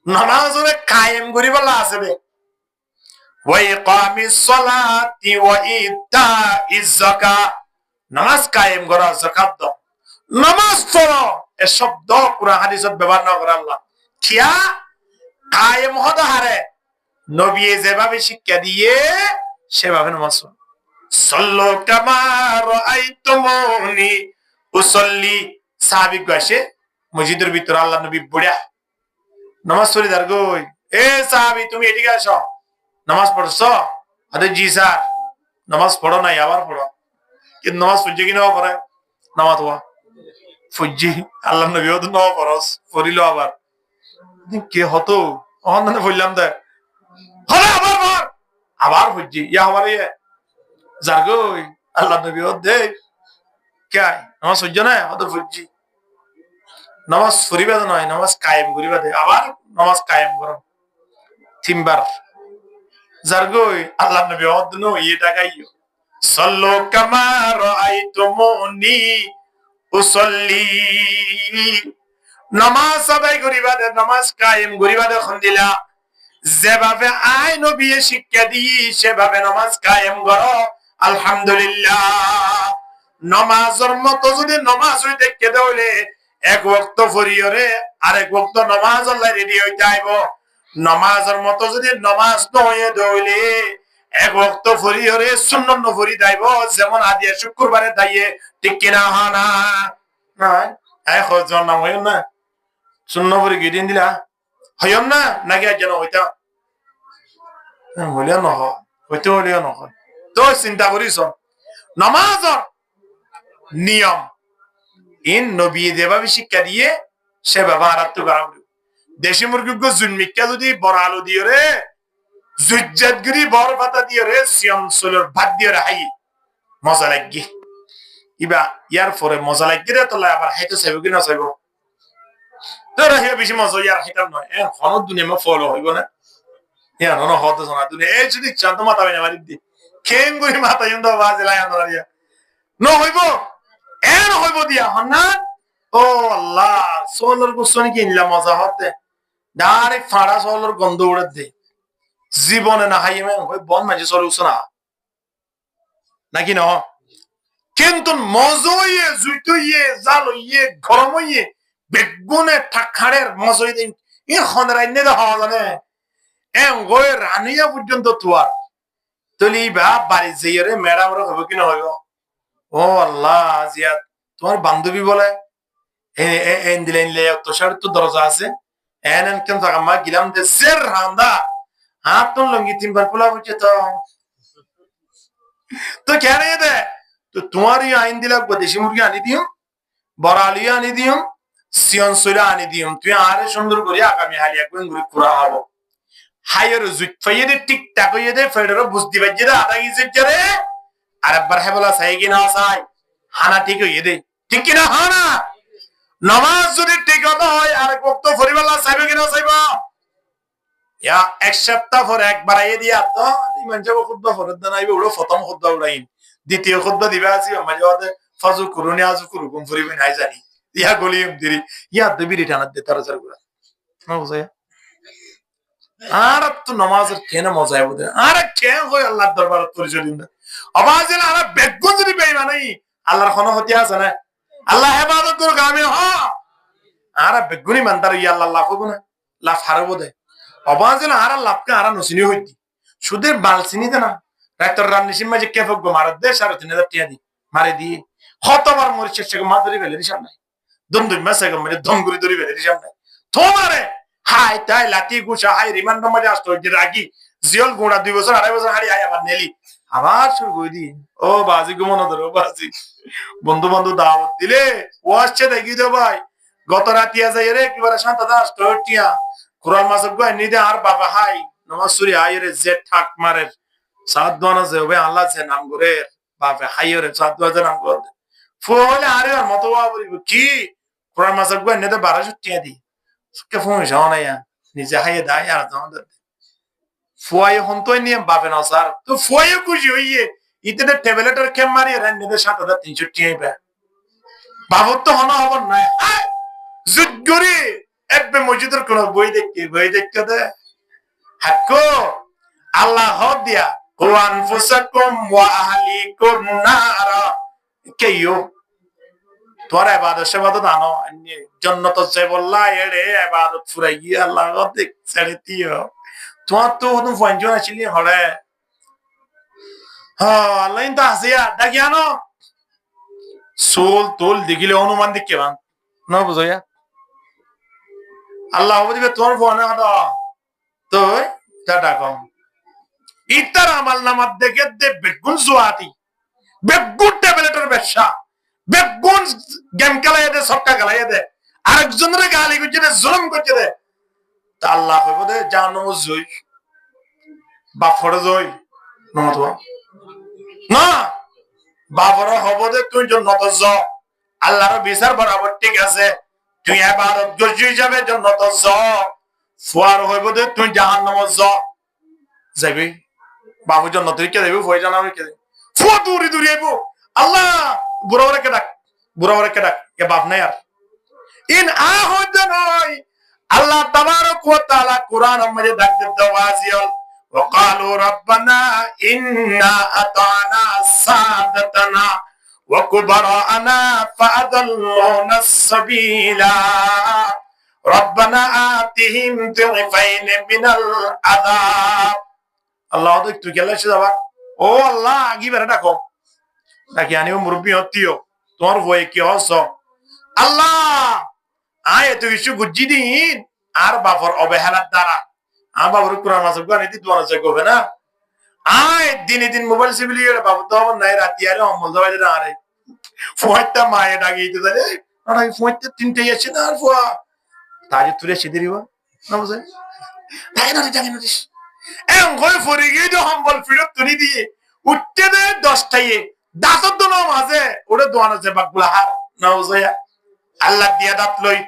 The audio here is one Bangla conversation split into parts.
নামাজরে কায়েম করিবলা আছে বে ওয়া ইকামিস সালাতি ওয়া ইতাইজ যাকাত নামাজ কায়েম করা যাকাত দাও নামাজ পড়ো এ শব্দ কুরআন হাদিসত ব্যবহার না করে আল্লাহ কিয়া কায়েম হতে হারে নবী যেভাবে শিক্ষা দিয়ে সেভাবে নামাজ পড়ো সাল্লু কামা রাআইতুমুনি উসাল্লি সাহাবী গাছে মসজিদের ভিতর আল্লাহ নবী বুড়া নামাজ পড়ি দার গই এ সাহাবী তুমি এদিকে আসো নামাজ পড়ছো আরে জি স্যার নামাজ পড়ো নাই আবার পড়ো কিন্তু নামাজ পড়ছে কিনা পড়ে নামাজ হওয়া ফুজি আল্লাহ নবী ওদ ন পড়স পড়িল আবার কে হতো অহন বললাম দে হরে আবার পড় আবার ফুজি ইয়া আবার ইয়ে যার গই আল্লাহ নবী ওদ দে কে নামাজ পড়ছে না ওদের ফুজি নামাজ পড়িবা নয় নামাজ কায়েম করিবা দে আবার নামাজ কায়েম করো তিনবার জারগই আল্লাহ নবী অদনো ইয়ে টাকাইও সাল্লু কামা রাআইতুমুনি উসাল্লি নামাজ আদায় করিবা দে নামাজ কায়েম করিবা দে খন্দিলা যেভাবে আই নবী শিক্ষা দি সেভাবে নামাজ কায়েম করো আলহামদুলিল্লাহ নামাজের মতো যদি নামাজ হইতে কেদে হইলে এক ওয়াক্ত ফরিয়রে আরেক ওয়াক্ত নামাজ আল্লাহ রেডি হইতে আইব নামাজের মতো যদি নামাজ নয় দইলে এক ওয়াক্ত ফরিয়রে সুন্নত ফরি দাইব যেমন আদিয়া শুক্রবারে দাইয়ে ঠিক কিনা হানা না এই খোঁজন না হইন না সুন্নত ফরি গিদিন দিলা হইন না নাকি যেন হইতা হইলে নহয় হইতে হইলে নহয় তো চিন্তা করিস নামাজর নিয়ম ইন নবী যেভাবে শিক্ষা দিয়ে সেভাবে আরাত্ত করা হলো দেশি মুরগিকে জুনমিকা যদি বড় আলু দিয়ে রে জুজ্জাতগিরি বড় পাতা দিয়ে রে সিয়াম সোলর ভাত দিয়ে রে হাই মজা লাগি ইবা ইয়ার পরে মজা লাগি রে তোলা আবার হাইতো চাইব কি না চাইব তোরা হে বেশি মজা ইয়ার হাইতাম নয় এ হনত দুনিয়া মে ফলো হইব না ইয়া নন হত জানা দুনিয়া এই যদি চান্ত মাথা বাইনা মারি দি কেম গুরি মাথা ইন্দো বাজে লাই আন্দা রিয়া ন হইব এন হইব দিয়া হন্না ও আল্লাহ সোলর গুছনি কিনলা মজা হতে ডাইরেক্ট ফাড়া সোলর গন্ধ উড়ে দে জীবনে না হাইয়ে মে হই বন মাঝে চলে উসনা নাকি ন কিন্তু মজইয়ে জুইতইয়ে জালইয়ে গরমইয়ে বেগুনে ঠাখাড়ের মজই দিন ই খনরাই নে হওয়া জানে এম গই রানিয়া পর্যন্ত তুয়ার তলি বা বাড়ি যাইরে ম্যাডাম রে হবে কি না হইব ও আল্লাহ জিয়াদ তোমার বান্ধবী বলে এন দিলেন লে তোষার তো দরজা আছে এন কেন থাকা মা গিলাম দে সের রান্দা হাত তো লঙ্গি তিনবার পোলা বুঝছে তো কেন দে তো তোমারই আইন দিলা দেশি মুরগি আনি দিও বড়ালি আনি দিও সিয়ন সইলা আনি দিও তুই আরে সুন্দর করে আগামী হালিয়া কোন ঘুরে পুরা হবো হাইয়ের জুট ফাইয়ে দে টিক টাক হইয়ে দে ফেডার বুঝতে পারছি রে আধা গিয়ে যারে আর একবার হ্যাঁ বলা চাই কিনা চাই হানা ঠিক হইয়ে দে ঠিক কিনা হানা নামাজ যদি ঠিক হতে হয় আর এক বক্ত ফরিবাল্লাহ চাইবে কিনা চাইব ইয়া এক সপ্তাহ পর একবার আইয়ে দিয়া তো ইমানজা খুতবা ফরদ না আইবে ওড়ো প্রথম খুতবা উড়াইন দ্বিতীয় খুতবা দিবা আছে মাঝে মাঝে ফাজু কুরুনি আজু কুরুকুম ফরিবে নাই জানি ইয়া গলিম দিরি ইয়া দেবিরি টানাত দে তার জার গুলা না বুঝায় আর তো নামাজের কেন মজা হবে আর কেন হয় আল্লাহর দরবারে পরিচয় দিন আওয়াজের আর বেগুন যদি বেঈমানি আল্লাহর কোন হতি আছে না আল্লাহ ইবাদত করো কামে হ আর বেগুনি মানদার ইয়া আল্লাহ লাভ হবে না লাভ হারবো দে আওয়াজের আর লাভকে আর নসিনি হইতি সুদের বাল চিনিতে না রাতর রান্নিসিম মাঝে কে ফগো মার দে ৩,৫০০ টাকা দি মারে দি কতবার মরিছে সে মাদরি ফেলে দিশাম নাই দমদম মাসে গমে দমগুরি দরি ফেলে দিশাম নাই তোমারে হাই তাই লাতি গুছা হাই রিমান্ড মাঝে আসতো যে রাগি জিয়ল গোড়া ২ বছর ২.৫ বছর হারি আই আবার নেলি আবার শুরু করে দি ও বাজি গুমনো ধরো বাজি বন্ধু বন্ধু দাওয়াত দিলে ও আসছে দেখি তো ভাই গত রাতিয়া যাই রে কিবারে শান্ত দাস টিয়া কুরআন মাসব গো নিদে আর বাবা হাই নামাজ সুরি আইরে যে ঠাক মারে সাত দোনা যে হবে আল্লাহ যে নাম করে বাবা হাইরে সাত দোয়া নাম করে ফলে আরে মতো বলবো কি কুরআন মাসব গো নিদে ১২০০ টিয়া দি কে ফোন জানা ইয়া নিজে হাইয়ে দাই আর জানা ফুয়াই হন্তই নিয়ে বাপে না স্যার তো ফুয়াই খুশি হইয়ে ইতে ট্যাবলেটের কেম মারি রেন নিদে ৭,৩৬০ টিয়া বাবত তো হনা হবন নাই জুট গরি ebbe মসজিদের কোন বই দেখতে দে হাক্কো আল্লাহ হক দিয়া কুয়ান ফুসাকুম ওয়া আহলিকুম নারা কেয়ো তোর ইবাদত সেবাদত আনো জান্নাত যে বললা এড়ে ইবাদত ফুরাই গিয়ে আল্লাহ দেখ ছেড়ে দিও তোমার তো তুমি পঞ্জন আসিলি হরে হ্যাঁ আল্লাহ ইনতা আসিয়া ডাকি আনো সোল তোল দেখিলে অনুমান দেখে বান না বুঝাইয়া আল্লাহ দিবে তোর ফোনে হতো তো টাটা কম ইতার আমাল নামাত দেখে দে বেগুন জুয়াতি বেগুন ট্যাবলেটের ব্যবসা বেগুন গেম খেলাই দে সক্কা খেলাই দে আরেকজনের গালি করছে দে জুলুম করছে দে তা আল্লাহ কইব দে জাহান্নাম জই বাফর জই নমতো না বাফর হব দে তুই জান্নাত জ আল্লাহর বিচার বরাবর ঠিক আছে তুই ইবাদত গজি যাবে জান্নাত জ ফুয়ার হইব দে তুই জাহান্নাম জ যাবি বাবু জান্নাত কে দেবে ফয় জানা কে ফুয়া দূরি দূরি আইব আল্লাহ বুড়াওয়ারে কে ডাক এ বাপ নাই আর ইন আহদ নয় আল্লাহ তাবারক ওয়া তাআলা কোরআন মধ্যে ডাক দিতে ওয়াজিল وقالوا ربنا إنا أطعنا سادتنا وكبراءنا فأضلونا السبيل ربنا آتهم ضعفين من العذاب الله দেখ তুই গেলে সে যাবা ও আল্লাহ আগি বেরা ডাকো নাকি আনিও মুরব্বি হতিও তোমার ভয়ে কি হস আল্লাহ আয় তুই কিছু গুজি দিন আর বাপর অবহেলার দ্বারা আমার বাবুর কোরআন মাসে গানি দি দোয়া আছে গোবে না আয় দিনে দিন মোবাইল সিবিলি এর বাবু তো আমার নাই রাতি আরে অমল দাবাই না আরে ফোঁটা মায়ে ডাগিতে জানে আরে ফোঁটা তিনটে আছে না আর ফোয়া তাজে তুলে সিদিরিবা না বুঝে তাই না জানি না এম গই ফরি গিয়ে তো হাম্বল ফিরত তুলি দিয়ে উঠতে দে 10টায় দাঁতর দোনো মাঝে ওরে দোয়ানো আছে বাকগুলা হার না বুঝে আল্লাহ দিয়া দাঁত লই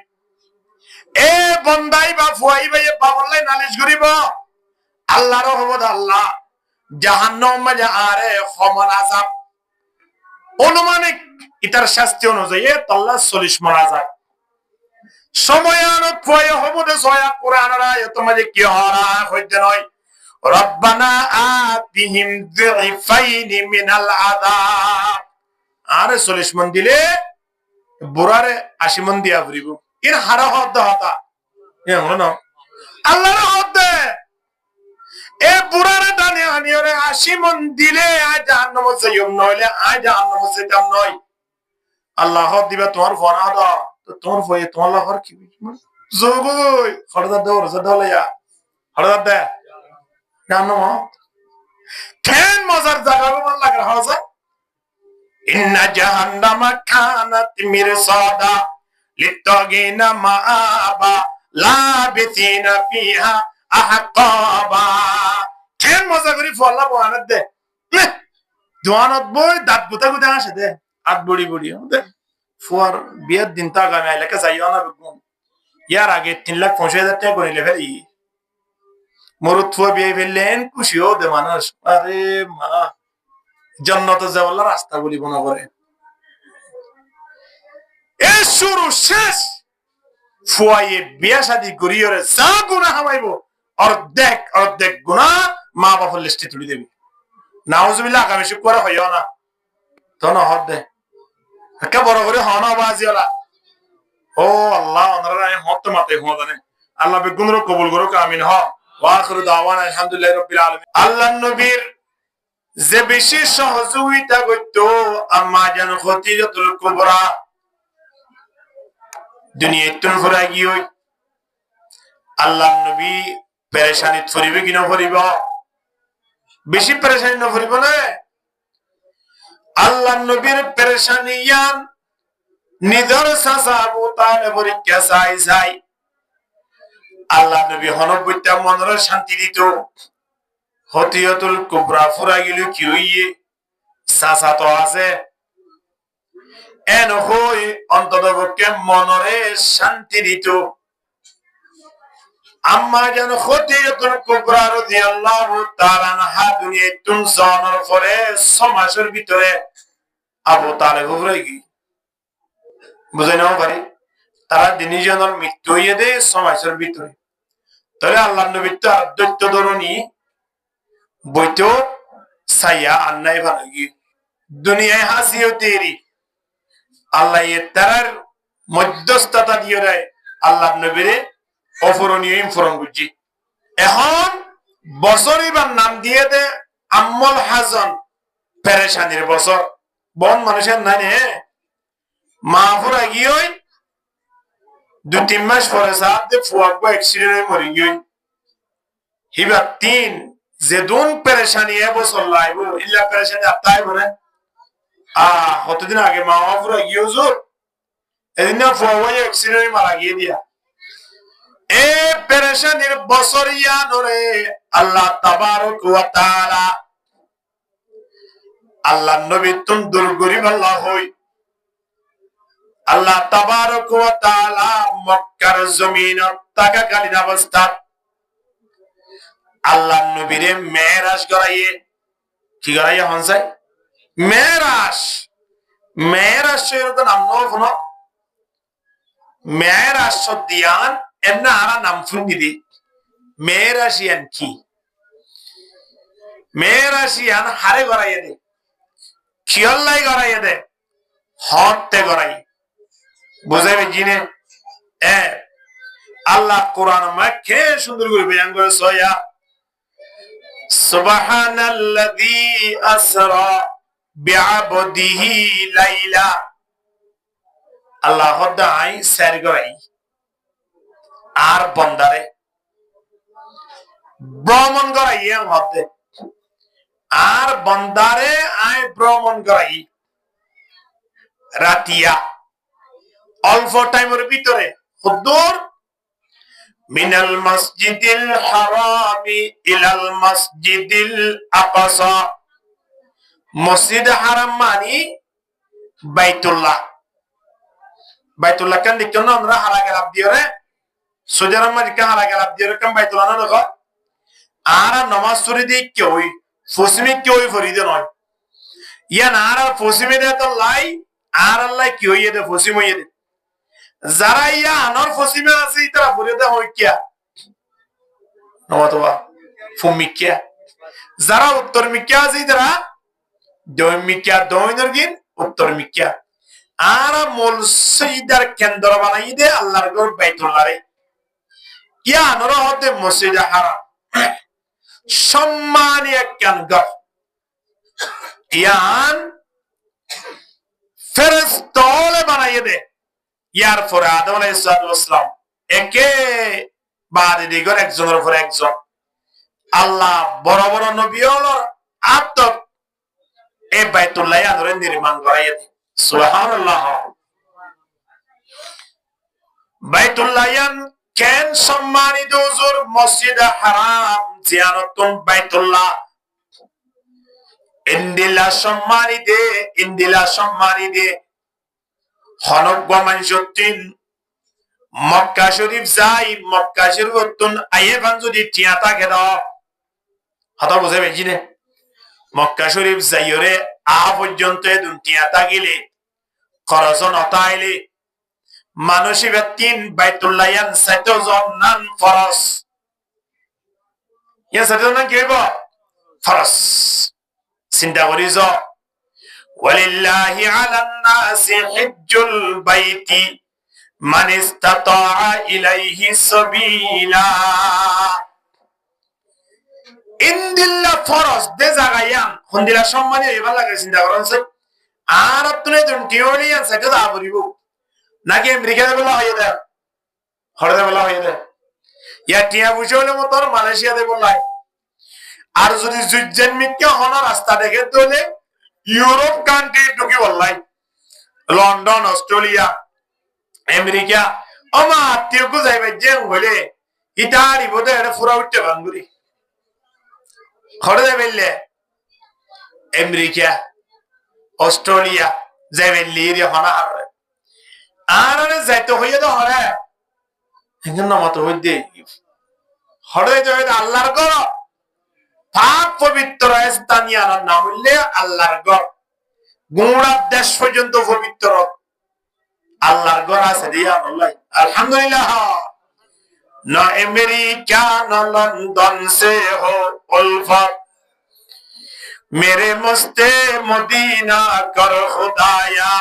এ বন্দাই বা ফুয়াই ভাই বাবলাই নালিশ করিব আল্লাহর রহমত আল্লাহ জাহান্নাম মাঝে আরে ক্ষমা আযাব অনুমানিক ইতার শাস্তি অনুযায়ী আল্লাহ 40 মন আযাব সময়ানত ফুয়াই হবদে সয়া কোরআনের আয়াত মাঝে কি হরা হইতে নয় রব্বানা আতিহিম যিফাইনি মিনাল আযাব আরে 40 মন দিলে বুড়ারে 80 মন দিয়া ভরিব এর হারা হদ হতা এ হলো না আল্লাহর হদ এ বুড়ারে দানে আনিওরে 80 মন দিলে আজ জাহান্নাম যাইম নইলে আজ জাহান্নাম যাইতাম নয় আল্লাহ হদ দিবা তোমার ফনা দা তো তোমার ফয়ে তোমার লাহর কি জগই হরদা দৌর জদালয়া হরদা দে জানো কেন মজার জায়গা বল লাগা হসা ইন্না জাহান্নামা কানাত মিরসাদা লিত্তাগিনা মাআবা লাবিসিনা ফিহা আহকাবা কেন মজা করি ফল্লা বহানত দে দোয়ানত বই দাঁত গুতা গুতা আসে দে আত বড়ি বড়ি দে ফুয়ার বিয়ের দিন তা গামে এলাকা যাইও না বেগুন ইয়ার আগে 3,50,000 টাকা করে লেভেলি মরুত ফুয়া বিয়ে ফেললেন খুশিও দে মানুষ আরে মা জান্নাত যাওয়ার রাস্তা বলি মনে করে এ শুরু শেষ ফুয়ায়ে বিয়া শাদি করিয়রে যা গুনাহ হামাইবো অর্ধেক গুনাহ মা বাবার লিস্টে তুলে দেবে নাউজুবিল্লাহ আগামী শুক্রবার হইও না তো না হদ দে একটা বড় করে হনা বাজিওলা ও আল্লাহ ওনারা হত মাতে হদানে আল্লাহ বেগুনর কবুল করুক আমিন হ ওয়া আখিরু দাওয়ানা আলহামদুলিল্লাহি রাব্বিল আলামিন আল্লাহর নবীর যে বেশি সহযোগিতা করতো আম্মা জান খতিজাতুল কুবরা দুনিয়াতুল ফুরাগি হই আল্লাহর নবী পেরেশানি ফরিবে কিনা ফরিব বেশি পেরেশানি না ফরিব না আল্লাহর নবীর পেরেশানিয়ান নিদর সাসা আবু তালেব পরীক্ষা চাই আল্লাহ নবী হনবইতা মনের শান্তি দিত হতিয়াতুল কুবরা ফুরা গেল কি হইয়ে সাসা তো আছে এন হই অন্তত পক্ষে মনরে শান্তি দিত আম্মা যেন হতিয়াতুল কুবরা রাদিয়াল্লাহু তাআলা আনহা দুনিয়ায় তুনসানোর পরে 6 মাসের ভিতরে আবু তালেব ফুরা গই বুঝাই নাও পারি তারা দিনীজনের মৃত্যু হইয়ে দেয় সমাজের ভিতরে। তাহলে আল্লাহ নবীর তো আদ্যত্য ধরনী বইতো সাইয়া আন্নাই ভালো গিয়ে দুনিয়ায় হাসিও তেরি আল্লাহ তারার মধ্যস্থতা দিয়ে দেয় আল্লাহ নবীরে অপূরণীয় ইনফরম বুঝি। এখন বছরই বা নাম দিয়ে দে আম্মল হাজন পেরেশানির বছর। বন মানুষের নাই নে মাহফুর আগিয়ে 2-3 মাস পরে সাথে ফুয়াকবো অ্যাক্সিডেন্টে মরি গিয়ে হিবার 3 যে দুন পেরেশানি এ বছর লাইব ইল্লা পেরেশানি আত্মাই বলে কতদিন আগে মাহফুর আগিয়ে জোর এদিন ফুয়াকবো অ্যাক্সিডেন্টে মারা গিয়ে দিয়া এ পেরেশানির বছর ইয়ানরে আল্লাহ তাবারক ওয়া তাআলা আল্লাহ নবী তুম দূর গরিব আল্লাহ হই আল্লাহ তাবারক ওয়া তাআলা মক্কার জমিন তাকাকালীন অবস্থা আল্লাহ নবীরে মেরাজ করাইয়ে কি করাইয়ে হনসাই মেরাজ মেরাজ এর তো নাম নফনো মেরাজ দিয়ান এমনা আরা নাম ফুনি দি মেরাজিয়ান কি মেরাজিয়ান হারে করাইয়ে দে খিয়াল্লাই করাইয়ে দে হতে করাই বুঝাইবে জিনে আল্লাহ কোরআন মাকে সুন্দর করে বয়ান করে সয়া সুবহানাল্লাযী আসরা বিআবদিহি লাইলা আল্লাহ দাই সার করাই আর বন্দারে ভ্রমণ করাই হতে আর বন্দারে আয় ভ্রমণ করাই রাতিয়া অল্প টাইমের ভিতরে হুদ্দুর মিনাল মসজিদিল হারামি ইলাল মসজিদিল আকসা মসজিদ হারাম মানে বাইতুল্লাহ বাইতুল্লাহ কান দেখতো না আমরা হারা গেলাম দিয়ে রে সুজার মাঝে কা হারা গেলাম দিয়ে রে কাম বাইতুল্লাহ না দেখো আর নামাজ পড়ি দি কই ফসিমি কই ফরিদে নয় ইয়া না আর ফসিমি দে তো লাই আর আল্লাহ কি হইয়ে দে ফসিম হইয়ে দে যারা ইয়া আনর ফসিমে আছে তারা ফরিদে হই কিয়া নওয়াতবা ফুমিকিয়া যারা উত্তর মিকিয়া আছে তারা দৈমিকিয়া দৈনর গিন উত্তর মিকিয়া আর মূল সঈদার কেন্দ্র বানাই দে আল্লাহর ঘর বাইতুল্লাহ রে ইয়া আনর হতে মসজিদ হারাম সম্মানী একখান ঘর ইয়ান ফেরেশতালে বানাই দে ইয়ার পরে আদম আলাইহিস সালাম একে বাদে দিগর একজনের উপর একজন আল্লাহ বড় বড় নবী হলো আত্ম এ বাইতুল্লাহ আনরে নির্মাণ করাই দে সুবহানাল্লাহ বাইতুল্লাহ কেন সম্মানিত হুজুর মসজিদ হারাম জিয়ারতুন বাইতুল্লাহ ইন্দিলা সম্মানি দে হনক মানুষতিন মক্কা শরীফ যাই মক্কা শরীফ তুন আইয়ে ভান যদি টিয়া থাকে দাও হাতা বুঝে বেজি নে মক্কা শরীফ যাইরে আ পর্যন্ত দুন টিয়া থাকিলে খরচন অতাইলে মানুষই তিন বাইতুল্লাহ ইয়ান সাইতো জন্নান ফরস ইয়া সাইতো না কি হইব ফরস চিন্তা করিস ওয়ালিল্লাহি আলান নাসি হিজ্জুল বাইতি মান ইসতাতা ইলাইহি সাবিলা ইনদিল্লা ফরস দে জাগায়াম হন্দিলা সম্মানে এবার লাগে চিন্তা করন আর আপনি দুন টিওলিয়ান সাইতো দা বলিব নাকি আমেরিকা বলা হয়ে দেয় হরদে বলা হয়ে দেয় ইয়া টিয়া বুঝে হলে তোর মালয়েশিয়াতে বললাই আর যদি জুজ্জেনমিকে হন রাস্তা দেখে তোলে ইউরোপ কান্ট্রি ঢুকি বললাই লন্ডন অস্ট্রেলিয়া আমেরিকা আমার আত্মীয় কো যাইবে যে হলে ইতালি বোধ এটা ফুরা উঠতে বাঙ্গুরি হরদে বেললে আমেরিকা অস্ট্রেলিয়া যাইবে লিয়ে হনা আর যাইতে হইয়া তো হরে হেঙ্গন নামাতো হইতে হরে যাইতে আল্লাহর ঘর পাক পবিত্র স্থানীয় নাম হইলে আল্লাহর ঘর গুড়া দেশ পর্যন্ত পবিত্র আল্লাহর ঘর আছে দিয়া আল্লাহ আলহামদুলিল্লাহ না আমেরিকা না লন্ডন সে হো উলফত मेरे मस्ते मदीना कर खुदाया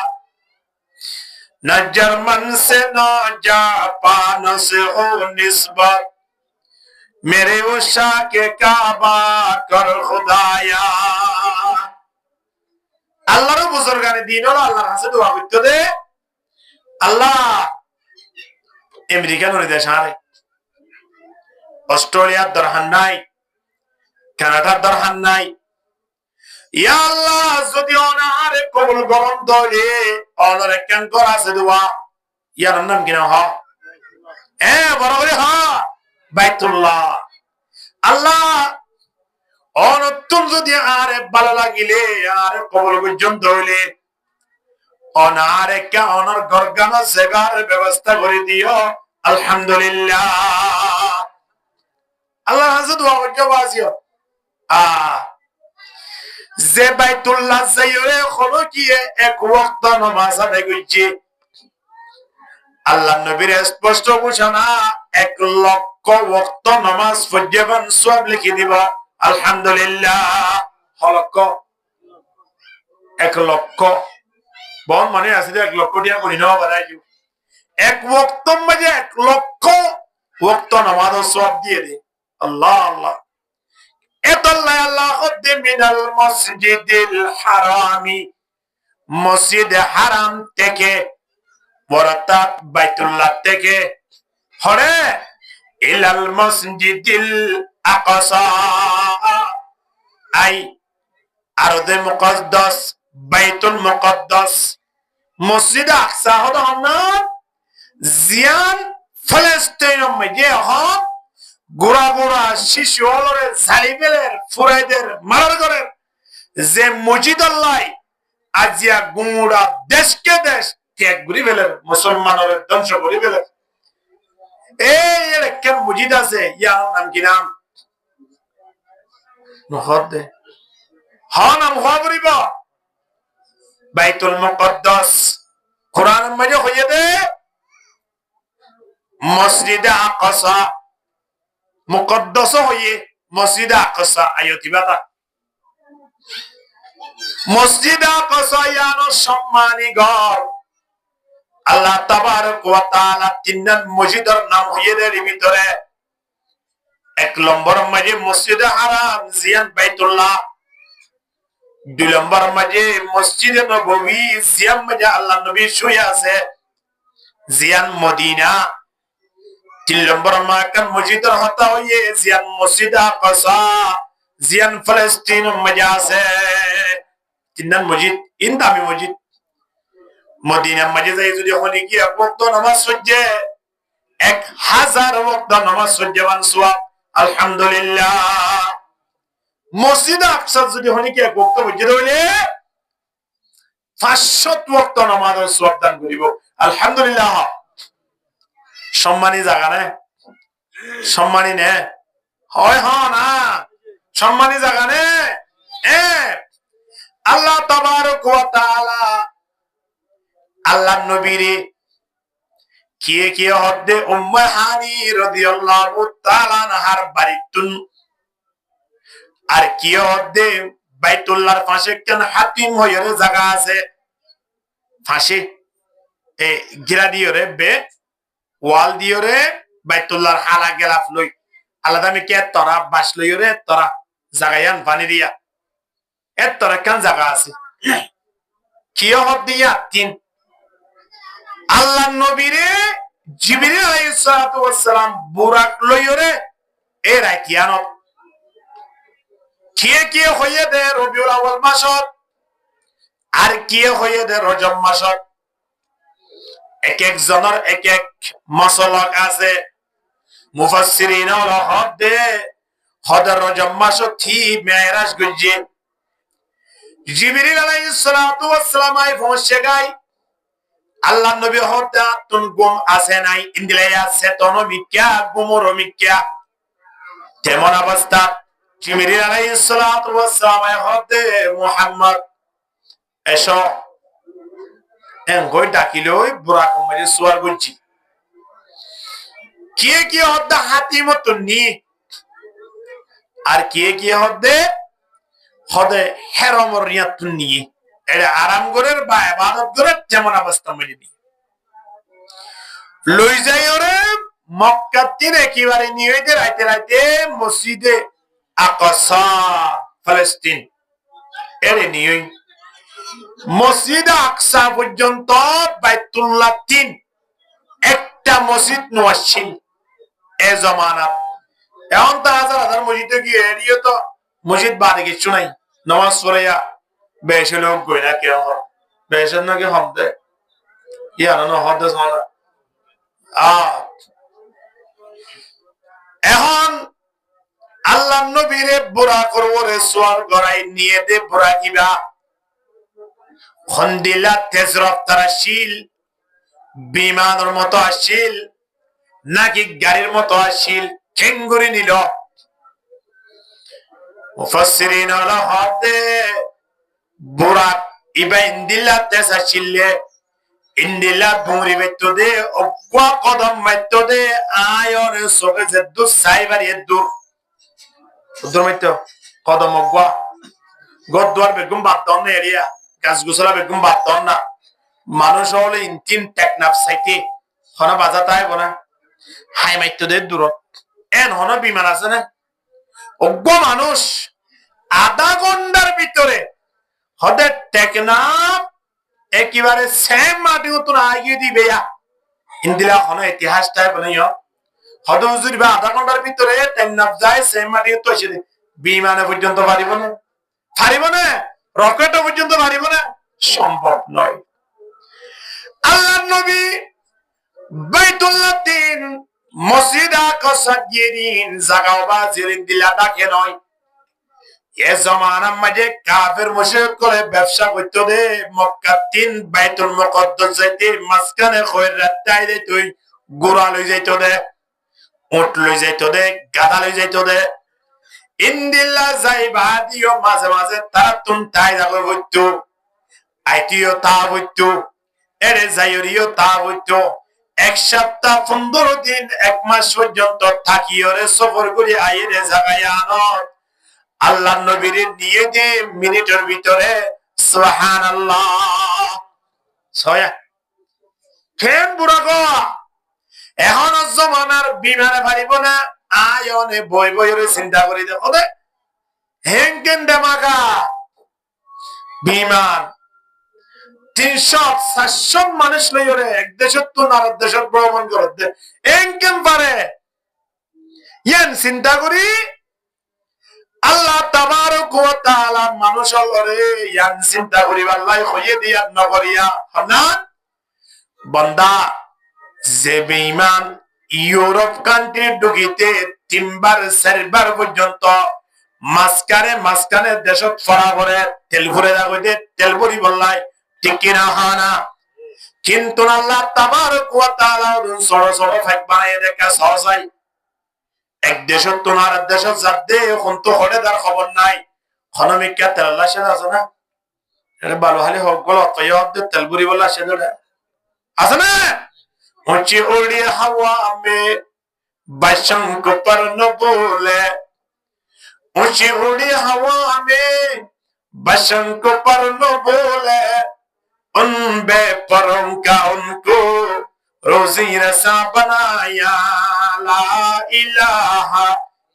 न जर्मन से न जापान से हो निस्बत मेरे उषा के काबा कर खुदाया আল্লাহর বুজুর্গানে দিন হলো আল্লাহর কাছে দোয়া করতে দে আল্লাহ আমেরিকা নরে দেশ আরে অস্ট্রেলিয়ার দরহান নাই কানাডার দরহান নাই ইয়া আল্লাহ যদি ওনারে কবুল করুন দলে ওনারে কেন করা আছে দোয়া ইয়ার নাম কি না হ বড় করে হ বাইতুল্লাহ আল্লাহ অনতুম যদি আরে ভালো লাগিলে আরে কবুল পর্যন্ত হইলে অনারে কে অনর গরগানা জায়গার ব্যবস্থা করে দিও আলহামদুলিল্লাহ আল্লাহ হাজত দোয়া করতে বাসিও যে বাইতুল্লাহ যাইরে হলো কি এক ওয়াক্ত নামাজ আদায় করছে আল্লাহ নবীর স্পষ্ট ঘোষণা 1 লক্ষ ওয়াক্ত নামাজ পর্যন্ত সওয়াব লিখে দিব আলহামদুলিল্লাহ হলক 1 লক্ষ বন মানে আছে 1 লক্ষ দিয়া করি নাও বাড়াইছো 1 ওয়াক্ত মাঝে 1 লক্ষ ওয়াক্ত নামাজ সওয়াব দিয়ে দে আল্লাহ আল্লাহ এতাল্লাহ আল্লাহ খুদ্দি মিনাল মসজিদিল হারামি মসজিদ হারাম থেকে বরাতাত বাইতুল্লাহ থেকে হরে ইলাল মসজিদিল আকসা আই আরদে মুকদ্দাস বাইতুল মুকদ্দাস মসজিদ আকসা হলো না জিয়ান ফিলিস্তিনের মধ্যে হয় গোড়া গোড়া শিশু হলরে জালিমেলের ফুরাইদের মারার করে যে মসজিদ আল্লাহ আজিয়া গুড়া দেশকে দেশ ত্যাগ করি ফেলের মুসলমানের ধ্বংস করি ফেলের এই কেন মসজিদ আছে ইয়ার নাম কি নাম দে নাম হওয়া করিব বাইতুল মুকদ্দাস কোরআন মাঝে হইয়ে দে মসজিদে আকসা মুকদ্দাস হইয়ে মসজিদে আকসা আয়তিবাতা মসজিদে আকসা ইয়ানো সম্মানী ঘর আল্লাহ তাবারক ওয়া তাআলা তিনজন মসজিদের নাম হইয়ে দের ভিতরে 1 নম্বর মাঝে মসজিদে হারাম জিয়ান বাইতুল্লাহ 2 নম্বর মাঝে মসজিদে নববী জিয়ান মাঝে আল্লাহ নবী শুয়ে আছে জিয়ান মদিনা 3 নম্বর মাকান মসজিদের হতা হইয়ে জিয়ান মসজিদ আকসা জিয়ান ফিলিস্তিন মাঝে আছে তিনজন মসজিদ ইন দামি মসজিদ মদিনা মাঝে যাই যদি হলি কি এক ওয়াক্ত নামাজ পড়ছে 1000 ওয়াক্ত নামাজ পড়ছে সওয়াব আলহামদুলিল্লাহ মসজিদ আকসা যদি হলি কি এক ওয়াক্ত পড়ছে হইলে 500 ওয়াক্ত নামাজের সওয়াব দান করিব আলহামদুলিল্লাহ সম্মানী জায়গা না সম্মানী নে হয় না সম্মানী জায়গা নে আল্লাহ তাবারক ওয়া তাআলা আল্লাহ নবীরে কে হদ্দে উম্মে হানি রাদিয়াল্লাহু তাআলা আনহার বাড়িতুন আর কে হদ্দে বাইতুল্লাহর পাশে কেন হাতিম হইরে জায়গা আছে পাশে এ গিরা দিওরে বে ওয়াল দিওরে বাইতুল্লাহর হালা গেলাফ লই আলাদা আমি কে তোরা বাস লইরে তোরা জাগায়ান পানি দিয়া এত তোরা কেন জায়গা আছে কে হদ্দিয়া 3 আল্লাহ নবীরে জিবরিল আলাইহিস সালাতু ওয়াস সালাম বুরাক লইরে এ রাকিয়ানত কে হইয়ে দে রবিউল আউয়াল মাসত আর কে হইয়ে দে রজব মাসত এক এক জনের এক এক মাসলক আছে মুফাসসিরিন ওলা হদ রজব মাসত থি মেরাজ গজে জিবরিল আলাইহিস সালাতু ওয়াস সালাম আই পৌঁছে গায় আল্লাহ নবী হত্যা তুন গুম আছে নাই ইন্দিলায়া সেতন মিক্কা গুমর মিক্কা তেমন অবস্থা জিবরিল আলাইহিস সালাতু ওয়াস সালাম হতে মুহাম্মদ এসো গই ডাকিলই বুড়া কমারে সোয়ার বলছি কে হদ্দা হাতি মতো নি আর কে হদ্দে হদে হেরমর রিয়াত নিয়ে এটা আরাম করের বা ইবাদত করের যেমন অবস্থা মিলে নি লই যাই ওরে মক্কা তিন একেবারে নিয়ে রাইতে রাইতে মসজিদে আকসা ফিলিস্তিন এরে নিয়ে মসজিদ আকসা পর্যন্ত বাইতুল্লাহ তিন একটা মসজিদ নোয়াশিল এ জমানাত এখন তো হাজার হাজার মসজিদে গিয়ে এরিও তো মসজিদ বাদে কিছু নাই নামাজ পড়াইয়া বেশি লোক গই না কেউ বেশের নাকি হমদে ইয়ানো হদে শোনা এখন আল্লাহ নবীরে বুড়া করবো রে সোয়ার গড়াই নিয়ে দে বুড়া কিবা খন্দিলা তেজ রফতার আসিল বিমানের মতো আসিল নাকি গাড়ির মতো আসিল খেঙ্গুরি নিল মুফাসসিরিন হলো হদে বুড়া ইবা ইন্দিল্লা তেজ আসিলে ইন্দিল্লা বুড়ি বেতো দে অগ্বা কদম বেতো দে আয়র সোকে জেদ্দু সাইবার এদ্দুর উদ্দুর মেতো কদম অগ্বা গদ্দুয়ার বেগুম বাদন না এরিয়া গাছ গুছলা বেগুম বাদন না মানুষ হলে ইনতিম টেকনাফ সাইতে হনা বাজাতায় বনা হাই মাইতো দে দূরত এন হনা বিমান আছে না অগ্বা মানুষ আধা ঘন্টার ভিতরে হদে টেকনাফ একেবারে সেম মাটি উত্তর আগিয়ে দিবে ইন্দিলা হনো ইতিহাসটাই বনাইও হদ হুজুর বা আধা ঘন্টার ভিতরে টেকনাফ যায় সেম মাটি উত্তর এসে বিমানে পর্যন্ত পারিব না রকেট পর্যন্ত পারিব না সম্ভব নয় আল্লাহ নবী বাইতুল্লাহ তিন মসজিদ আকসা গিয়ে দিন জাগাও বা জিরিন দিলা ডাকে নয় এ জমানার মাঝে কাফের মুশরিক করে ব্যবসা করতে দে মক্কা তিন বাইতুল মুকদ্দাস যাইতে মাঝখানে খয়ের রাত্তাই দে তুই গোড়া লই যাইতো দে উট লই যাইতো দে গাদা লই যাইতো দে ইন্দিল্লা যাই বাদিও মাঝে মাঝে তারা তুম তাই যাবে হইতো আইটিও তা হইতো এরে যাইরিও তা হইতো এক সপ্তাহ 15 দিন এক মাস পর্যন্ত থাকিও রে সফর করে আইরে জাগায় আনো আল্লাহ নবীর নিয়ে দে মিনিটের ভিতরে সুবহানাল্লাহ ছয়া কেন বুড়া গো এখন জমানার বিমানে পারিব না আয়নে বই বইরে চিন্তা করি দেখো দে হেঙ্কেন দেমাগা বিমান 300-400 মানুষ লইরে এক দেশের তো আরেক দেশের ভ্রমণ করতে হেঙ্কেন পারে ইয়ান চিন্তা করি আল্লাহ তাবারক ওয়া তাআলা মানুষ হলরে ইয়ান চিন্তা করি আল্লাহ হইয়ে দিয়া নগরিয়া না বান্দা যে বেঈমান ইউরোপ কান্ট্রি ঢুকিতে 3 বার 4 বার পর্যন্ত মাঝখানে দেশত ফরা করে তেল ভরে রাখতে তেল ভরি বললাই ঠিক কিনা হানা কিন্তু আল্লাহ তাবারক ওয়া তাআলা সরসর ফাইক বানায় দেখা সহসাই এক দেশত তোমার দেশত যাতে এখন তো হলে তার খবর নাই খনমিকা তেল্লা সে আছে না এটা ভালো হালি হোক গল তৈয়দ তেলবুরি বলা সে আছে না ऊंची उड़ी हवा में बशंक पर न बोले ऊंची उड़ी हवा में बशंक पर न बोले उन बेपरों का उनको रोजी रसा बनाया ला इलाहा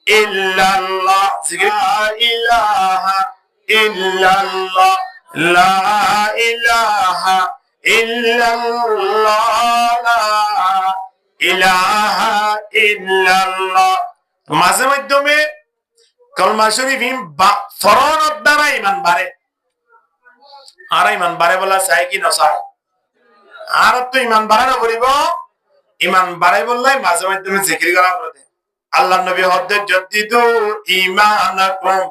इल्लल्लाह ला इलाहा इल्लल्लाह ला इलाहा মাঝে মাধ্যমে কলমা শরীফ ফরনের দ্বারা ইমান বাড়ে আর ইমান বাড়ে বলা চাই কি নচায় আর তো ইমান বাড়ে না করিব ইমান বাড়াই বললাই মাঝে মাধ্যমে জিকির করা করে আল্লাহ নবী হদ্দে জাদ্দিদু ঈমানাকুম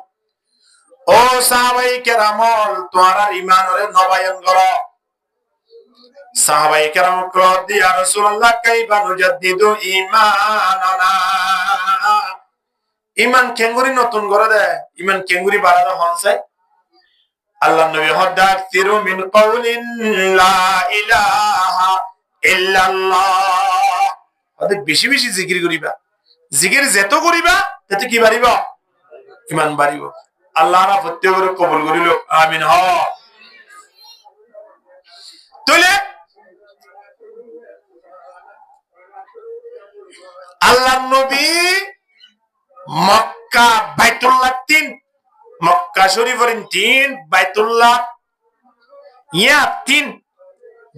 ও সাহাবায়ে কেরামল তোমরা ঈমানরে নবায়ন করো সাহাবায়ে কেরাম কদি ইয়া রাসূলুল্লাহ কাইফা নুজাদ্দিদু ঈমানানা ঈমান কেঙ্গুরি নতুন করে দে ঈমান কেঙ্গুরি বাড়ানো হনছে আল্লাহ নবী হাদাকতিরু মিন কাউলিন লা ইলাহা ইল্লাল্লাহ। অধিক বেশি বেশি জিকির করিবা, জিকির যেত করিবা তত কি বাড়িব? ইমান বাড়িব। আল্লাহরা প্রত্যেকের কবুল করিল, আমিন। হ তাহলে আল্লাহ নবী মক্কা বাইতুল্লাহ 3, মক্কা শরীফের 3, বাইতুল্লাহ 3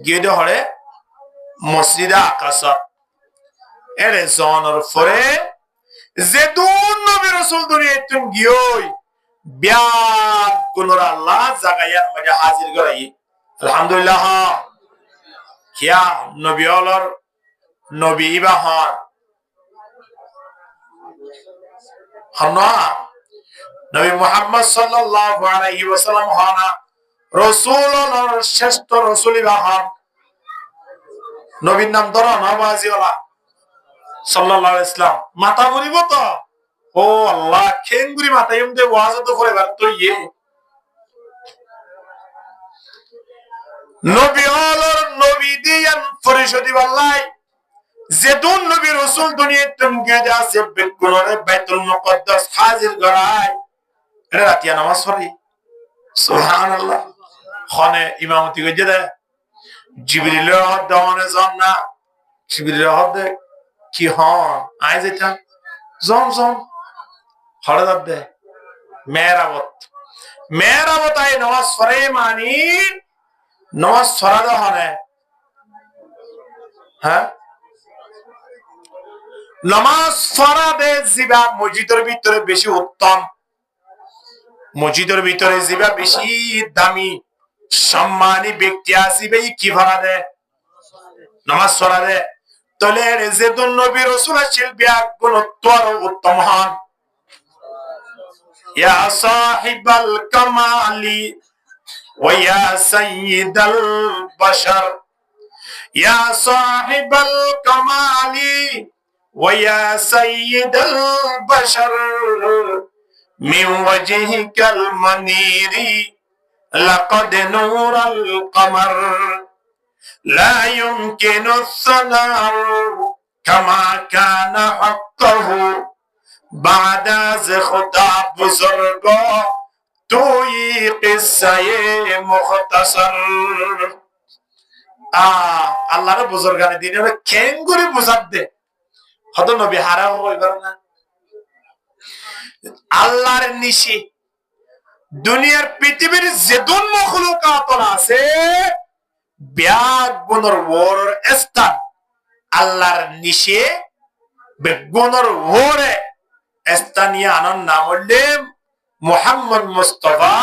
গিয়ে হরে মসজিদে আকসা এরে জনের পরে যে দুন নবী রাসূল দুনিয়ায় তুমি গিয়েই ব্যাগ গুণর আল্লাহ জাগাইয়ার মাঝে হাজির করাই। আলহামদুলিল্লাহ। কিয়া নবী অলর নবী বা হন হনা নবী মুহাম্মদ সাল্লাল্লাহু আলাইহি ওয়াসাল্লাম হনা রাসূল অলর শ্রেষ্ঠ রাসূলি বা হন। নবীর নাম ধরো নওয়াজিওয়ালা সাল্লাল্লাহু আলাইহি ওয়াসাল্লাম। মাথা ঘুরিব তো, ও আল্লাহ খেঙ্গুরি মাথা এমদে ওয়াজ তো করে বার তো ইয়ে নবী অলর নবী দিয়ান ফরিশতি বাল্লাই যেদুন নবী রাসূল দুনিয়ায় তুমি যাচ্ছে বেকুনরে বাইতুল মুকদ্দাস হাজির করায় এটা রাতিয়া নামাজ পড়ি। সুবহানাল্লাহ। খনে ইমামতি কইতে দে জিবরিল দাওয়ানে জান্না জিবরিল হদে কি হন আই যেতাম জম হড়ে দে মেরাবত আই নামাজ পড়ে মানি নামাজ পড়া দে হনে। হ্যাঁ নামাজ পড়া দে জিবা মসজিদের ভিতরে বেশি উত্তম, মসজিদের ভিতরে জিবা বেশি দামি সম্মানী ব্যক্তি আসিবে কি ভরা দে নামাজ পড়া দে। তাহলে যে দুন নবী রাসূল শিল্পী গুণোত্তর উত্তম হন। ইয়া সাহিবাল কামালি ওয়া ইয়া সাইয়্যিদাল বাশার, ইয়া সাহিবাল কামালি ওয়া ইয়া সাইয়্যিদাল বাশার মিন ওয়াজহিকাল মানিরি লাকাদ নূরাল কমার লা ইউমকিনু الثناء كما كان حقه بعد از خدا بزرگ توی قصه مختصر। আল্লাহর বুজুর্গানে দিনে কেঙ্গুরি বুঝাত দে হদ নবী হারা হইবার না। আল্লাহর নিশি দুনিয়ার পৃথিবীর যেদুন মখলুকাত আছে ব্যাগ গুণর ওর স্থান আল্লাহর নিশে বেগুণর ওরে স্থানীয় আনন্দ নাম হলে মুহাম্মদ মুস্তাফা।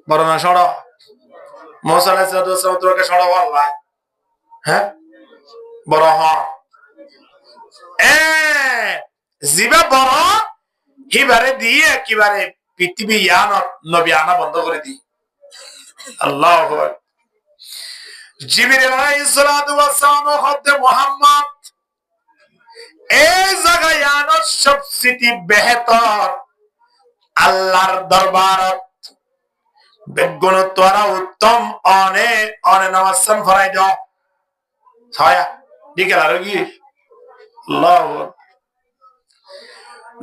বড় না সড় মুসা আলাইহিস সালাতু তোকে সড় আল্লাহ। হ্যাঁ বড় হ জিবা বড় হিবারে দিয়ে একেবারে পৃথিবী ইয়ানত নবী আনা বন্ধ করে দি। আল্লাহু আকবার। জিবরিল আলাইহিস সালাতু ওয়াস সালাম হযরত মুহাম্মদ এই জায়গায় ইয়ানত সবচেয়ে বেহতর আল্লাহর দরবারত বেগুন তোরা উত্তম অনে অনে নামাজ ফরাই দাও ছয়া ঠিক আছে। আর কি আল্লাহু আকবার।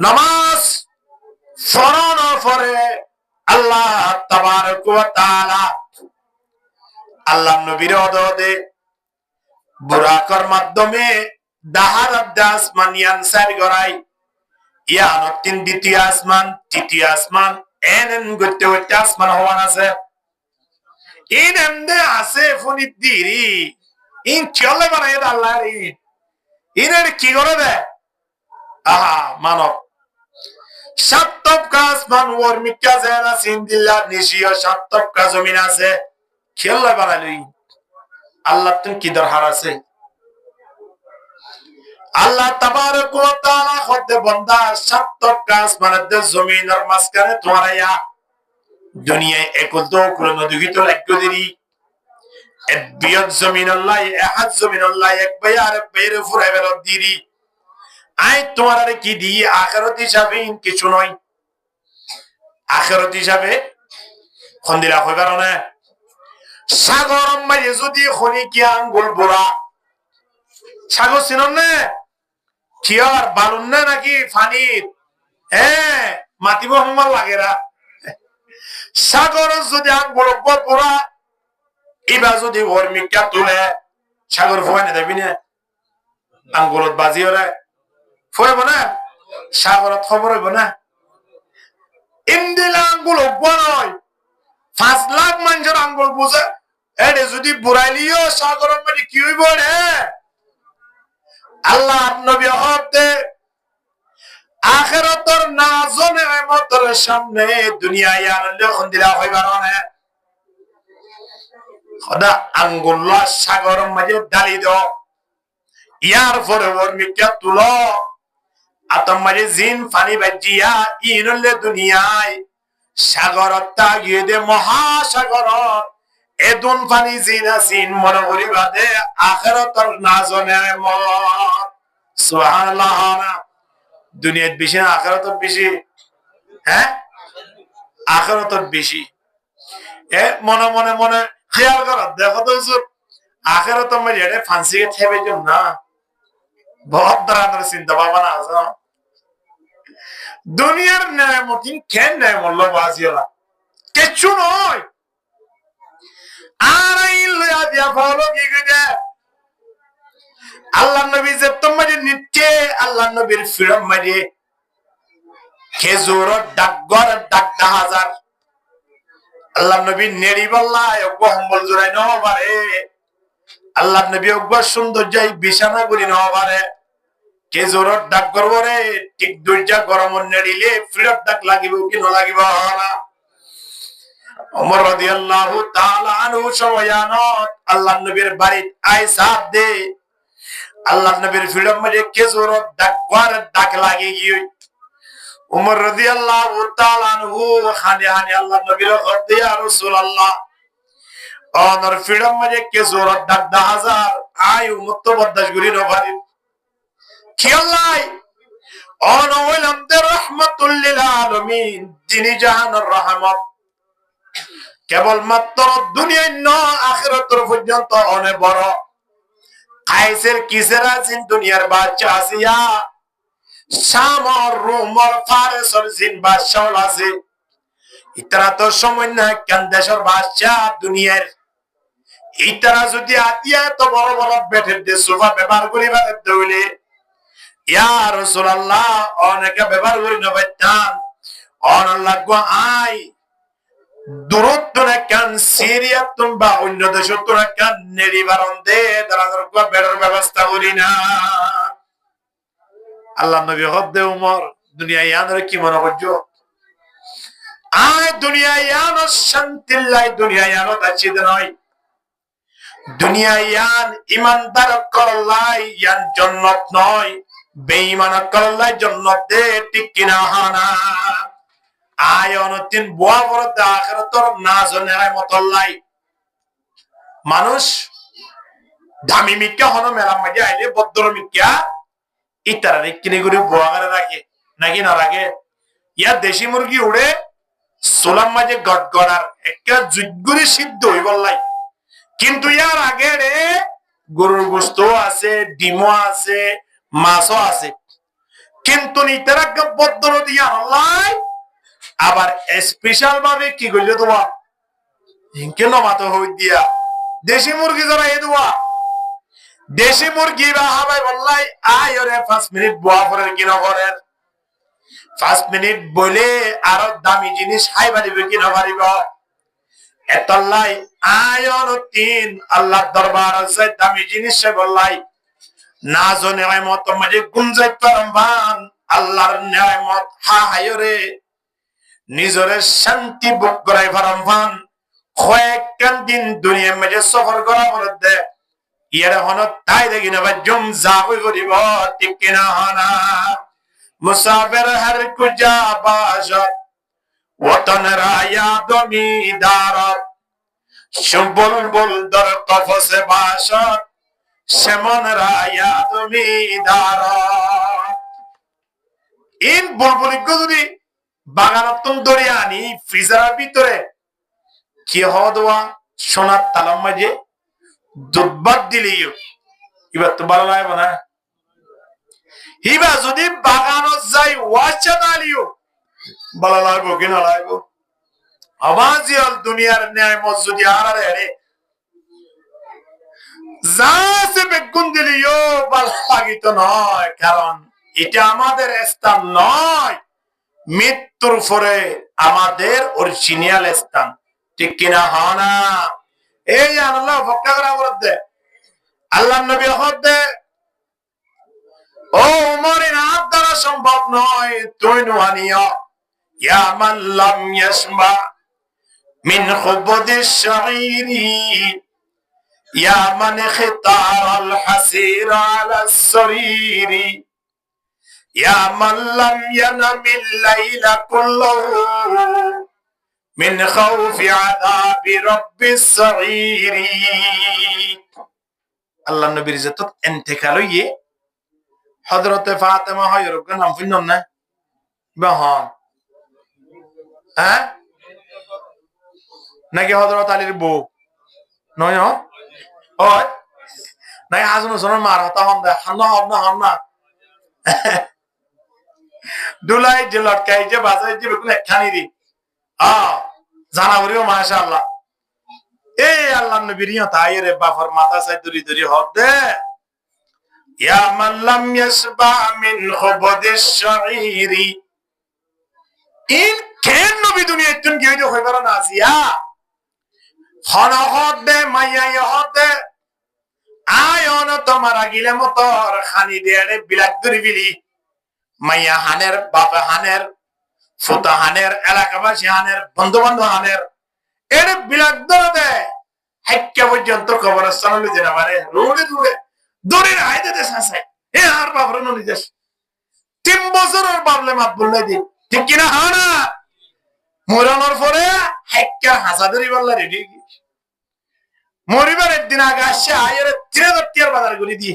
নামাজ ফরনো ফরে আল্লাহ তাবারক ওয়া তাআলা আল্লাহ নবীর ওদে বুরাকর মাধ্যমে দাহারাত আসমান ইয়ানসার গরাই ইয়ান তিন দ্বিতীয় আসমান তৃতীয় আসমান এনন গতে গতে আসমান হওয়ান আছে ইন এমদে আছে ফনিত দিরি ইন চলে বানায় আল্লাহ রে ইনের কি করে দে আহা মানব সাতটকা আসমান ওর মিকা জানা সিন্দিল্লাহ নিশিও সাতটকা জমিন আছে খেলা বানাইলই আল্লাহ তুমি কি দরকার আছে। আল্লাহ তাবারক ওয়া তাআলা হতে বান্দা সাতটকা আসমানের জমিনের মাঝখানে তোমারায়া দুনিয়ায় একল তো কোন দুগিত লাগদিরি বিয়ত জমিন আল্লাহ এহাদ জমিন আল্লাহ এক ভাই আর বেরে ফুরাই বেল দিরি আই তোমার কি দি আখিরাত হিসাবে কিছু নয়। আখেরত হিসাবে খন্দিলা হইবার না সাগর মাঝে যদি খনি কি আঙ্গুল বুড়া সাগর চিনন না কিয়ার বালুন না নাকি ফানির মাতিব হমার লাগেরা সাগর যদি আঙ্গুল বুড়া এবার যদি ওর মিকা তুলে সাগর ফোয়ানে দেবি না আঙ্গুলত বাজি ওরে ফোয়াব না সাগরত খবর হইব না ইন্দিলা আঙ্গুল নয় 5 লাখ মানুষের আঙ্গুল বুঝে এডে যদি বুড়াইলিও সাগরের মধ্যে কি হইব রে আল্লাহ নবী হতে আখিরাতের নাজো নেয়ামতের সামনে দুনিয়ায় আনলে খন্দিলা হইবার না খোদা আঙ্গুল সাগরের মধ্যে ডালি দাও ইয়ার পরে ওর মিকা তুলো আতম মাঝে জিন ফানি বাজিয়া ইনলে দুনিয়ায় সাগরত তাগিয়ে দে মহাসাগর এদুন ফানি জিনা সিন মনে করি বাদে আখিরাতের নাজো নেয়ামত সুবহানাল্লাহ না দুনিয়ার বেশি না আখিরাতের বেশি আখিরাতের বেশি মনে মনে মনে খেয়াল কর দেখো তো হুজুর আখিরাতের মধ্যে এটা ফান্সি থেবে জম না বহুত ধরনের চিন্তা ভাবনা আছে দুনিয়ার নেয়ামত কেন নেয়ামত বাজিওলা কিচ্ছু নয় আর ইল্লা দিয়া ফলো কি গদে আল্লাহ নবী যে তোমাদের নিত্যে আল্লাহ নবীর ফিরম মারি খেজুর ডাকগর ডাক হাজার আল্লাহ নবী নেড়ি বল্লা ওগো হম্বল জুরাই ন পারে আল্লাহ নবী ওগো সুন্দর যাই বিছানা করি ন পারে খেজুর ডাক করবরে ঠিক দুইটা গরম নেড়িলে ফিরত ডাক লাগিব কি ন লাগিব না ওমর রাদিয়াল্লাহু তাআলা আনহু সয়ানত আল্লাহ নবীর বাড়িতে আয়েশা দে আল্লাহ নবীর ফিরম মাঝে খেজুর ডাক লাগি গিয়ে উমর রাদিয়াল্লাহু তাআলা আনহু খানে খানে আল্লাহ নবীর খদ্দে ইয়া রাসূলুল্লাহ অনর ফিরম মাঝে খেজুর ডাক 10000 আই উম্মত বদাস গুরি নভারি খেলাই অন ওইলাম দে রাহমাতুল লিল আলামিন যিনি জাহানের রহমত কেবল মাত্র দুনিয়ায় না আখিরাতের পর্যন্ত অনেক বড় কাইসের কিসের আছেন দুনিয়ার বাদশা আসিয়া শাম আর রোম আর ফারস আর জিন বাদশা আছে ইতরা তো সময় না কেন দেশের বাদশা দুনিয়ার ইতরা যদি আদিয়া তো বড় বড় বেঠের দে সোফা ব্যবহার করিবা দইলে ইয়া রাসূলুল্লাহ অনেকে ব্যবহার করি না বাইতান অন লাগো আই দূরত্ব না কেন সিরিয়া বা অন্য দেশে তোরা কেন নেরিবারণ দে দাঁড়ানোর বেড়ার ব্যবস্থা করি না আল্লাহ নবী হদ্দে উমর দুনিয়া ইয়ানোর কি মনে করছো আয় দুনিয়া ইয়ানো শান্তিল্লাই দুনিয়া ইয়ানো তাচ্ছিদ নয় দুনিয়া ইয়ান ইমানদার করলাই ইয়ান জন্নত নয় বেঈমান করলাই জন্নত দে ঠিক কিনা হানা আয়ন তিন বুয়া বড় আখিরাতের নাজো নেয়ামতল্লাই মানুষ দামি মিক্কা হনো মেলা মাঝে আইলে বদ্র মিক্কা ইতারা কিনে করে বুয়া করে রাখে নাকি না রাখে ইয়া দেশি মুরগি উড়ে সোলাম মাঝে গড়গড়ার একটা জুগুরি সিদ্ধ হই বললাই কিন্তু ইয়ার আগে রে গরুর গোশত আছে ডিমও আছে মাছও আছে কিন্তু ইতারা বদ্র দিয়া হল্লাই আবার স্পেশাল ভাবে কি করলে তোমা কেন মাতো হই দিয়া দেশি মুরগি যারা এ দেওয়া দেশি মুরগি বা হাবাই বললাই আয় ওরে 5 মিনিট বুয়া করে কিনা করেন 5 মিনিট বলে আরো দামি জিনিস খাইবা দিবে কিনা পারিব এতলাই আয়ন 3 আল্লাহর দরবার আছে দামি জিনিস বললাই না জনে নেয়ামত মাঝে গুঞ্জাই পারবান আল্লাহর নেয়ামত হা হায়রে নিজরে শান্তি বুক করাই ফারাম কয়েকখান দিন দুনিয়ার মাঝে সফর করা বলে দে ইয়ারে হন তাই দেখি না জম যাবই করিব ঠিক কিনা হনা মুসাফির হর কুজা বাসত ওতন রায়া জমিদারত সুবুলবুল দর কফসে বাসত সেমন রায়া জমিদারত ইন বুলবুলি যদি বাগানত দড়ি আনি ফ্রিজারের ভিতরে কি হওয়া সোনার তালাম মাঝে দুধ দিলেই এবার তো ভালো লাগবে না। হিবা যদি বাগানত যাই ওয়াচা দালিও ভালো লাগবো কিনা লাগবো। আবাজিয়াল দুনিয়ার নিয়ামত যদি আরে যা সে বেগুন দিলিও ভালো লাগিত নয়, কারণ এটা আমাদের স্থান নয়, মৃত্যুর পরে আমাদের অরিজিনাল স্থান। ঠিক কিনা হয় না? এই আল্লাহ ভক্কা করা বলতে আল্লাহ নবী হতে ও উমরের হাত দ্বারা সম্ভব নয়, তুই নুহানিয়া ইয়া মান লাম ইয়াসমা মিন খুবদিশ শাইরি ইয়া মান খিতারাল হাসির আলা সরিরি ইয়া মান লাম ইয়ানামিল লাইলা কুল্লুহু মিন খাউফি আযাবি রাব্বিস সাঈরি। আল্লাহ নবীর যত ইন্তেকাল হইয়ে হযরতে ফাতেমা হয় রকম নাম শুনন না বাহন, হ্যাঁ নাকি হযরত আলীর বউ নয় হয় নাই হাজুন হোসেনের মার হতা হন দে হান্না হন্না হন্না দুলাই যে লটকাই যে বাজাই যে বেগুন একখানি দি জানা করিও মাশাআল্লাহ। এই আল্লাহ নবীর তাইরে বাফর মাথা চাই দরি দরি হদ দে ইয়া মান লাম ইয়াসবা মিন খুবদিশ শাইরি। ইন কেন নবী দুনিয়া তুন গিয়ে হই পারে না জিয়া হন হদ দে মাইয়া হদ দে আয়ন তোমার আগিলে মতর খানি দেড়ে বিলাক দরি বিলি মাইয়া হানের বাবা হানের ফুতা হানের এলাকাবাসী হানের বন্ধু বান্ধব হানের এর বিলাক ধরে দেয় হাইক্কা পর্যন্ত কবরস্থান লইতে না পারে রোডে দূরে দড়ির হাইতে দেশ আছে এ আর বাবর নলি দেশ 3 বছরের বাবলে মাপ বললে দি ঠিক কিনা হয় না? মরানোর পরে হাইক্কা হাসা ধরি বললা রেডি মরিবার একদিন আগে আসছে আয়ের 3000 টাকার বাজার করে দি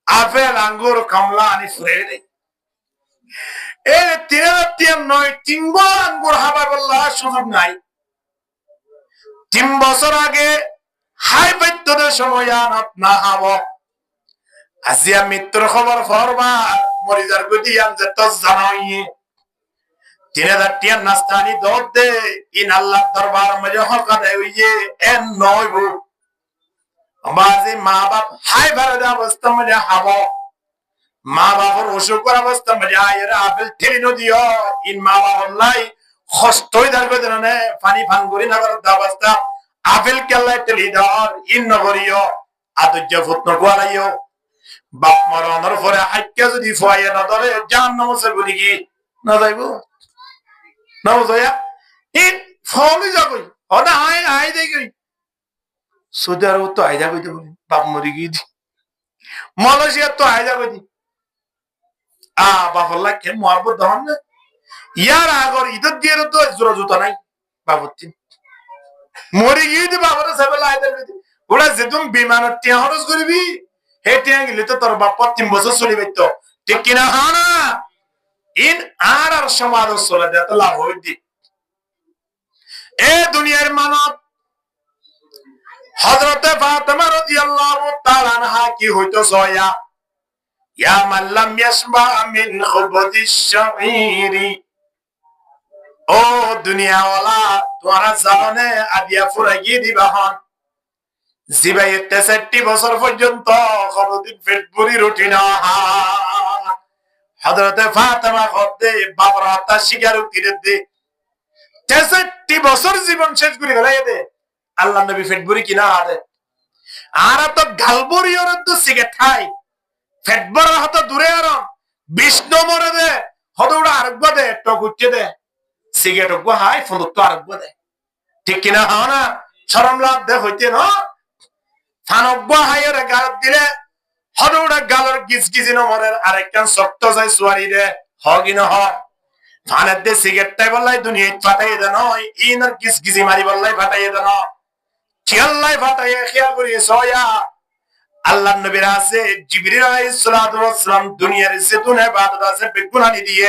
আপেল আঙ্গুর কমলা আনি ফুরে দেয়। এই 3000 টাকা নয় 3 বছর আঙ্গুর হাবা বললা সুযোগ নাই। 3 বছর আগে হাই বৈদ্যদের সময় আনত না হাব আজিয়া মৃত্যুর খবর ফরবা মরিজার গদি আন যে তো জানাই 3000 টাকা নাস্তানি দর দে ইন আল্লাহ দরবার মে হক আদায় হইয়ে এন নয় বউ আমাজি মা বাপ হাই ভারত অবস্থা মে হাব মা বাবার অসুখ অবস্থা মে আয়ের আপেল ঠেলি নদিও ইন মা বাপ লাই কষ্টই দাঁড় করে দেনে পানি ফান করি না করার অবস্থা আপেল কেল্লাই ঠেলি ধর ইন নগরিও আদর্য ফুটন গোয়ালাইও বাপ মরণের পরে হাইক্কা যদি ফুয়াইয়া না ধরে জাহান্নাম আছে বলি কি না যাইব না বুঝাইয়া ইন ফলই যাবই ওটা আই আই দেখি সৌদি আরব তো আইজা কইতে বলি বাপ মরি গিয়ে মালয়েশিয়া তো আইজা কইতি বাপল্লা কে মহাব্বত দহন না ইয়ার আগর ঈদের দিয়ে তো জোড়া জুতা নাই বাবুতি মরি গিয়ে বাবার সাবেলা আইদা কইতি ওরা যে তুমি বিমানের টিয়া খরচ করবি হে টিয়া গেলে তো তোর বাপ 3 বছর চলিবে তো ঠিক কিনা হয় না? ইন আর সমাজ চলে যেতে লাভ হইতি এ দুনিয়ার মানব হযরতে ফাতেমা রাদিয়াল্লাহু তাআলা আনহা কি হইতো সয়া ইয়া মান লাম ইয়াসবা মিন খুবদিশ শাইরি। ও দুনিয়া ওয়ালা তোরা জানে আদিয়া ফুরাইয়ে দিবা হন জিবাই 63 বছর পর্যন্ত কোনদিন পেট ভরি রুটি না। হযরতে ফাতেমা হতে বাবার হাত শিকার উঠিরে দে 63 বছর জীবন শেষ করে গেলাই দে আল্লাহ নবী পেট ভরি কিনা আদে আর তো গালবরি ওর তো সিগারেট খাই পেট ভরা হত দূরে আর বিষ্ণু মরে দে হদৌড়া আরেকবার দে টক উঠে দে সিগারেট গো হাই ফোন তো আরেকবার দে ঠিক কিনা হয় না? শরম লাভ দে হইতে না ফানব্য হাইয়ের গালত দিলে হদৌড়া গালর গিজ গিজি নমরের আরেকখান শক্ত যায় সুয়ারি দে হগি না হ ফানের দে সিগারেটটাই বললাই দুনিয়া ফাটাই দে নয় ইনার গিজ গিজি মারি বললাই ফাটাই দে না খেয়াল্লাই ফাটাই খেয়াল করি সয়া আল্লাহ নবীর আছে জিবরিল আলাইহিস সালাতু ওয়াস সালাম দুনিয়ার যেতুন ইবাদত আছে বেগুনানি দিয়ে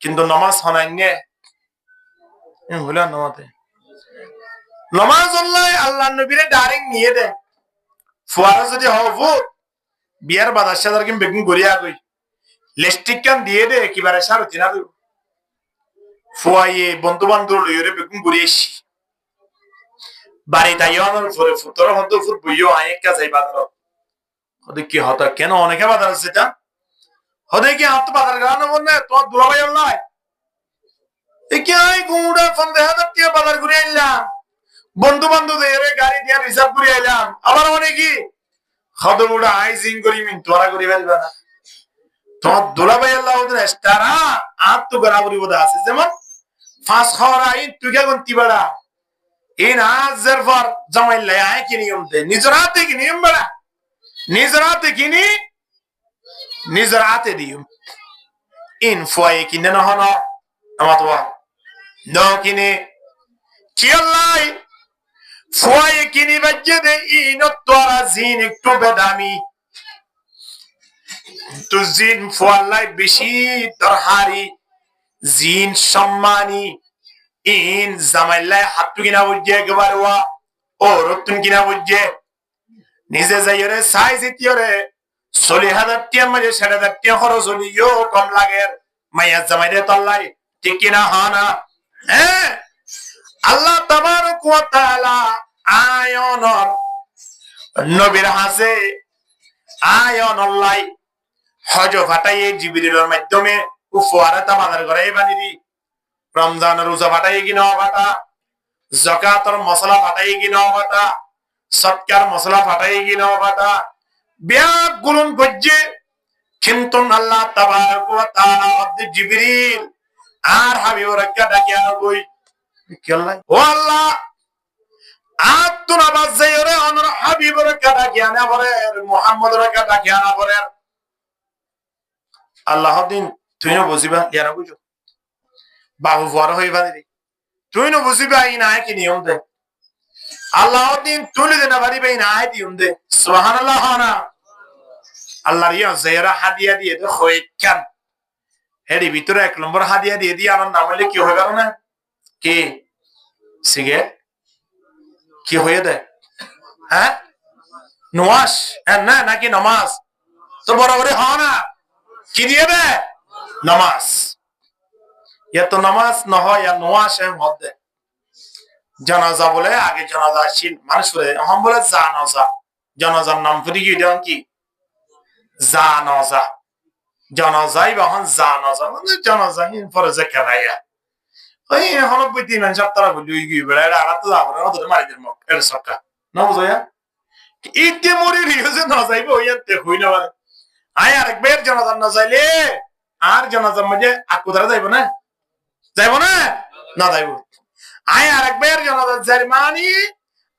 কিন্তু নমাজ হনাইনে হইল নমাতে নমাজ আল্লাহ নবীরে ডাইরেক্ট নিয়ে দে ফুয়ারা যদি হব বিয়ার বাদার সাদার কিম বেগুন গড়িয়া গই লেস্টিক কান দিয়ে দে কিবারে সারতি না দেব ফুয়াইয়ে বন্ধু বান্ধব লইরে বেগুন গড়িয়েছি বাড়ি তাই আমার পরে ফুতর হতো ফুট বইও আয়েকা যাই বাজার হতে কি হতা কেন অনেকে বাজার আছে তা হতে কি হাত বাজার গানো বললে তোমার দুলাভাই আল্লাহ এ কি আই গুড়া 50,000 টাকা বাজার ঘুরে আইলাম বন্ধু বান্ধব এর গাড়ি দিয়ে রিজার্ভ করে আইলাম আবার অনেকে হতে গুড়া আইজিং করি মিন তোরা করি ফেলবে না তোমার দুলাভাই আল্লাহ ওদের এস্টারা আত তো বরাবরই বোধ আছে যেমন ফাঁস খাওয়ার আইন তুই কে গন্তি বাড়া ইন আজের পর জামাইল্লাই আয় কি নিয়ম দে নিজের হাতে কি নিয়ম বাড়া নিজের হাতে কিনি নিজের হাতে দিও ইন ফুয়াই কিনে না হন আমার তো ন কিনে কি আল্লাহ ফুয়াই কিনি বাজ্যে দে ইন তোরা জিন একটু বেদামি তো জিন ফুয়াল্লাই বেশি দরহারি জিন সম্মানী ইন জামাইল্লাই হাতু কিনা বুঝে একেবারে ওয়া ও রতুন কিনা বুঝে নিজে যাইরে সাইজ ইতিরে 40,000 টাকা মাঝে 7,000 টাকা খরচ হলিও কম লাগে মাইয়া জামাইরে তল্লাই ঠিক কিনা হানা হ্যাঁ আল্লাহ তাবারক ওয়া তাআলা আয়নর নবীর হাসে আয়নল্লাই হজ ফাটাইয়ে জিবরিলের মাধ্যমে উপহারে তামাদের ঘরে বানিদি রমজানের রোজা ফাটাইয়ে কি না ফাটা যাকাতের মশলা ফাটাইয়ে কি না ফাটা সৎকার মশলা ফাটাইয়ে কি না ফাটা ব্যাগ গুলন গজ্জে কিন্তু আল্লাহ তাবারক ওয়া তাআলা আব্দে জিবরিল আর হাবিবুর রাক্কা ডাকিয়া কই কি আল্লাহ ও আল্লাহ আতুন আবাজ যাইরে অনর হাবিবুর রাক্কা ডাকিয়া না পরে মুহাম্মদ রাক্কা ডাকিয়া না পরে আল্লাহ দিন তুই না বুঝিবা ইয়ারা বুঝো বাবু বড় হইবা দিদি তুই না বুঝিবা এই না কি নিয়ম দে আল্লাহ দিন তুলে দেনা পারিবে এই না নিয়ম দে সুবহানাল্লাহ না আল্লাহ রিয়া যায়রা হাদিয়া দিয়ে দে খয়কান হেডি ভিতরে এক নম্বর হাদিয়া দিয়ে দি আমার নাম হলে কি হয়ে গেল না কি সিগারেট কি হয়ে দে হ্যাঁ নওয়াজ না নাকি নামাজ তো বরাবর হয় না কি দিয়ে দে নামাজ ইয়া তো নামাজ না হয় আর নওয়াজ এর মধ্যে জানাজা বলে আগে জানাজা ছিল মানুষ বলে এখন বলে জানাজা জানাজার নাম ফুরি কি দেন কি জানাজা জানাজাই বাহন জানাজা মানে জানাজা ইন পরে যে কেরায়া ওই এখন বুঝি না সপ্তাহ বলি কি বেড়া আর তো যাব না ওদের মারি দেব এর সক্কা না বুঝয়া ইতে মরি রিওজে না যাইবো ইয়াতে হই না মানে আয় আরেকবার জানাজা না যাইলে আর জানাজার মধ্যে আকুদারা যাইবো না না যাইবো আয় আরেকবার জানাজা জারমানি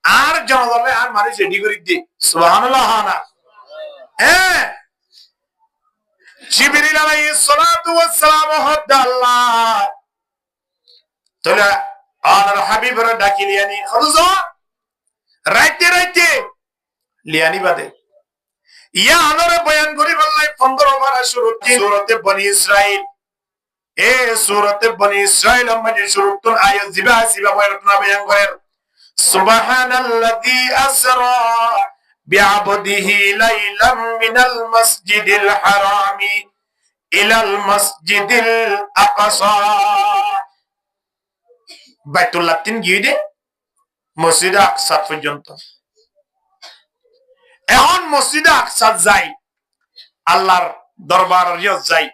আর জানাজালে আর মারি রেডি করে দি সুবহানাল্লাহ না হ্যাঁ জিবরিল আলাইহিস সালাতু ওয়াস সালাম আল্লাহ তোলা আর হাবিবরা ডাকি লিয়ানি খাদুজা রাইতে লিয়ানি বাদে ইয়া আনরে বয়ান করি বললাই 15 বার সূরাতে বনি ইসরাইল এ সূরাতে বনি ইসরাইল আমাদের শুরুতুন আয়াত জিবা বয়ান করেন সুবহানাল্লাযী আসরা বিআবদিহি লাইলাম মিনাল মাসজিদিল হারামি ইলাল মাসজিদিল আকসা বাইতুল্লাহ তিন গিয়ে মসজিদ আকসা পর্যন্ত এখন মসজিদ আকসা যাই আল্লাহর দরবার যাই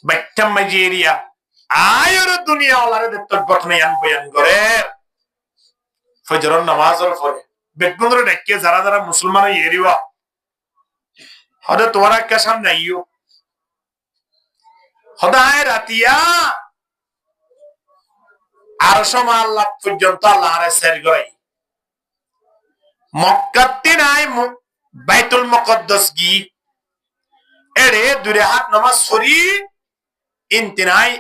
বাইতাম মাজিরিয়া আয়র দুনিয়া আল্লাহর দত্তক গঠনে বয়ান করে ফজরের নামাজের পরে বেদবন্ধরে ডাকিয়ে যারা মুসলমান এরিওয়া হদে তোরা কে সামনে আইও হদায় রাতিয়া আর সময় আল্লাহ পর্যন্ত আল্লাহরে সের গই মক্কাতে নাই বাইতুল মুকদ্দাস গি এরে দূরে হাত নামাজ সরি ইনতিনাই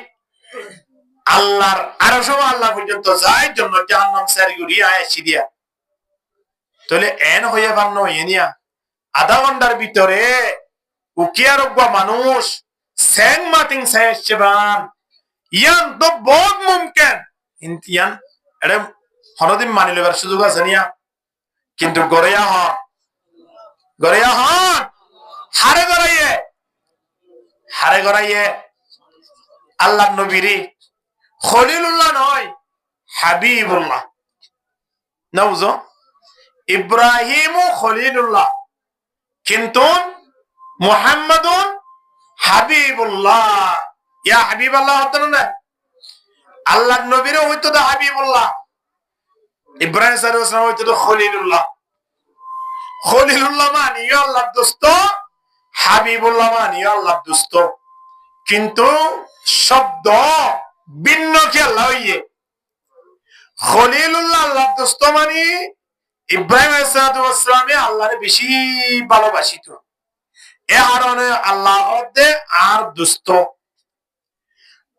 আল্লাহর আর সময় আল্লাহ পর্যন্ত যায় জন্য জাহান্নাম সের গড়ি আয়াছি দিয়া তাহলে এন হয়ে বান্ন এনিয়া আধা ঘন্টার ভিতরে উকিয়ারোগ্য মানুষ সেং মাতিং সেবান ইয়ান তো বহুত মুমকিন ইন্তিয়ান এডে হনদিন মানিলে বার সুযোগ আছে নিয়া কিন্তু গড়িয়া হন হারে গড়াইয়ে আল্লাহ নবীরে খলিলুল্লাহ নয় হাবিবুল্লাহ নাউজো ইব্রাহিম খলিলুল্লাহ কিন্তু মুহাম্মাদুন হাবিবুল্লাহ ইয়া হাবিবাল্লাহ হতো না আল্লাহ নবীরে হইতো তো হাবিবুল্লাহ ইব্রাহিম সাল্লাল্লাহু আলাইহি ওয়াসাল্লাম হইতো তো খলিলুল্লাহ মানে আল্লাহর দোস্ত হাবিবুল্লাহ মানে আল্লাহর দোস্ত কিন্তু শব্দ ভিন্ন কি আল্লাহ হইয়ে খলিলুল্লাহ আল্লাহর দোস্ত মানে ইব্রাহিম আলাইহিস সালামে আল্লাহরে বেশি ভালোবাসিত এ কারণে আল্লাহ হতে আর দোস্ত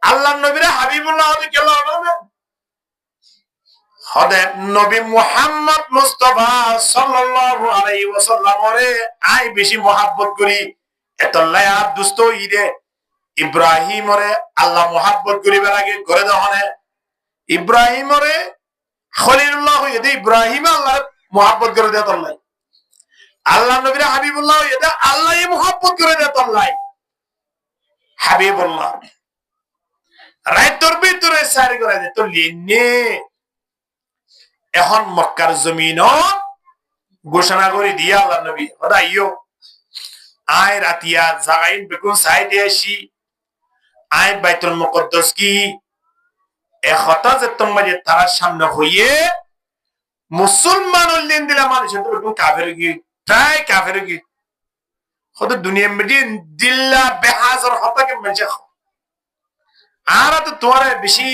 আল্লাহ নবীরে হাবিবুল্লাহ হতে কেন হদে নবী মুহাম্মদ মুস্তাফা সাল্লাল্লাহু আলাইহি ওয়াসাল্লামরে আই বেশি মহব্বত করি এতলাই আর দোস্ত ইরে ইব্রাহিমরে আল্লাহ মহব্বত করিবার আগে ঘরে দহনে ইব্রাহিমরে খলিলুল্লাহ হইয়ে দে ইব্রাহিম আল্লাহ মহব্বত করে দে তল্লাই আল্লাহ নবীরে হাবিবুল্লাহ হইয়ে দে আল্লাহ মহব্বত করে দে তল্লাই হাবিবুল্লাহ রাইতর ভিতরে সারি করে দে তো লিনে এখন মক্কার জমিন ঘোষণা করে দিয়া আল্লাহ নবী হদাইও আয় রাতিয়া জাগাইন বেকুন সাইডে আসি আয় বাইতুল মুকদ্দাস কি এখতা যে তোমার তার সামনে হইয়ে মুসলমান উল্লেন দিলা মানুষের তো কাফের কি তাই কাফের কি কত দুনিয়া মধ্যে দিল্লা বেহাজর হতাকে মানুষ আর তো তোমার বেশি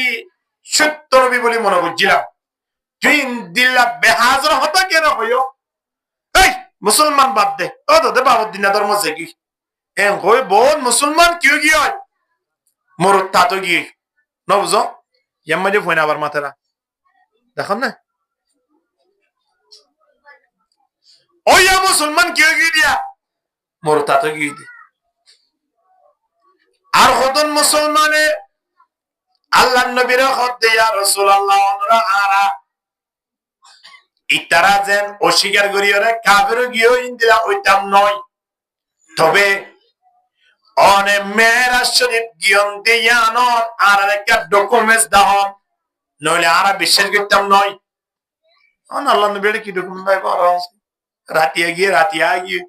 সত্য নবী বলে মনে করছিলাম তুই দিল্লা বেহাজর হতা কেন হইও এই মুসলমান বাদ দে ও তো দে বাবুর দিনা ধর্ম কি এ হই বোন মুসলমান কিউ কি হয় মোরতা তো কি নবুঝো ইয়াম্মা যে ফোন আবার মাথারা দেখুন না ওই মুসলমান কিউ কি দিয়া মোরতা তো কি আর হতন মুসলমানে আল্লাহ নবীর হদ দিয়া রাসূলুল্লাহ ওনরা আরা ইতারা যেন অস্বীকার করিওরে কাফের গিয়েও ইন্দিরা ওইতাম নয় তবে অনে মেরাজ শরীফ গিয়ন দিয়ানোর আর একটা ডকুমেন্টস দাও নইলে আরা বিশ্বাস করতাম নয় অন আল্লাহ নবীর কি ডকুমেন্ট পাই পারা রাতিয়া গিয়ে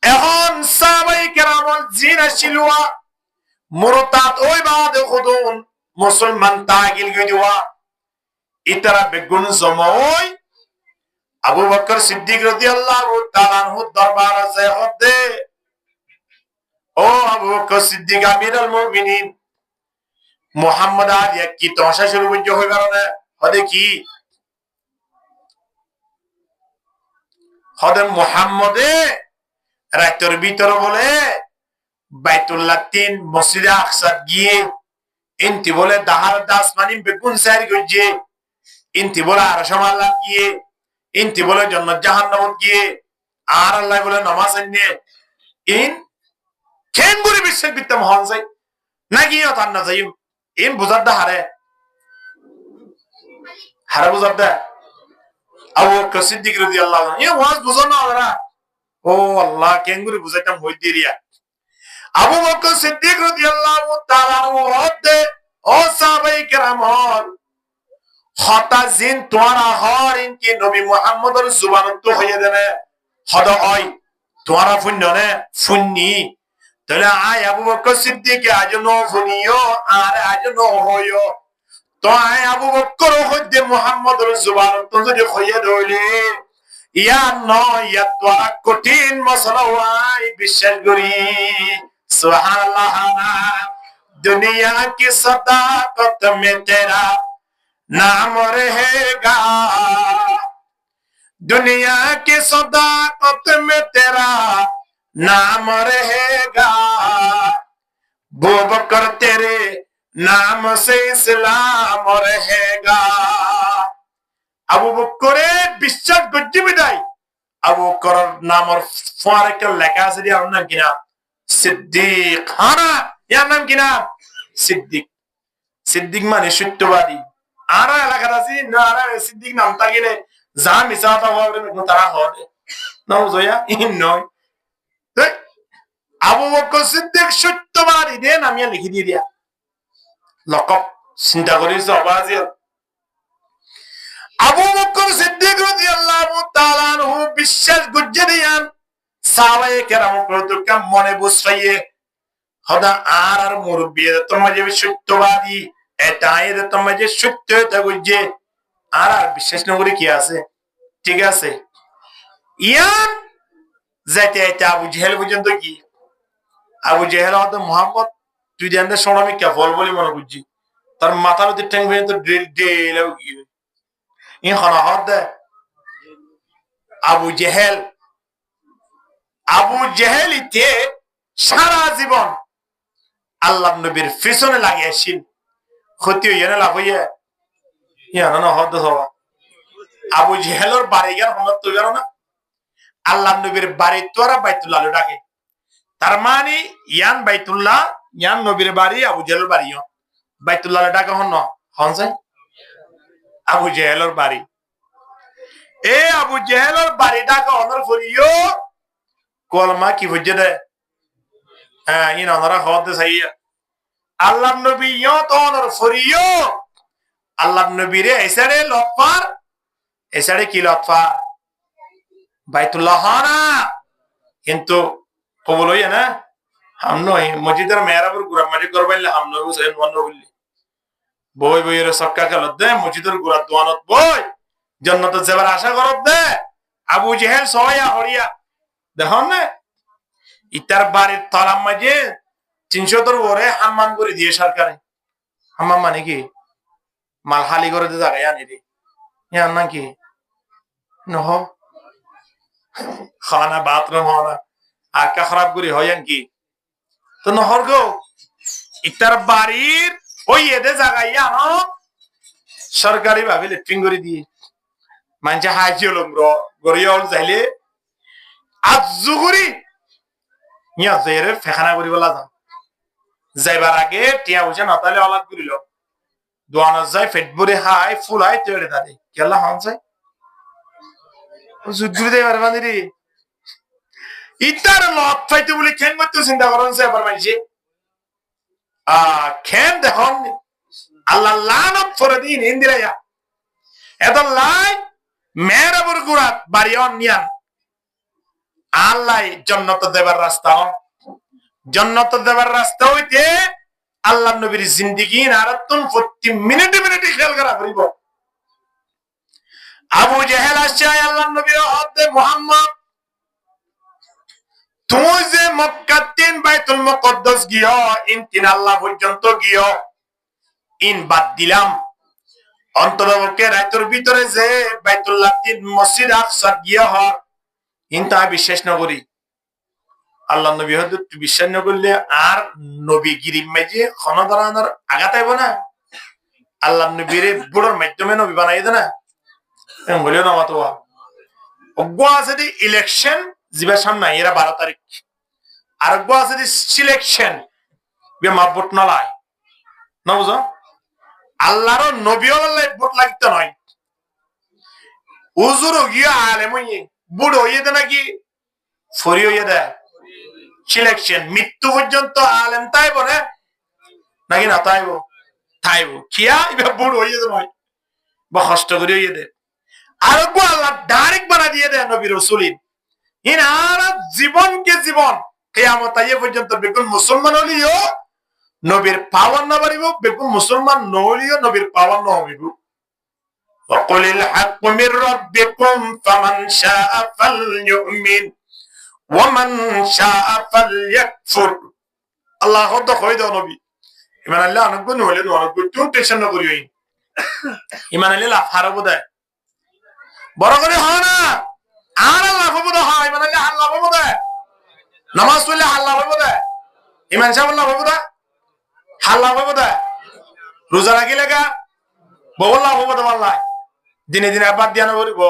এখন সাহাবায়ে কেরামল জিনা শিলুয়া মুরতাদ ওই বাদে খুদুন মুসলমান তাগিল গদিওয়া ইতারা বেগুন সময় আবু বকর সিদ্দিক রাদিয়াল্লাহু তাআলা আনহু দরবার আছে হতে ও আবু বকর সিদ্দিক আমিরুল মুমিনিন মুহাম্মদ আলিয়া কি তশা শুরু হইছে হই কারণে হদে কি হদে মুহাম্মদে রাতের ভিতর বলে বাইতুল্লাহ 3 মসজিদে আকসা গিয়ে ইনতি বলে দাহার দাস মানি বেগুন সারি গজে ইনতি বলে আরশ আল্লাহ গিয়ে ইনতি বলে জান্নাত জাহান্নাম গিয়ে আর আল্লাহ বলে নামাজ এনে ইন কেন করে বিশ্বাস করতে মহান যাই নাকি তার না যাই ইন বুঝার দা হারে বুঝার দা আবু বকর সিদ্দিক রাদিয়াল্লাহু আনহু ওয়াজ বুঝো না ওরা ও আল্লাহ কেন করে বুঝাইতাম হই দিরিয়া আবু বকর সিদ্দিক রাদিয়াল্লাহু তাআলা ওতে ও সাহাবায়ে কেরামল হতা জিন তোরা হর ইনকি নবী মুহাম্মদের জুবানত হইয়া দেনে হদ হয় তোরা ফুন্ননে ফুন্নি তাহলে আয় আবু বকর সিদ্দিক আজনো ফুনিও আর আজনো হইও তো আয় আবু বকর হইতে মুহাম্মদের জুবানত যদি হইয়া দইলে ইয়া নয় ইয়া তোরা কঠিন মসলা হয় বিশ্বাস করি সুবহানাল্লাহ दुनिया की सदाकत में तेरा नाम रहेगा दुनिया की सदाकत में तेरा नाम रहेगा वो बकर तेरे नाम से इस्लाम रहेगा আবু বকরে বিশ্বাস গজ্জি বিদায় আবু বকর নামের ফোয়ার একটা লেখা আছে দিয়ে আমার নাম কিনা সিদ্দিক। হানা ইয়ার নাম কিনা সিদ্দিক। সিদ্দিক মানে সত্যবাদী। আর এলাকার আছি না আর সিদ্দিক নাম থাকিলে যা মিছা কথা হবে তারা হবে না জয়া ইন নয়। আবু বকর সিদ্দিক সত্যবাদী দেন আমি লিখে দিয়ে দিয়া লকব চিন্তা করিস অবাজি। আবু বকর সিদ্দিক রাদিয়াল্লাহু তাআলা আনহু বিশ্বাস গুজ্জে দিয়ান সাহাবায়ে কেরাম কতকা মনে বসাইয়ে হদা আর মুরব্বি তোমার যে সত্যবাদী এটাই তোমার যে সত্য এটা গুজ্জে আর বিশ্বাস না করে কি আছে ঠিক আছে ইয়ান যাইতে এটা আবু জেহেল পর্যন্ত কি আবু জেহেল হয়তো মোহাম্মদ তুই জানতে সোনামি কে ফল বলি মনে করছি তার মাথার মধ্যে ঠ্যাং ভেঙে তো ডেল কি আবু জেহেল ইতে সারা জীবন আল্লাহ নবীর পিছনে লাগিয়েছিল ক্ষতি হইয়া না লাভ হইয়া ইয়ানো না হদ হওয়া আবু জেহেলের বাড়ি গেল হমত তো গেল না আল্লাহ নবীর বাড়ি তোরা বাইতুল্লাহ ডাকে তার মানে ইয়ান বাইতুল্লাহ ইয়ান নবীর বাড়ি আবু জেহেলের বাড়িও বাইতুল্লাহ ডাকে হন হনছে আবু জেহেলের বাড়ি এ আবু জেহেলের বাড়ি ডাকে অনর ফরিও কলমা কি বুঝে দে হ্যাঁ ইন অনরা হদ সাইয়া আল্লাহ নবী ইয়ত অনর ফরিও আল্লাহ নবীরে এসারে লতফার এসারে কি লতফার বাইতুল্লাহ না কিন্তু কবল হইয়া না হাম নয় মসজিদের মেহরাবুর গুড়া মাটি করবাইলে হাম নয় হুসেন বন্ধ বললি বই বইয়ের সক্কা খেলত দে মসজিদের গুড়া দোয়ানত বই জন্নত যাবার আশা করত দে আবু জেহেল সবাইয়া হরিয়া দেখুন না ইতার বাড়ির তলার মাঝে 300 ওরে হাম্মাম করে দিয়ে সরকারে হাম্মাম মানে কি মাল হালি করে দিয়ে জায়গায় আনি রে ইয়ার না কি নহ খানা বাথরুম হওয়া আঁকা খারাপ করে হয় কি তো নহর গো ইতার বাড়ির ওই এদে জায়গায় আনো সরকারি ভাবে লেট্রিন করে দিয়ে মানুষে হাইছি হল গড়িয়া হল যাইলে আজু করি ইয়া জেরে ফেখানা করি বলা যাও যাইবার আগে টিয়া বুঝে নতালে অলাদ করিল দোয়ানো যায় ফেট ভরে হাই ফুল হাই তৈরি তাদের কেলা হন যায় যুদ্ধ দেবার মানে রে ইতার লত ফাইতে বলে খেন করতে চিন্তা করেন সে আবার মাইছে খেন দেখুন আল্লাহ লানত করে দিন ইন্দিরাইয়া এত লাই মেরাবুর গুড়াত বাড়ি অনিয়ান আল্লাহ জন্নত দেবার রাস্তা জন্নত দেবার রাস্তা হইতে আল্লাহ নবীর জিন্দিগি নারাতুন প্রতি মিনিটে মিনিটে খেয়াল করা করিব আবু জেহেল আসছে আল্লাহ নবীর হদে মুহাম্মদ তুই যে মক্কা 3 বাইতুল মুকদ্দাস গিয়ে ইন আল্লাহ পর্যন্ত গিয়ে ইন বাদ দিলাম অন্তরকে রাইতর ভিতরে যে বাইতুল্লাহ 3 মসজিদ আকসা গিয়ে হ কিন্তু আমি বিশ্বাস না করি আল্লাহ নবী হয়তো বিশ্বাস না করলে আর নবী গিরিম মাঝে ক্ষণধরানোর আঘাত আইব না আল্লাহ নবীরে বুড়োর মাধ্যমে নবী বানাই দে না বলিও না মাতো অজ্ঞ আছে দি ইলেকশন যাবার সামনে এরা 12 তারিখ আর অজ্ঞ আছে দি সিলেকশন বে মা ভোট না লাই না বুঝো আল্লাহর নবী আল্লাহ ভোট লাগতে নয় উজুর গিয়া আলেম হইয়ে বুড়ো হইয়ে দে নাকি ফরি হইয়ে দেয় সিলেকশন মৃত্যু পর্যন্ত আলেম তাইব না নাকি না তাইব তাইব কিয়া এবার বুড়ো হইয়ে দে নয় বা কষ্ট করে হইয়ে দে আর আল্লাহ ডাইরেক্ট বানা দিয়ে দেয় নবী রাসূলিন ইন আর জীবনকে জীবন কিয়ামত আইয়ে পর্যন্ত বেকুন মুসলমান হলিও নবীর পাওয়ার না বাড়িব বেকুন মুসলমান নহলিও নবীর পাওয়ার না হইব وقل الحق من ربكم فمن شاء فليؤمن ومن شاء فليكفر আল্লাহ তো কই দাও নবী ইমান আল্লাহ অনগ্য নহলে অনগ্য তুমি টেনশন না করিও ইমান আল্লাহ ফারব দেয় বড় করে হয় না আর আল্লাহ হবুদ হয় ইমান আল্লাহ আল্লাহ হবুদ নামাজ পড়লে আল্লাহ হবুদ ইমান সাহেব আল্লাহ হবুদ আল্লাহ হবুদ রোজা রাখিলে গা বল্লাহ হবুদ আল্লাহ দিনে দিনে বাদ দিয়া না বলিব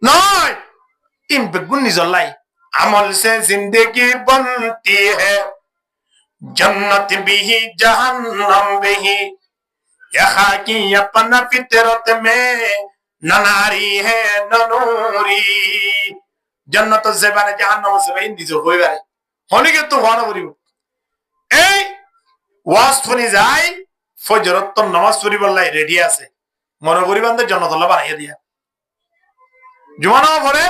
নয় इन बेगुन निजल्लाई अमल से जिंदगी बनती है जन्नत भी जहन्नम भी यहाँ की अपना फितरत में न नारी है न नूरी जन्नत ज़बाने जहन्नम से भाई निजो होई बारे होने के तो वाना बुरी ए वास्तवनी जाए फजरत तो नमाज पढ़ी बल्लाई रेडी आसे मनोगरी बंदे जन्नत अल्लाह बनाइए दिया जुमाना भरे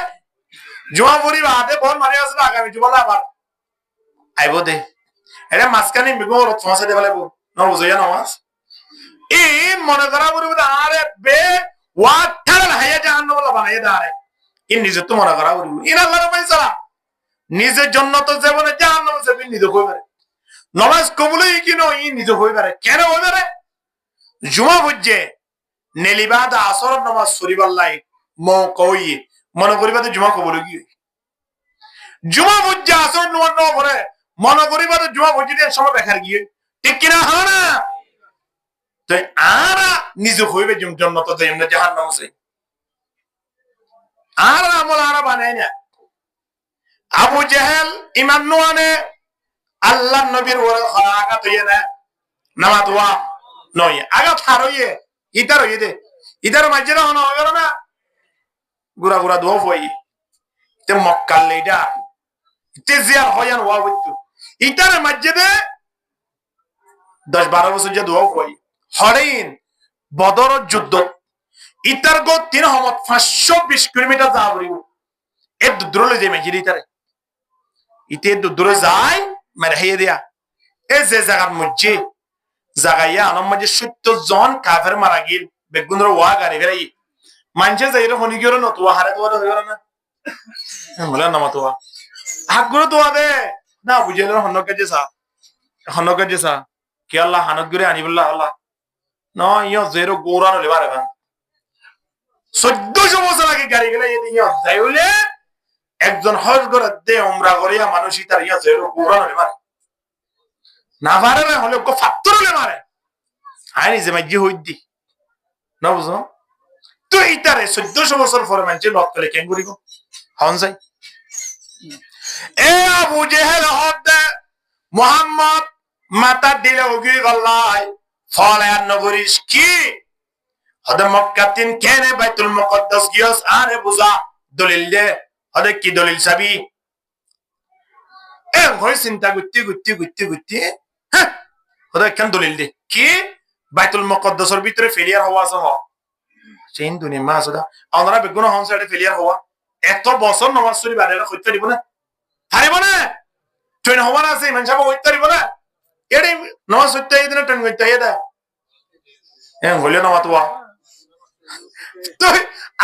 जुमा भरी बादे बहुत मारे आसे ना आगामी जुमाला बार आई बोले अरे मास्का नहीं बिगो और थोड़ा सा देवाले बो ना वो जोया नमाज इन मनोगरा भरी बंदे आरे बे वाटर है ये जहन्नम अल्लाह बनाइए दारे इन निजे तो मनोगरा भरी इन अल्लाह ने पैसा निजे जन्नत ज़बाने जहन्नम से भी निजे कोई बारे नमाज कबूल ही कि नो इन निजे कोई बारे क्या ना हो बारे जुमा बुझे नेलिबाद आसर नमाज सुरी बल्लाई मो कोई मनोगरी बादे जुमा कबूल की जुमा बुझे आसर नमाज नो भरे मनोगरी बादे जुमा बुझे दिया समय बेकार किए ठीक किना हाँ ना तो आरा निजे कोई बे जुम जन्नत ज़बाने जहन्नम से आरा अमल आरा बनाए ना अबू जहल इमाम नुआने अल्लाह नबीर वर खागा तो ये ना नमाज हुआ नो ये आगा थारो ये इधर मस्जिद होना होगा ना गुरा गुरा दो होई ते मक्का लेडा ते जियार होयन हुआ बुद्धू इधर मस्जिद 10-12 बছর যে দোয়া होई হরেইন বদর যুদ্ধ ইতার গো 520 কিলোমিটার যাবরিও এ দুদরলে যে মসজিদ ইতারে ইতে দুদরে যায় মেরে হেয়ে দিয়া এ যে জায়গার মসজিদ জাগাইয়া আনম মাঝে 70 জন কাফের মারা গিল বেগুনর ওয়া গারি ফেরাই মানছে যাইরে হনি গিরো নতুয়া হারে তোয়া হইরা না বলে না মতোয়া আগগুলো তোয়া দে না বুঝেল হনকে যেসা কি আল্লাহ হানত গরে আনিবুল্লাহ আল্লাহ না ইয়া জেরো গোরানো লেবারে ভান 1400 বছর আগে গাড়ি গেলে এই ইয়া যাইলে একজন হজ করে দে উমরা করিয়া মানুষই তার ইয়া জেরো গোরানো লেবারে না পারে না হলে কো ফাত্তর লেবারে আইনি যে মাঝি হইদি না বুঝো তো ইতারে 1400 বছর পরে মানছে লত করে কেন করিব হন যাই এ আবু জেহেল হদ মুহাম্মদ মাতা দিলে ওগি গল্লাই ফলে আর নগরিস কি হদে মক্কা তিন কেনে বাইতুল মুকদ্দাস গিয়স আরে বুঝা দলিল দে হদে কি দলিল সাবি এ ঘর চিন্তা গুত্তি হ্যাঁ হদে কেন দলিল দে কি বাইতুল মুকদ্দাসের ভিতরে ফেলিয়ার হওয়া আছে হ চেইন দুনিয়া মা আসদা আমরা বেগুন হন সাইডে ফেলিয়ার হওয়া এত বছর নামাজ পড়ি বাড়িটা কইতে দিব না হারিব না ট্রেন হওয়া না আছে মানুষ কইতে দিব না এডি নামাজ পড়তে এই দিন ট্রেন কইতে এদা হ্যাঁ হইলো না মাতওয়া তো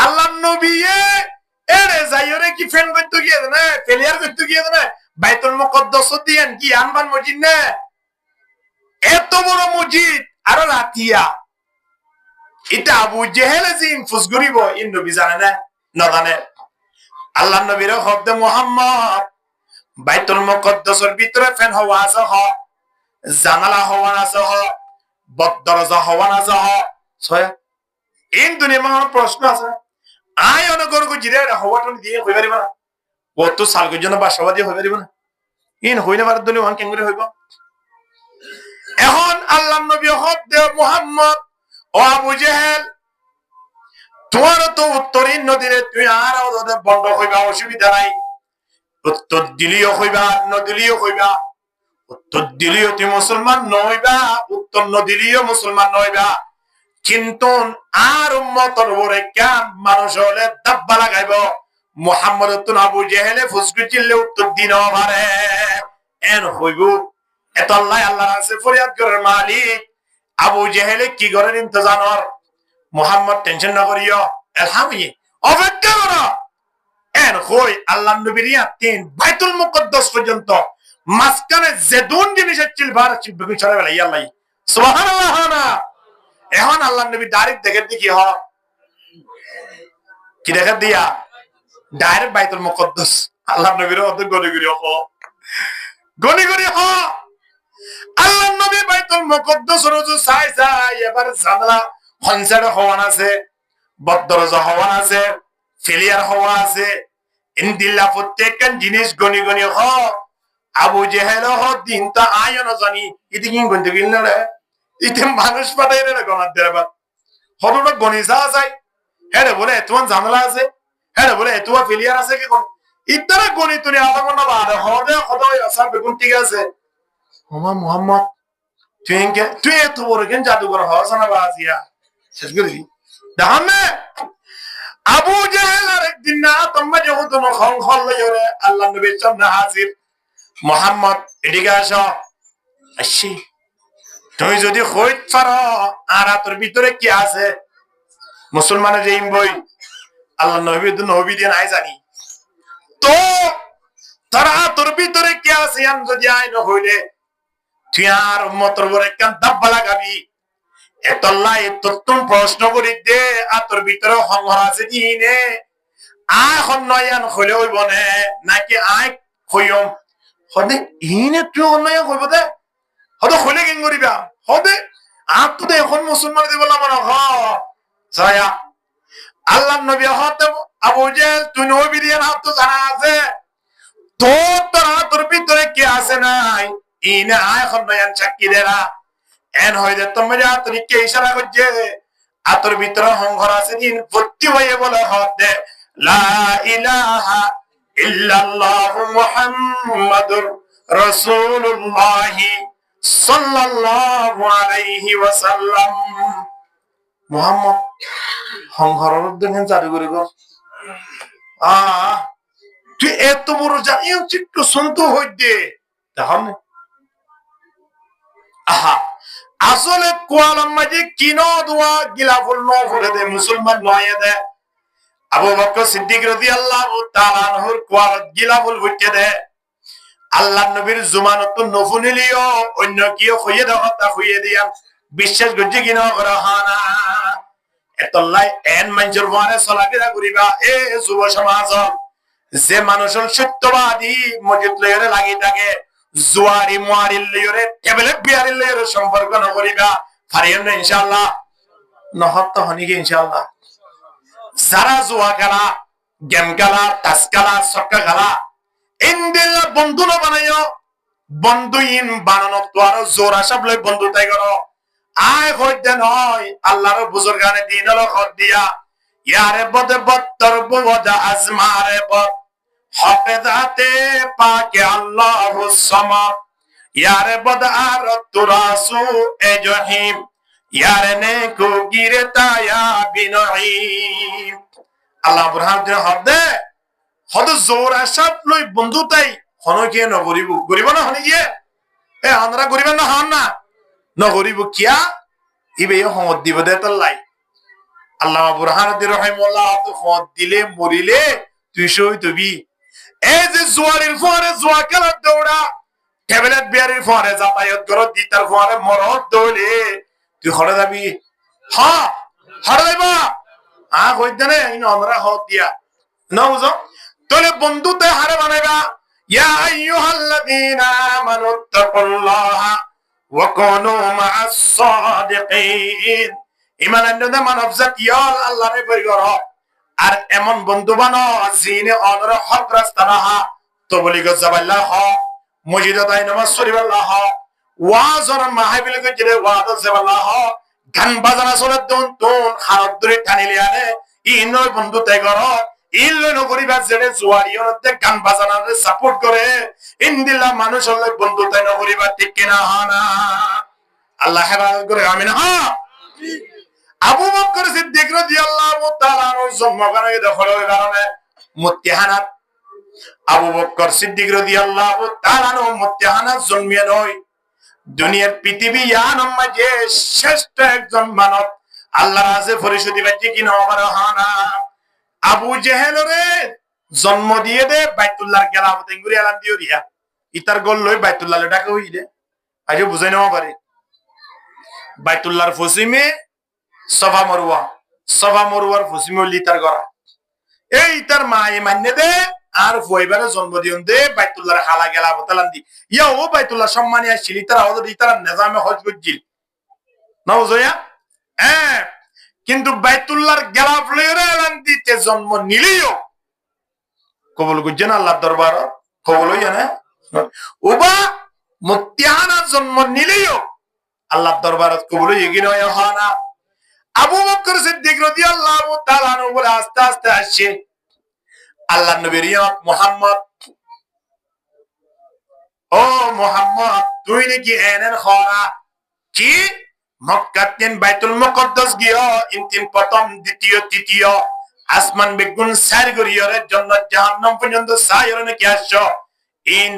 আল্লাহর নবী এরে যাইরে কি ফেন কইতে গিয়ে না ফেলিয়ার কইতে গিয়ে না বাইতুল মুকদ্দাস দিয়েন কি আনবান মসজিদ না এত বড় মসজিদ আর রাতিয়া এটা আবু জেহেল জিন ফুসগুরিব ইন নবী জানে না না জানে আল্লাহর নবীর হদ্দে মুহাম্মদ বাইতুল মুকদ্দাসের ভিতরে ফেন হওয়া আছে হ জানালা হওয়া আছে হ বদরজা হওয়া আছে হ ছয় ইন দুনিয়া মা প্রশ্ন আছে আই অনগর কো জিরে হওয়াটন দিয়ে হই পারিবা না ও তো সালগের জন্য বাসাবা দিয়ে হই পারিবা না ইন হইনা পার দুনিয়া ওয়ান কেন করে হইব এখন আল্লাহর নবী হদ্দে মুহাম্মদ ও আবু জেহেল তোমার তো উত্তরীণ নদীরে তুই আর ওদের বন্ধ হইবা অসুবিধা নাই উত্তর দিলিও হইবা নদিলিও হইবা উত্তর দিলিও তুই মুসলমান নইবা উত্তর নদিলিও মুসলমান নইবা কিন্তু আর উম্মতর উপরে কেন মানুষ হলে দাব্বা লাগাইব মুহাম্মদ তো আবু জেহেলে ফুসকু চিল্লে উত্তর দিন পারে এন হইব এত আল্লাহর কাছে ফরিয়াদ করার মালিক আবু জেহেলে কি করেন ইন্তজানর মুহাম্মদ টেনশন না করিও আলহামদুলিল্লাহ অপেক্ষা করো এন হই আল্লাহর নবীর ইয়াতিন বাইতুল মুকদ্দাস পর্যন্ত মাসকানে জেদুন জিনিসের চিলবার চিলবে চলে গেল আল্লাহ সুবহানাল্লাহ না এখন আল্লাহর নবী ডাইরেক্ট দেখে দেখি হ কি দেখে দিয়া ডাইরেক্ট বাইতুল মুকদ্দাস আল্লাহর নবীর অত গনি গনি হ আল্লাহর নবী বাইতুল মুকদ্দাস রোজ চাই এবার জানলা খনসার হওয়ান আছে বদরজা হওয়ান আছে ফেলিয়ার হওয়া আছে ইন্দিল্লা প্রত্যেকখান জিনিস গনি গনি হ আবু জেহেল হ দিন তা আয়ন জানি ইতি কি গন্তে গিল না ইতে মানুষ পাঠাই রে গনার দেবা হতটা গনি যা যায় হ্যাঁ বলে তোমার জানলা আছে হ্যাঁ বলে তোমার ফেলিয়ার আছে কি কোন ইতারা গনি তুনি আধা ঘন্টা বাদে হদে হদয় আসার বেগুন ঠিক আছে ওমা মুহাম্মদ তুই এত বড় কেন জাদুঘর হওয়া না বাজিয়া শেষ করে দি দাহামে আবু জেহেল আরেকদিন না তোমরা যখন খন খন লইরে আল্লাহ নবীর সামনে হাজির মুহাম্মদ এদিকে আসো আসি তুমি যদি হইত পারো আর তোর ভিতরে কি আছে মুসলমানের যে বই আল্লাহ নবী দিয়ে নাই জানি তো তারা তোর ভিতরে কি আছে আমি যদি আইন হইলে তুই আর উম্মতর উপর একখান দাব্বা লাগাবি এতল্লা এতম প্রশ্ন করি দে আর তোর ভিতরে সংঘর আছে দিনে আয় সন্নয়ান হইলে হইব নে নাকি আয় হইম হদে ইনে তুই অন্যয়া হইব দে হদে হইলে কেন করিবা হদে আর তো এখন মুসলমান দিব না হ ছায়া আল্লাহ নবী হতে আবু জেহেল তুই নবী দিয়ে হাত তো জানা আছে তোর ভিতরে কি আছে নাই ইনে আয় সন্নয়ান সাক্ষী দেরা এন হইলে তোমরা তুমি কে ইশারা করছে আতর ভিতরে সংঘর আছে দিন ভর্তি হয়ে বলে হতে লা ইলাহা ইল্লাল্লাহ মুহাম্মাদুর রাসূলুল্লাহ সাল্লাল্লাহু আলাইহি ওয়াসাল্লাম মুহাম্মদ সংঘরের দেখেন জাদু করে গো তুই এত বড় জানিও চিত্ত সন্ত হইতে তাহলে আহা আসলে কোয়ালাম মাঝে কিনো দোয়া গিলাফুল ন করে দে মুসলমান নয় দে আবু বকর সিদ্দিক রাদিয়াল্লাহু তাআলা আনহুর কোয়ালত গিলাফুল হইতে দে আল্লাহ নবীর জুমানত নফুনিলিও অন্য কিও হইয়ে দাও হইয়ে দিয়া বিশ্বাস গজ্জি কিনো করা হানা এতলাই এন মঞ্জুর ওয়ারে সলাগিরা করিবা এ যুব সমাজ যে মানুষের সত্যবাদী মসজিদ লইরে লাগি থাকে জুয়ারি মুয়ারিল লইরে কেবলে বিয়ারিল লইরে সম্পর্ক ন করিবা পারিয়েন না ইনশাআল্লাহ নহত হনিকে ইনশাআল্লাহ যারা জুয়া খেলা গেম খেলা তাস খেলা সক্কা খেলা ইন্দিল বন্ধু ন বানাইও বন্ধু ইন বানানো তো আর জোরা সব লই বন্ধু তাই করো আয় হইতে নয় আল্লাহর বুজুর্গানে দিন হলো খত দিয়া ইয়ারে বদে বত্তর বুদা আজমারে বদ হাফেজাতে পাকে আল্লাহুস সামাদ ইয়ারে বদ আর তুরাসু এ জহিম ইয়ারে নে কো গিরে তায়া বিনহিম আল্লাহ বুরহান দিন হদে হদ জোরা সব লই বন্ধু তাই হনো কে ন গরিব না হনি গিয়ে এ আমরা গরিব না হন না নগরিব কিয়া ইবে হমত দিব দে তাল্লাই আল্লাহ বুরহানুদ্দিন রাহিমাহুল্লাহ তো হমত দিলে মরিলে তুই সই তুবি এই যে জুয়ারির ফরে জুয়া খেলার দৌড়া ট্যাবলেট বিয়ারির ফরে যাতায়াত করো দিতার ফরে মরদ দৌড়ে তুই হরে যাবি হ্যাঁ হরে যাইবা কইতে নে ইন আমরা হত দিয়া না বুঝো তোলে বন্ধুতে হারে বানাইবা ইয়া আইয়ুহাল্লাযীনা আমানুত্তাকুল্লাহা وكونوا مع الصادقين ইমান আনন্দে মানব জাতীয় আল্লাহরে ভয় করো আর এমন বন্ধু বানো জিনে অনর হক রাস্তা রাহা তবলিগ জাবাল্লাহ মসজিদে তাই নামাজ শরীফাল্লাহ ওয়াজর মাহফিল গজরে ওয়াজ জাবাল্লাহ গান বাজানা সরে দুন খারাপ দূরে টানিলে আনে ইনর বন্ধু তাই করো ইল্লো নগরিবা জেনে জুয়ারিয়তে গান বাজানারে সাপোর্ট করে ইনদিল্লাহ মানুষ হলে বন্ধু তাই নগরিবা ঠিক কিনা হানা আল্লাহ হেফাজত করে আমিন হ্যাঁ আবু বকর সিদ্দিক রাদিয়াল্লাহু তাআলা আনহু জন্মগ্রহণের দখলের কারণে মুত্তাহানাত আবু বকর সিদ্দিক রাদিয়াল্লাহু তাআলা আনহু মুত্তাহানাত জন্মিয়ে নয় দুনিয়ার পৃথিবী ইয়ানম মাঝে শ্রেষ্ঠ একজন মানব আল্লাহর কাছে পরিশুদ্ধি পাইছে কিনা আমার হানা আবু জেহেলরে জন্ম দিয়ে দে বাইতুল্লাহর গেলাফতে গুরি আলাম দিও দিয়া ইতার গোল লই বাইতুল্লাহ ডাকে হই দে আজও বুঝাই নেওয়া পারে বাইতুল্লাহর পশ্চিমে সফা মরুয়ার পশ্চিমে লিতার গড়া এই তার মায়ে মান্য দে আর ফইবারে জন্ম দিয়ন দে বাইতুল্লাহর হালা গেলাফতে লাম দি ইয়া ও বাইতুল্লাহ সম্মানী আসছিল ইতার আওয়াজ ইতার নিজামে হজ গজিল না বুঝয়া হ্যাঁ কিন্তু বাইতুল্লাহর গেলাফ লইরে এলান দিতে জন্ম নিলিও কবুল গুজন আল্লাহ দরবার কবুল হইয়া না ওবা মুতিয়ানা জন্ম নিলেও আল্লাহ দরবার কবুল হয়ে গেল না আবু বকর সিদ্দিক রাদিয়াল্লাহু তাআলা আনহু বলে আস্তে আস্তে আসছে আল্লাহ নবীর মুহাম্মদ ও মুহাম্মদ তুই নাকি এনেন খরা কি মক্কাতেন বাইতুল মুকদ্দাস গিয়া ইনতিন প্রথম দ্বিতীয় তৃতীয় আসমান বেগুন সার গরিয়রের জন্য জাহান্নাম পর্যন্ত সায়র নাকি আসছো ইন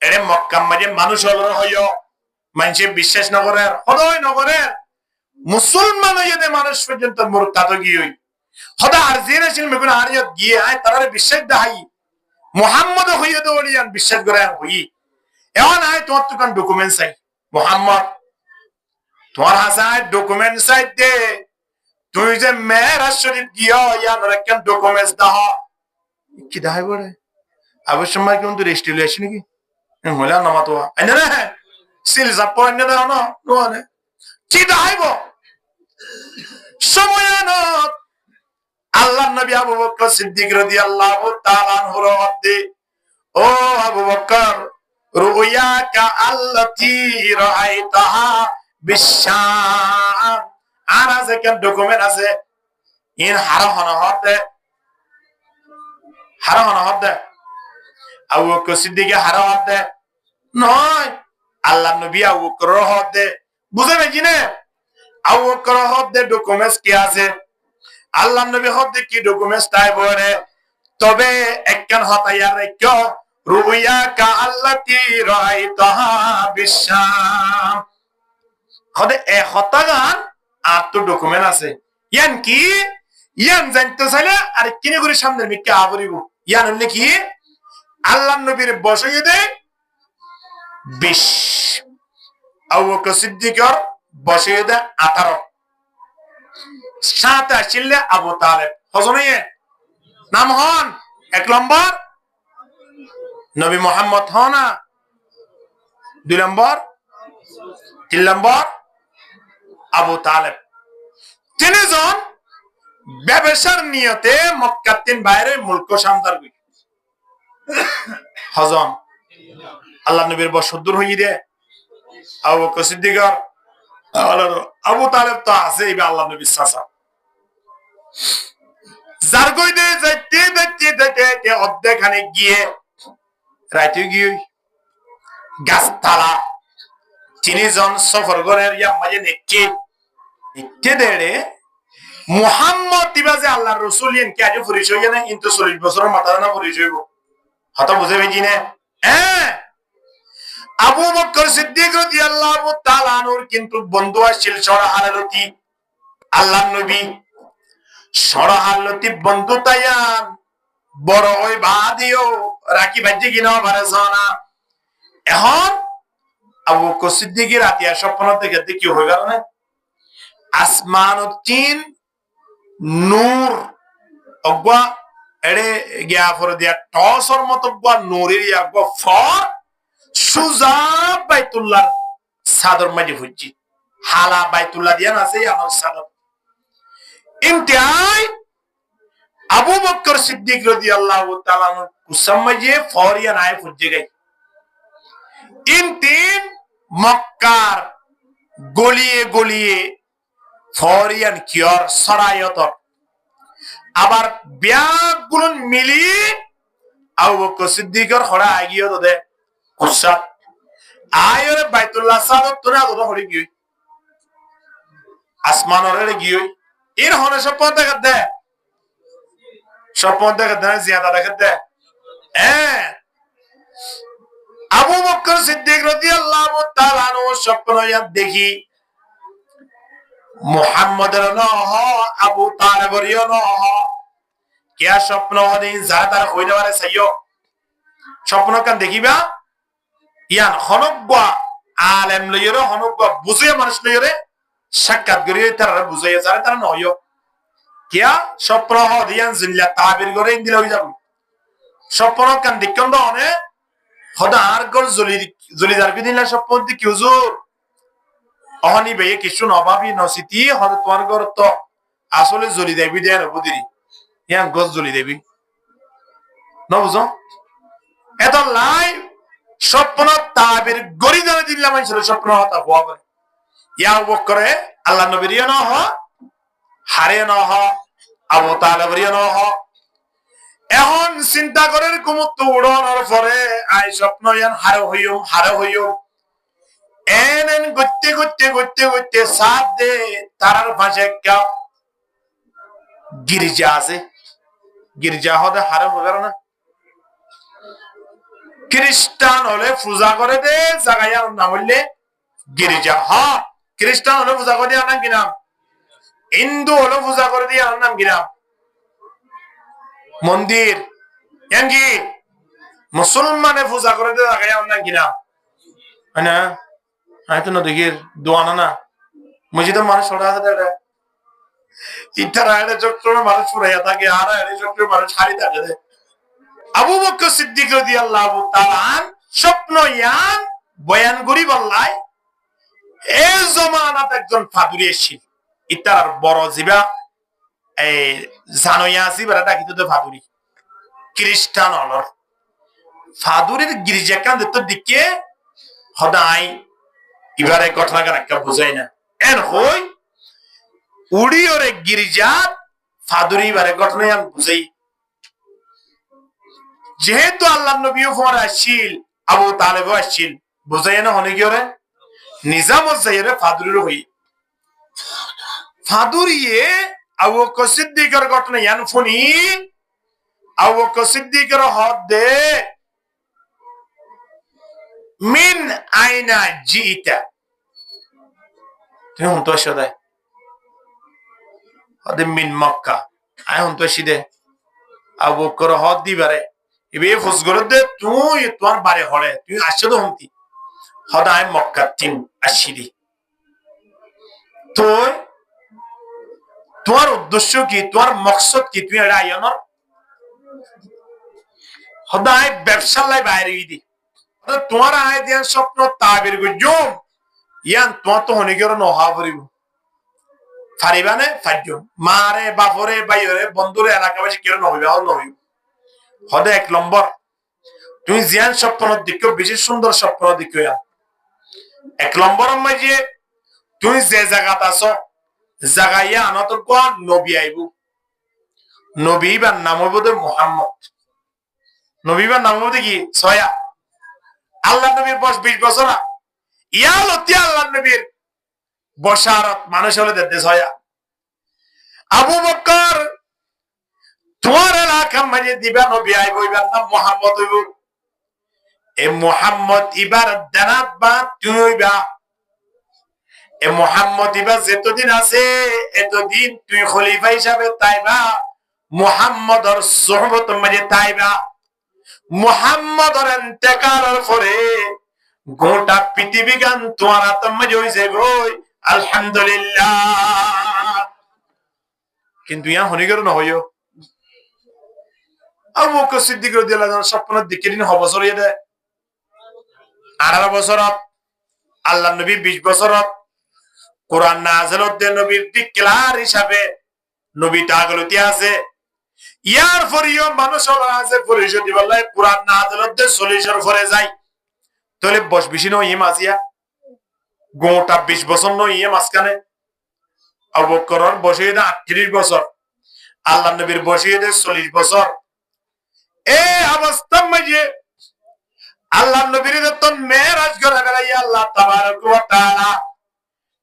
এরে মক্কা মাঝে মানুষ হলো হইও মানুষে বিশ্বাস নগরের হদয় নগরের মুসলমান হইতে মানুষ পর্যন্ত মুরতাদ গিয়ে হদা আর জেনে ছিল বেগুন আরিয়ত গিয়ে আয় তারারে বিশ্বাস দেখাই মুহাম্মদ হইয়ে দৌড়িয়ান বিশ্বাস করে হই এখন আয় তোমার তো কোন ডকুমেন্টস চাই মুহাম্মদ তোমার হাসায় ডকুমেন্ট চাই দে তুই যে মেরাজ শরীফ গিয়া ইয়ান রাখেন ডকুমেন্টস দাও কি দাই বড়ে অবশ্য সময় কোন তো রেজিস্ট্রি আসে নাকি হলা নামা তো আইনা না সিল জাপো আইনা দাও না নোনে কি দাইবো সময় না আল্লাহ নবী আবু বকর সিদ্দিক রাদিয়াল্লাহু তাআলা আনহুর মধ্যে ও আবু বকর রুয়াকা আল্লাতী রাআইতাহা বিশাম আর আছে কেন ডকুমেন্ট আছে ইন হারাহনা হতে আবু বকর সিদ্দিকে হারা হতে নয় আল্লাহ নবী আবু বকর হতে বুঝে নাকি না আবু বকর হতে ডকুমেন্টস কি আছে আল্লাহ নবী হতে কি ডকুমেন্টস তাই বলে তবে একখান হতাইয়া রেখো রুয়াকা আল্লাতী রাআইতাহা বিশাম হতে এ হতাগান আর তো ডকুমেন্ট আছে ইয়ান কি ইয়ান জানতে চাইলে আর কিনে করে সামনে মিকে আবরিব ইয়ান হলে কি আল্লাহ নবীর বসাইয়ে দেয় 20 আবু বকর সিদ্দিকের বসাইয়ে দেয় 18 সাথে আসলে আবু তালেব হজনে নাম হন 1 নম্বর নবী মুহাম্মদ হনা 2 নম্বর 3 নম্বর আবু তালেব তিনজন ব্যবসার নিয়তে মক্কার বাইরে মুলক সামদার গই হজম আল্লাহ নবীর বসদ্দুর হই দে আবু বকর সিদ্দিকর আবু তালেব তো আছে এই আল্লাহ নবীর চাচা যার কই দে যাইতে অর্ধেকখানে গিয়ে রাইতে গিয়ে গাছতলা তিনজন সফর করার ইয়া মাঝে নেকে দেড়ে মুহাম্মদ দিবাজে আল্লাহ রসুল ইন কে আজ পরিচয় না কিন্তু 40 বছরের মাথা না পরিচয় হত বুঝে বেজি না হ্যাঁ আবু বকর সিদ্দিক রাদিয়াল্লাহু তাআলা আনহুর কিন্তু বন্ধু আসছিল সরাহালতি আল্লাহ নবী সরাহালতি বন্ধু তায়ান বড় ওই বাদিও রাখি বাজে কিনা বারসানা এখন আবু বকর সিদ্দিকের রাতিয়া স্বপ্ন দেখে কি হয়ে গেল না আসমান ও তিন নূর অগবা এড়ে গিয়া ফরে দিয়া টসর মত গবা নূরের ইয়াগবা ফর সুজা বাইতুল্লাহ সাদর মাঝে হইছি হালা বাইতুল্লাহ দিয়া আছে আমার সাদর ইমতিয়াই আবু বকর সিদ্দিক রাদিয়াল্লাহু তাআলা কুসাম মাঝে ফরিয়া নাই ফুজে গই ইন তিন মক্কার গলিয়ে গলিয়ে ফরিয়ান কিয়র সরায়ত আবার ব্যাগগুলো মিলি আবু বকর সিদ্দিকের হড়া আগিয়ে দে কুসাত আয়রে বাইতুল্লাহ সাদত তোরা দরা হড়ি গই আসমানরে গই এর হনে স্বপ্ন দেখা দে স্বপ্ন দেখা দে জিয়াদা দেখা দে হ্যাঁ আবু বকর সিদ্দিক রাদিয়াল্লাহু তাআলা আনহু স্বপ্ন দেখি মুহাম্মদের নহ আবু তালেবের নহ কিয়া স্বপ্ন হদি জাতার হইতে পারে সাইয়ো স্বপ্ন কান দেখিবা ইয়ান হনগবা আলেম লইরে হনগবা বুঝে মানুষ লইরে সাক্ষাৎ করিয়ে তারা বুঝাইয়া যায় তারা নয় কিয়া স্বপ্ন হদিয়ান জিল্লা তাবির করে ইন্দিল হই যাব স্বপ্ন কান দেখন দনে হদার গর জলি যার বিদিলা স্বপ্ন দেখি হুজুর অহনি বেয়ে কিছু নভাবি নসিতি হদ তোমার ঘর তো আসলে জলি দেবী দেয় বুদিরি ইয়ান গছ জলি দেবী না বুঝো এত লাই স্বপ্ন তাবির গড়ি জানে দিল্লা মানুষের স্বপ্ন হতা হওয়া করে ইয়া করে আল্লাহ নবীর ন হ হারে ন হ আবু তালেবের ন হ এখন চিন্তা করে কুমুত উড়ানোর পরে আই স্বপ্ন ইয়ান হারে হইও এন গড়তে গড়তে গড়তে গড়তে সাত দে তারার পাশে একটা গির্জা আছে গির্জা হতে হারে হবে না খ্রিস্টান হলে পূজা করে দে জায়গায় নাম হইলে গির্জা হ্যাঁ খ্রিস্টান হলে পূজা করে দিয়ে নাম কি নাম হিন্দু হলে পূজা করে দিয়ে নাম কি নাম মন্দির কি মুসলমানে পূজা করে দিয়ে জায়গায় নাম কি নাম হয় না হয়তো না দেখির দোয়ানা না মসজিদের মানুষ ওরা আছে ইটারা এড়ে চট্টগ্রামে মানুষ ফুরাইয়া থাকে আর এড়ে চট্টগ্রামে মানুষ হারি থাকে আবু বকর সিদ্দিক রাদিয়াল্লাহু তাআলা স্বপ্ন ইয়ান বয়ান করি বললাই এই জমানাত একজন ফাদুরি এসেছিল ইতার বড় জিবা এই জানোয়া জিবা ডাকিত তো ফাদুরি খ্রিস্টান হলর ফাদুরির গির্জা কান তো দিকে হদাই ইবারে ঘটনা কান একটা বুঝাই না এন হই উড়ি ওরে গির্জা ফাদুরি ইবারে ঘটনা ইয়ান বুঝাই যেহেতু আল্লাহ নবী উপর আসছিল আবু তালেব আসছিল বুঝাই না হনে কি ওরে নিজাম জাইরে ফাদুরির হই ফাদুরিয়ে আবু বকর সিদ্দিকের ঘটনা ইয়ান শুনি আবু বকর সিদ্দিকের হদ দে মিন আইনা জিতা তুমি হুন তো সদাই হদে মিন মক্কা আই হুন তো সিদে আবু বকর হদ দিবারে এবে ফুসগর দে তুই তোর বারে হলে তুই আসছো তো হুমতি হদায় মক্কা তিন আসিদি তুই তোমার উদ্দেশ্য কি তোমার মকসদ কি তুই এটা আইয়নর হদায় ব্যবসার লাই বাইরে দি তোমার আয় দিয়া স্বপ্ন তাবির গুজুম ইয়ান তোমার তো হনে গেল নহা পড়িব ফারিবানে ফাজ্য মারে বাপরে বাইরে বন্ধুরে এলাকাবাসী কেউ নহইবে নহইব হদে এক নম্বর তুমি জিয়ান স্বপ্ন দিকে বেশি সুন্দর স্বপ্ন দিকে এক নম্বর মাঝে তুমি যে জায়গাত আছো জায়গায় আনতর কোন নবী আইব নবী বা নাম হইব মুহাম্মদ নবী বা নাম হইব কি ছয়া আল্লাহ নবীর বয়স 20 বছর ইয়া লতি আল্লাহ নবীর বশারত মানুষ হলে দেতে ছয়া আবু বকর তোমার এলাকার মাঝে দিবা নবী আইব ইবার নাম মুহাম্মদ হইব এ মুহাম্মদ ইবার দেনাত বা তুইবা এ মুহাম্মদ ইবার যতদিন আছে এতদিন তুই খলিফা হিসাবে তাইবা মুহাম্মদর সুহবত মাঝে তাইবা মুহাম্মদর ইন্তেকালের পরে গোটা পৃথিবী গান তোমার হাতের মাঝে হইছে গই আলহামদুলিল্লাহ কিন্তু ইয়া হনি গেল না হইও আবু বকর সিদ্দিক রাদিয়াল্লাহু আনহু স্বপ্ন দিকে দিন হবছর ইয়ে 18 বছরত আল্লাহ নবী 20 বছরত কোরআন নাযিল হতে নবীর ডিক্লার হিসাবে নবী তাগলতি আছে ইয়ার ফরিও মানুষ আছে পরিষদ বললাই কোরআন নাযিল হতে 40 এর পরে যায় তাহলে বস বেশি নয় ইমাম আসিয়া গোটা 20 বছর নয় ইমাম আসকানে আবু বকরের বয়স 38 বছর আল্লাহ নবীর বয়স 40 বছর এই অবস্থা মাঝে আল্লাহ নবীর তো মেরাজ করে বেড়াই আল্লাহ তাবারক ওয়া তাআলা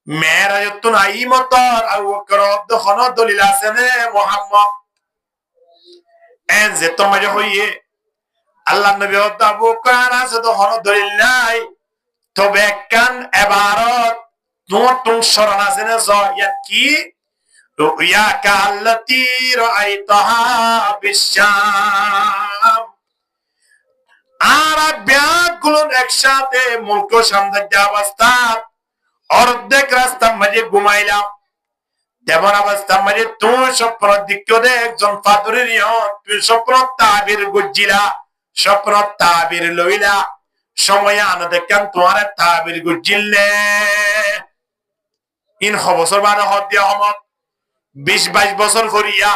মেরাজ তো নাই মতর আবু বকর দখনো দলিল আছে নে মুহাম্মদ এন যে তো মাঝে হইয়ে আল্লাহ নবী তো আবু বকর আছে তো হনো দলিল নাই তবে কান ইবারত নতুন শরণ আছে না ইয়ান কি রুয়াকা আল্লাতী রাআইতাহা বিশাম আর ব্যাগুলো একসাথে মুলক সাম্রাজ্য অবস্থা অর্ধেক রাস্তা মাঝে ঘুমাইলাম তেমন অবস্থা মাঝে তুই স্বপ্ন দিক্য দে একজন ফাদুরির তুই স্বপ্ন তাবির গুজিলা স্বপ্ন তাবির লইলা সময় আনো দেখেন তোমার তাবির গুজিলে ইন বছর বারো হদ দিয়া হমত 20-22 বছর করিয়া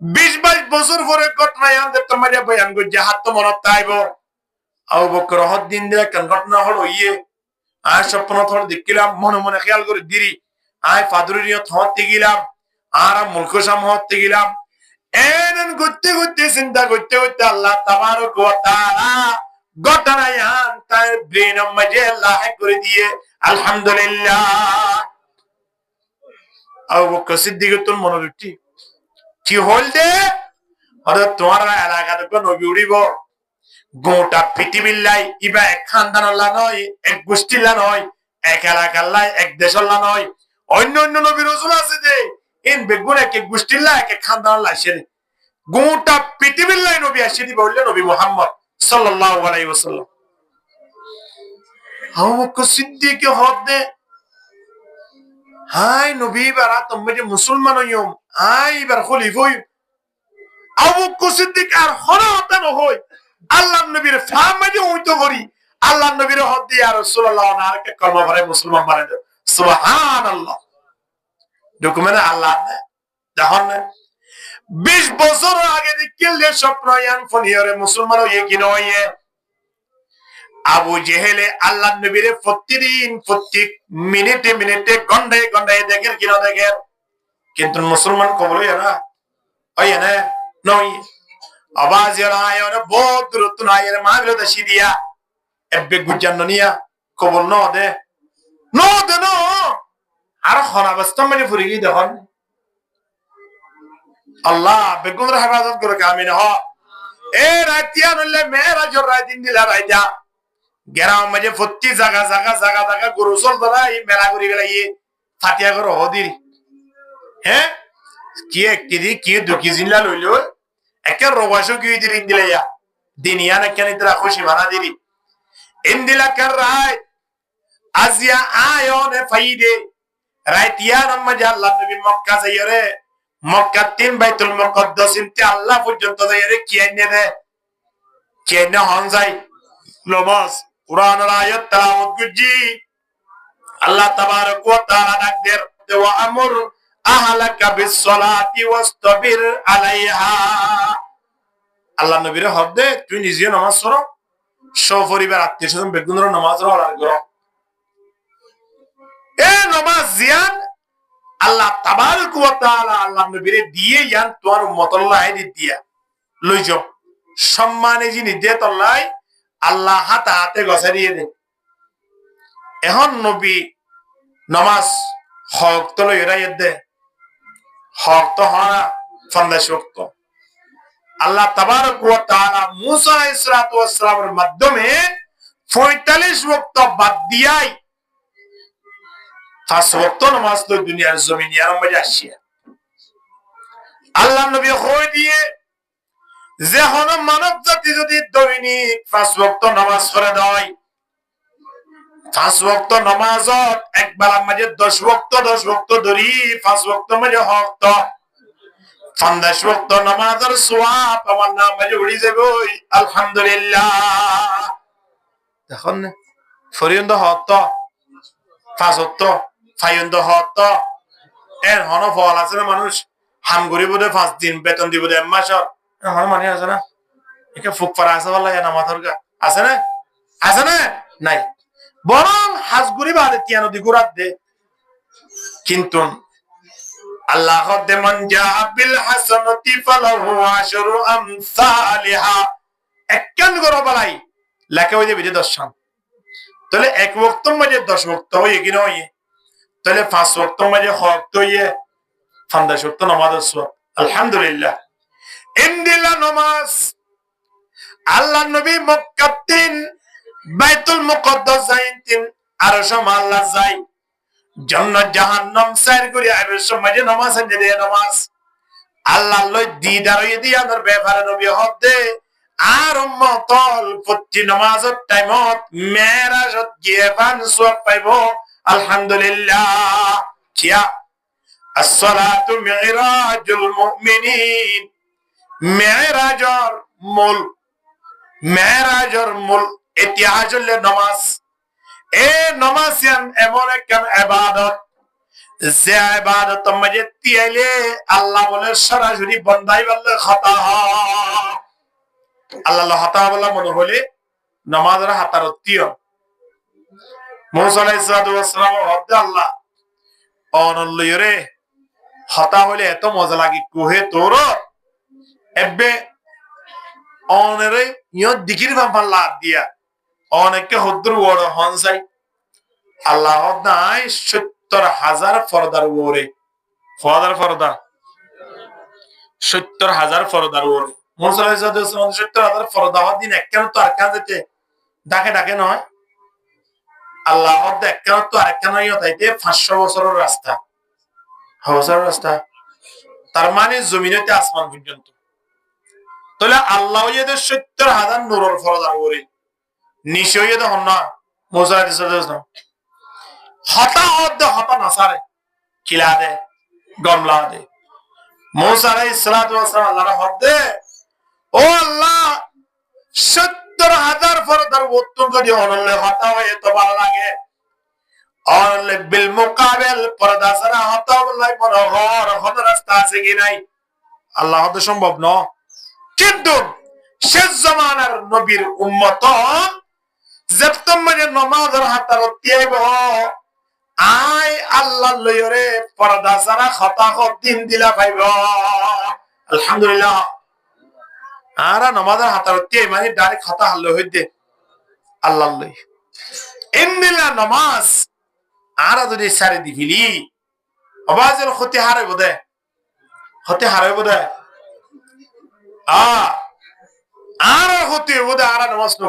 20-22 বছর পরে ঘটনা আনতে তোমার বয়ান করছে হাত তো মনত তাইব আবু বকর হদ দিন দিলে কেন ঘটনা হলো আয় স্বপ্ন থর দেখিলাম মনে মনে খেয়াল করে দিরি আয় ফাদুরিয় থতে গেলাম আর মুলক সামহতে গেলাম এনন করতে করতে চিন্তা করতে করতে আল্লাহ তাবারক ওয়া তাআলা ঘটনায়ান তার ব্রেন মধ্যে লাহেক করে দিয়ে আলহামদুলিল্লাহ আবু বকর সিদ্দিক তোর মনোরুটি কি হল দে আরে তোমার এলাকাতে কোন নবী উড়িব গোটা পৃথিবীর লাই ইবা এক খানদান আল্লাহ নয় এক গোষ্ঠী নয় এক এলাকার লাই এক দেশের নয় অন্য অন্য নবী রাসূল আছে যে ইন বেগুন এক এক গোষ্ঠীর লাই এক খানদান আল্লাহ আসে গোটা পৃথিবীর লাই নবী আসে দি বললেন নবী মুহাম্মদ সাল্লাল্লাহু আলাইহি ওয়াসাল্লাম আবু বকর সিদ্দিক হদ দে হাই নবী বারা তুমি যে মুসলমান হইম হাই বার খলিফা আবু বকর সিদ্দিক আর হরতা নহই আল্লাহর নবীর ফামাজে হইতো করি আল্লাহর নবীর হদ দিয়া রাসূলুল্লাহ নারকে কলমা পড়ে মুসলমান বানাই দাও সুবহানাল্লাহ ডকুমেন্ট আল্লাহ দেখুন 20 বছর আগে দেখলে স্বপ্ন ইয়ান ফনিয়রে মুসলমান হইয়ে কি নয় আবু জেহেলে আল্লাহর নবীর প্রতিদিন প্রত্যেক মিনিটে মিনিটে ঘন্টায় ঘন্টায় দেখেন কি না দেখেন কিন্তু মুসলমান কবল হইয়া না হইয়া না নয় আওয়াজ আয়রে বহুত দূরত্ব আয়রে মাগলে দশি দিয়া এববে গুজান্নিয়া কবল ন দে নো আর খনাবস্তা মানে ফুরি গই দেখুন আল্লাহ বেগুনর হেফাজত করে আমিন হ এ রাতিয়া নলে মেরাজর রাতিন দিলা রাইজা গেরাম মাঝে ফত্তি জায়গা গরু চল দলাই মেলা করি গেলাই ফাতিয়া করে হদির হ্যাঁ কি একটি দি কি দুকি জিল্লা লইল একে রবাসো কি দিন দিলে দিনিয়া না কেন ইতরা খুশি বানা দিলি ইন্দিলা কর রায় আজিয়া আয়নে ফাইদে রাইতিয়া নমাজে আল্লাহ নবী মক্কা যাইরে মক্কা তিন বাইতুল মুকদ্দাস ইনতে আল্লাহ পর্যন্ত যাইরে কি আইনে দে কি আইনে হন যাই নমাজ কুরআনের আয়াত তেলাওয়াত করজি আল্লাহ তাবারক ওয়া তাআলা ডাকদের ওয়া আমর আহলাকা বিসসালাতি ওয়াসতাবির আলাইহা আল্লাহ নবীর হদে তুই নিজে নামাজ পড়ো সপরিবার আত্মীয়স্বজন বেগুনের নামাজ পড়ো এ নামাজ জিয়ান আল্লাহ তাবারক ওয়া তাআলা আল্লাহ নবীরে দিয়ে ইয়ান তোর উম্মতুল্লাহ আইদি দিয়া লই যাও সম্মানে যিনি দে তল্লাই আল্লাহ হাতে গছা দিয়ে দে এখন নবী নামাজ হক তো লইরাই দে হক তো হনা ফন্দাশ ওয়াক্ত আল্লাহ তাবারক ওয়া তাআলা মুসা আলাইহিস সালাতু ওয়াস সালামের মাধ্যমে 45 ওয়াক্ত বাদ দিয়াই 5 ওয়াক্ত নামাজ তো দুনিয়ার জমিনে আর মজা আসিয়া আল্লাহ নবী কই দিয়ে যে হন মানব জাতি যদি দৈনিক 5 ওয়াক্ত নামাজ পড়ে দেয় 5 ওয়াক্ত নামাজত একবার মাঝে 10 ওয়াক্ত ধরি 5 ওয়াক্ত মাঝে হক তো 50 ওয়াক্ত নামাজের সওয়াব আমার নাম মাঝে উড়ি যাবে আলহামদুলিল্লাহ দেখুন ফরিন্দ হক তো 5 ওয়াক্ত ফাইন্দ হক তো এর হন ফল আছে না মানুষ হাম গরিব দে 5 দিন বেতন দিব দে মাসর আমার মানে আছে না একে ফুক পারা আছে বলা না মাথার গা আছে না নাই বরং হাজগুরি বাদে তিয়ানো দি গুরাত দে কিন্তু আল্লাহ দে মান জা বিল হাসানাতি ফালাহু আশরু আমসালিহা একখান গরো বালাই লাকে হই দেবে 10 শাম তাহলে এক ওয়াক্ত মাঝে 10 ওয়াক্ত হই কি নয় তাহলে 5 ওয়াক্ত মাঝে হক তো 50 ওয়াক্ত নামাজ আছে আলহামদুলিল্লাহ ইন্দিলা নামাজ আল্লাহ নবী মক্কা তিন বাইতুল মুকদ্দাস যাইতেন আর সময় আল্লাহ যাই জান্নাত জাহান্নাম সাইর করে আর সময় নামাজ দে নামাজ আল্লাহ লই দিদার হই দিয়ার ব্যাপারে নবী হদে আর উম্মতল প্রতি নামাজের টাইমত মেরাজত গিয়ে পান সওয়াব পাইবো আলহামদুলিল্লাহ কিয়া as-salatu mi'rajul mu'minin মেরাজর মূল ইতিহাস হল নামাজ এ নামাজ এমন এক ইবাদত যে ইবাদত মাঝে তিয়াইলে আল্লাহ বলে সরাসরি বন্দাই বললে খাতা আল্লাহ হাতা বলা মনে হলে নামাজের হাতার তীয় মুসা আলাইহিস সালাম হদ্দে আল্লাহ অনল্লয়রে হতা হলে এত মজা লাগে কোহে তোর এবে অনেরে ইয়ত দিকির বাম্পার লাভ দিয়া অনেককে হদ্দুর ওড় হনসাই আল্লাহ নাই ৭০,০০০ ফরদার ওরে ফরদা ৭০,০০০ ফরদার ওরে মুসা আলাইহিস সালাম ৭০,০০০ ফরদা দিন একখান তো আর কান যেতে ডাকে নয় আল্লাহ একখান তো আরেকখান তাইতে ৫০০ বছরের রাস্তা তার মানে জমিনেতে আসমান পর্যন্ত তাহলে আল্লাহ ৭০,০০০ নূরের ফরদার ওরে নিশ্চয়ই তো হন না মুসা আলাইহিস সালাম হতা নাসারে কিলা দে গমলা দে মুসা আলাইহিস সালাম আল্লাহর হদে ও আল্লাহ ৭০,০০০ ফরদার উত্তম যদি অনলে হতা হয়ে তো ভালো লাগে অনলে বিল মুকাবেল পর্দা ছাড়া হতা বলাই মনোহর হদ রাস্তা আছে কি নাই আল্লাহ হতে সম্ভব ন কিন্তু শেষ জামানার নবীর উম্মত যেতম মানে নামাজের হাতার তিয়াইব আই আল্লাহ লয়রে পর্দা ছাড়া খতা দিন দিলা পাইব আলহামদুলিল্লাহ আরা নামাজের হাতার তিয়াই মানে ডাইরেক্ট খতা হাল্ল হইতে আল্লাহ লই ইন্দিলা নামাজ আরা যদি সারি দিবিলি আওয়াজের ক্ষতি হারাইব দে আর ক্ষতি হইব দে আরা নামাজ ন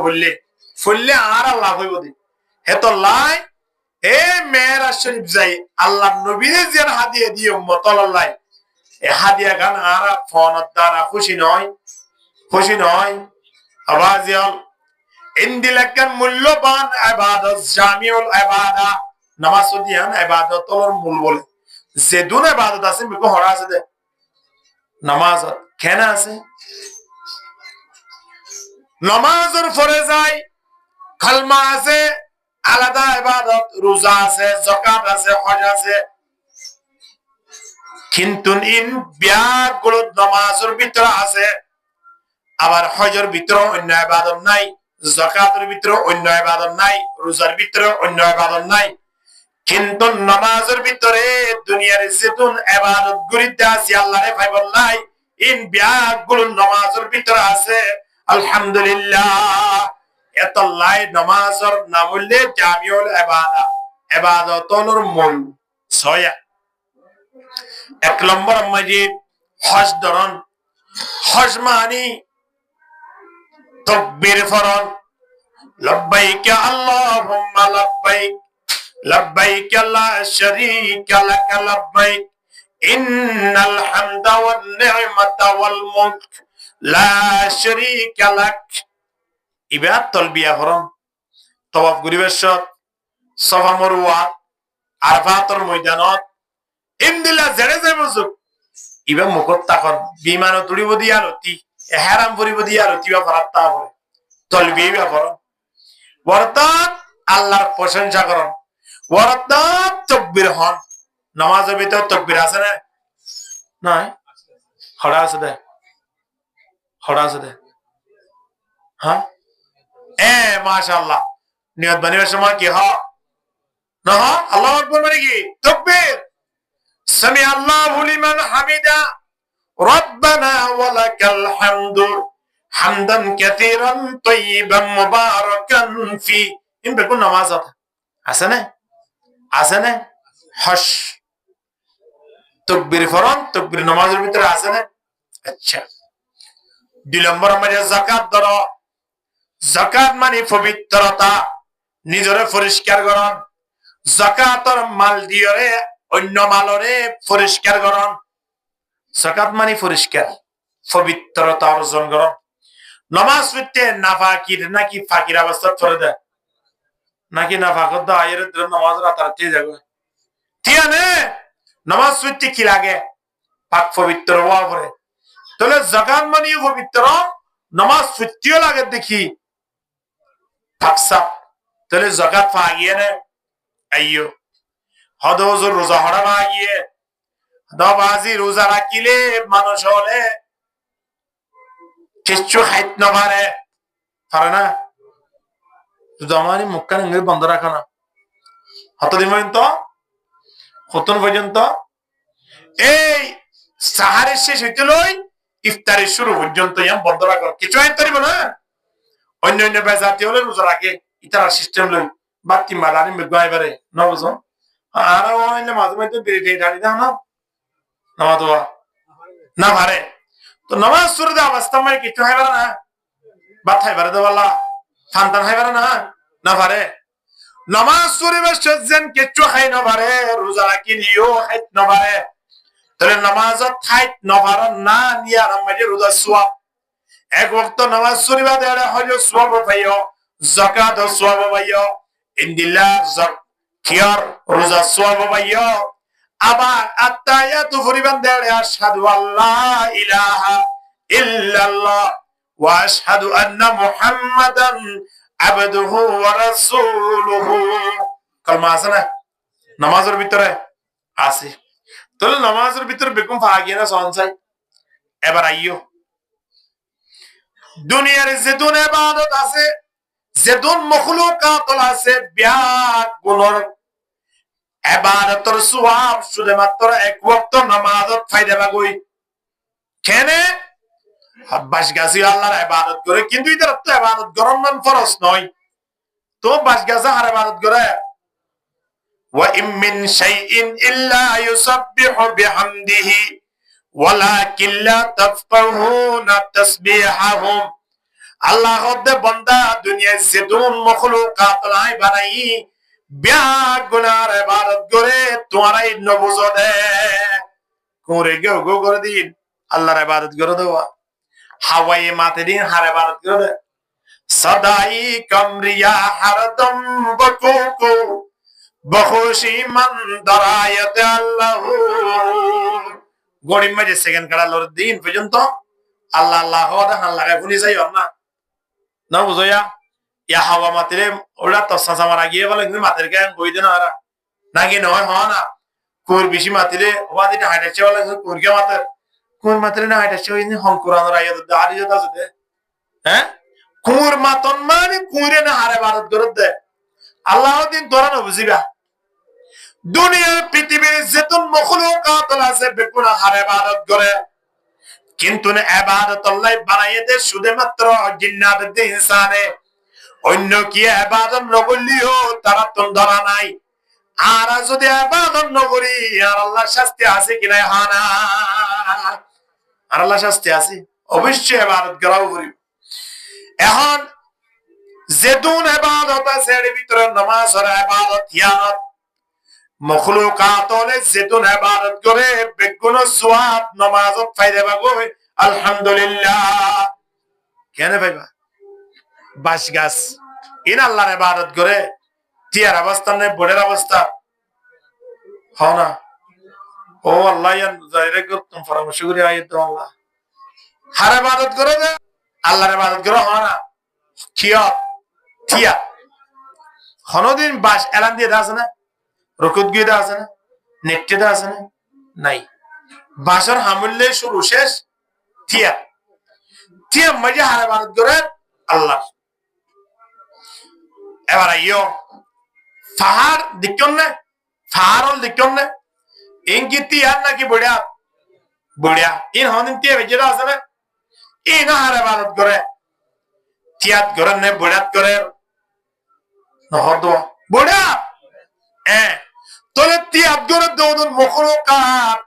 ফুললে আর লাভ হইব দে হেতো লাই এ মেয়েরা শরীফ যাই আল্লাহ নবীরে যে হাদিয়া দিয়ে উম্মত আল্লাহ এ হাদিয়া গান আর ফোন দ্বারা খুশি নয় আওয়াজ ইন্দিলাকান মূল্যবান ইবাদত জামিউল ইবাদা নামাজ দিয়ান ইবাদতর মূল বলে যে দুন ইবাদত আছে বিকো হরা আছে দে নামাজ কেন আছে নামাজের পরে যায় কালমা আছে আলাদা ইবাদত রোজা আছে যাকাত আছে হজ আছে কিন্তু ইন বিয়াগুলো নামাজের ভিতরে আছে আবার হজের ভিতরে অন্য ইবাদত নাই যাকাতের ভিতরে অন্য ইবাদত নাই রোজার ভিতরে অন্য ইবাদত নাই কিন্তু নামাজের ভিতরে দুনিয়ার যেতুন ইবাদত গুলিতে আছে আল্লাহরে ভাইবল্লাই ইন বিয়াগুলো নামাজের ভিতরে আছে আলহামদুলিল্লাহ এত লাই নামাজের নাম হইলে জামিউল ইবাদা ইবাদতর মূল ছয়া এক নম্বর মাঝে হজ ধরন হজ মানি তাকবীর ফরন লব্বাইক আল্লাহুম্মা লব্বাইক লব্বাইক লা শারীকা লাক লব্বাইক ইন্নাল হামদা ওয়ান নি'মাতা ওয়াল মুলক লা শারীকা লাক ইবাদ তলবিয়া ফরন তওয়াফ গরিবেশত সফা মারওয়া আরাফাতের ময়দানত ইমদিলা জেরে যাবজুক ইবা মুকত তাকন বিমান তুড়িব দিয়া রতি ইহরাম করিব দিয়া রতি বা ফরাত্তা করে তলবিয়া ফরন বর্তমান আল্লাহর প্রশংসা করন বর্তমান তাকবীর হন নামাজের ভিতর তাকবীর আছে না নাই হড়া আছে দে হ্যাঁ মাশাআল্লাহ নিয়ত বানিবার সময় কি না আল্লাহু আকবার মানে কি তাকবীর সামি আল্লাহু লিমান হামিদা রব্বানা ওয়া লাকাল হামদু হামদান কাসীরান তাইয়িবান মুবারাকান ফি ইন বেকুন নামাজ আছে না হস তাকবীর ফরন তাকবীর নামাজের ভিতরে আছে না আচ্ছা দুই নম্বর মানে যাকাত ধরো যাকাত মানে পবিত্রতা নিজরে পরিষ্কার করন যাকাতর মাল দিয়রে অন্য মালরে পরিষ্কার করন যাকাত মানে পরিষ্কার পবিত্রতা অর্জন করন নামাজ পড়তে নাফাকির নাকি ফাকির অবস্থা করে দেয় নাকি নাফাকত দা আয়ের নামাজ রাতারাতি যাবে ঠিক আছে নামাজ পড়তে কি লাগে পাক পবিত্র হওয়া পরে তাহলে যাকাত মানে পবিত্র নামাজ পড়তেও লাগে দেখি পাকসা তাহলে যাকাত পাগিয়ে না আইয়ো হদ হুজুর রোজা হরা গিয়ে দবাজি রোজা রাখিলে মানুষ হলে কিচ্ছু খাইত না পারে না শুধু আমারই মুখখান ইংরেজি বন্ধ রাখা না কতদিন পর্যন্ত কতদিন পর্যন্ত এই সাহারের শেষ হইতে লই ইফতারের শুরু পর্যন্ত বন্ধ রাখো কিছু আইন তরিব না অন্য অন্য বেজাতি হলে রোজা রাখে ইতার সিস্টেম লই বাতি মারানি মেঘাইবারে না বুঝো আর মাঝে মাঝে বেরিয়ে ঢালি দাও না নামাজ না পারে তো নামাজ শুরু দেওয়া অবস্থা মানে কিছু খাইবার না ভাত খাইবার দেওয়ালা খান খাইবার না না পারে নামাজ শুরু বেশেন কিছু খাই না পারে রোজা রাখি নিও খাইত না পারে তাহলে নামাজত খাইত না পারে না নিয়া আমাদের রোজা সোয়াব এক ওয়াক্ত নামাজ শুরু দেওয়া হলো সোয়াব পাইও যাকাত সোয়াব পাইও ইনদিল্লাহ খিয়ার রোজা সোয়াব পাইও আবার আত্তায়াতু ফরিবান দেড়ে আশহাদু আল্লাহ ইলাহা ইল্লাল্লাহ ওয়া আশহাদু আন্না মুহাম্মাদান আবদুহু ওয়া রাসূলুহু কালমা আছে না নামাজের ভিতরে আছে তাহলে নামাজের ভিতরে বেকুম ফাগিয়ে না সনসাই এবার আইয়ো দুনিয়ার যেদুন ইবাদত আছে যেদুন মখলুকাত আছে ব্যাগ গুণর ইবাদতের সওয়াব শুধুমাত্র এক ওয়াক্ত নামাজত ফায়দা পাগই কেনে বাস গাছি আল্লাহর ইবাদত করে কিন্তু এটার তো ইবাদত করার নাম ফরজ নয় তো বাস গাছা আর ইবাদত করে ওয়া ইম মিন শাইইন ইল্লা ইউসাব্বিহু বিহামদিহি ওয়ালাকিন লা তাফকাহুনা তাসবিহাহুম আল্লাহ হদে বান্দা দুনিয়ায় যেদুন মখলুকাত লাই বানাই ব্যাগ গুনার ইবাদত করে তোমারাই নবুজো দে করে গো গো করে দিন আল্লাহর ইবাদত করে দেওয়া হাওয়ায়ে মাতে দিন হার ইবাদত করে দে সদাই কামরিয়া হরদম বকুকু বখুশি মান দরায়াত আল্লাহ গড়ি মাঝে সেকেন্ড কাটা লর দিন পর্যন্ত আল্লাহ আল্লাহ ওটা হান লাগায় শুনি যাই না না বুঝোয়া ইয়া হাওয়া মাতিরে ওরা তো সাসা মারা গিয়ে বলে কিন্তু মাতের গায়ে বই দেন আর নাকি নয় হয় না কোর বেশি মাতিলে ওবা দিটা হাইটাচ্ছে বলে কোর কে মাতের কোর মাতিলে না হাইটাচ্ছে ওই হং কোরআনের আয়াত দাঁড়ি যেতে আছে হ্যাঁ কোর মাতন মানে কোরে না হারে ভারত করে দে আল্লাহ দিন তোরা না বুঝিবা দুনিয়ার পৃথিবীর যেতুন মখলুকাত আছে বেকুনা হারে ভারত করে কিন্তু না ইবাদত আল্লাহ বানাইয়ে দে শুধুমাত্র জিন্নাত দে ইনসানে অন্য কি ইবাদত নগলিও তারা তো ধরা নাই আর যদি ইবাদত নগরি আর আল্লাহ শাস্তি আছে কি নাই হানা আর আল্লাহ শাস্তি আছে অবশ্যই ইবাদত করাও করি এখন যেদুন ইবাদত আছে এর ভিতরে নামাজ আর ইবাদত ইয়াত মখলুকাত হলে যেদুন ইবাদত করে বেগুন সওয়াব নামাজত ফায়দা পাবো আলহামদুলিল্লাহ কেন ভাইবা বাস গাছ ইন আল্লাহর ইবাদত করে তিয়ার অবস্থা নেই বোর্ডের অবস্থা হও না ও আল্লাহ ইয়ান জাইরে করতুম পরামর্শ করি আয়াত আল্লাহ হার ইবাদত করে দে আল্লাহর ইবাদত করে হও না কিয়াত তিয়া হনদিন বাস এলান দিয়ে আছে না রকুত গিয়ে আছে না নেটে আছে না নাই বাসর হামুল্লে শুরু শেষ তিয়া তিয়া মজা হার ইবাদত করে আল্লাহ এবার আইও ফাহার দিকন না ফাহারল দিকন না ইনকি তিয়ার নাকি বড়িয়া বড়িয়া ইন হদিন তিয়া বেজেরা আছে না ইন হার ইবাদত করে তিয়াত করে না বড়িয়াত করে নহদ বড়িয়া তোলে তিয়াত করে দৌদুন মখলুকাত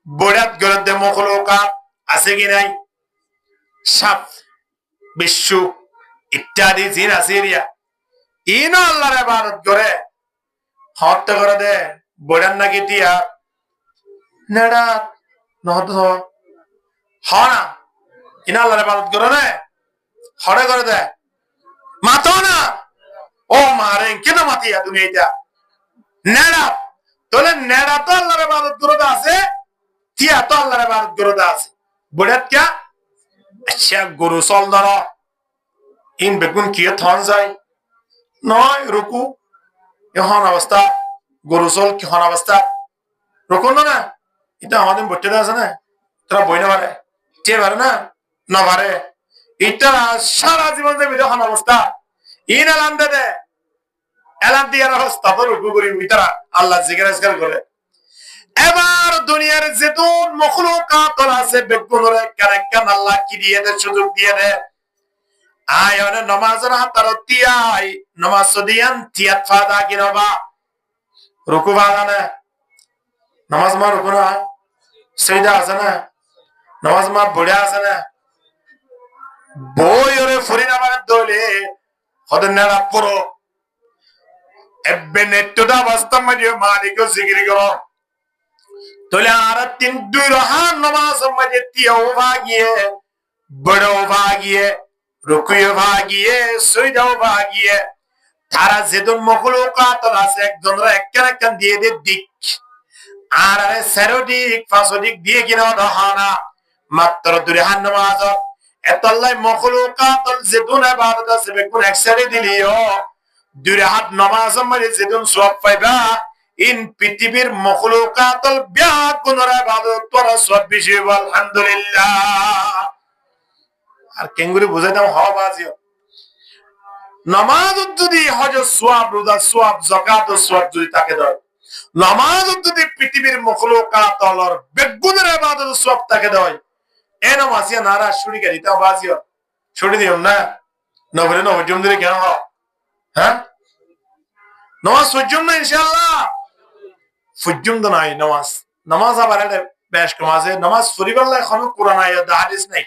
বড়িয়াত করে দে মখলুকাত আছে কি নাই সাপ বিশ্বু ইত্যাদি জিন আছে এরিয়া ইনো আল্লাহর ইবাদত করে হত্যা করে দে বড়ান নাকি টিয়া নেড়া নহত হনা ইনা আল্লাহর ইবাদত করে না হড়ে করে দে মাতো না ও মারে কেন মাতিয়া তুমি এটা নেড়া তোলে নেড়া তো আল্লাহর ইবাদত করে আছে টিয়া তো আল্লাহর ইবাদত করে আছে বড়াত কে আচ্ছা গরু চল ধর ইন বেগুন কি থন যায় নয় রুকু এখন অবস্থা গরু চল কি হন অবস্থা রকম না এটা আমাদের বইতে আছে না তোরা বই না পারে কে পারে না না পারে এটা সারা জীবন যে বিধ হন অবস্থা ইন এলান দে এলান দিয়ে অবস্থা তো রুকু করি তারা আল্লাহ জিজ্ঞাসা করে এবার দুনিয়ার যেতুন মখলুকাত আছে বেগুনের কারেক্কান আল্লাহ কি দিয়ে দে সুযোগ দিয়ে দে আয় অনে নমাজের হাতার তিয়াই নমাজ দিয়ান তিয়াত ফাদা কিনবা রুকু ফাদা না নামাজ মা রুকু না সেজদা আছে না নামাজ মা বড়া আছে না বই ওরে ফুরি না মানে দলে হদন না পড়ো এববে নেটটা বাস্তব মাঝে মালিক জিকির করো তোলে আর তিন দুই রহান নামাজ মাঝে তিয়াও ভাগিয়ে বড়ও ভাগিয়ে রুকুও ভাগিয়ে সেজদাও ভাগিয়ে তারা যেদন মখলুকাত আছে একজনরা একখান দিয়ে দে দিক আর সেরোডিক ফাসোডিক দিয়ে কিনা দহানা মাত্র দুরেহান নামাজ এতল্লাই মখলুকাত যেদন ইবাদত আছে বেগুন একসারে দিলিও দুরেহাত নামাজ মানে যেদন সওয়াব পাইবা ইন পৃথিবীর মখলুকাত বিয়াত গুণের ইবাদত তোরা সওয়াব বেশি আলহামদুলিল্লাহ আর কেঙ্গুরি বুঝাই দাও হওয়া বাজিও নামাজ যদি হজ সওয়াব রোজা সওয়াব যাকাত সওয়াব যদি তাকে দেয় নামাজ যদি পৃথিবীর মখলুকাতর বেগুনের ইবাদত সওয়াব তাকে দেয় এ নামাজিয়া নারা শুনি গেলি তা বাজিও ছুটি দিও না নবরে নবজুম দিলে কেন হয় হ্যাঁ নামাজ সজ্জম না ইনশাআল্লাহ ফুজ্জুম তো নাই নামাজ নামাজ আবার এটা বেশ কমাছে নামাজ পড়িবাল্লা এখনো কোরআন আয়াত হাদিস নাই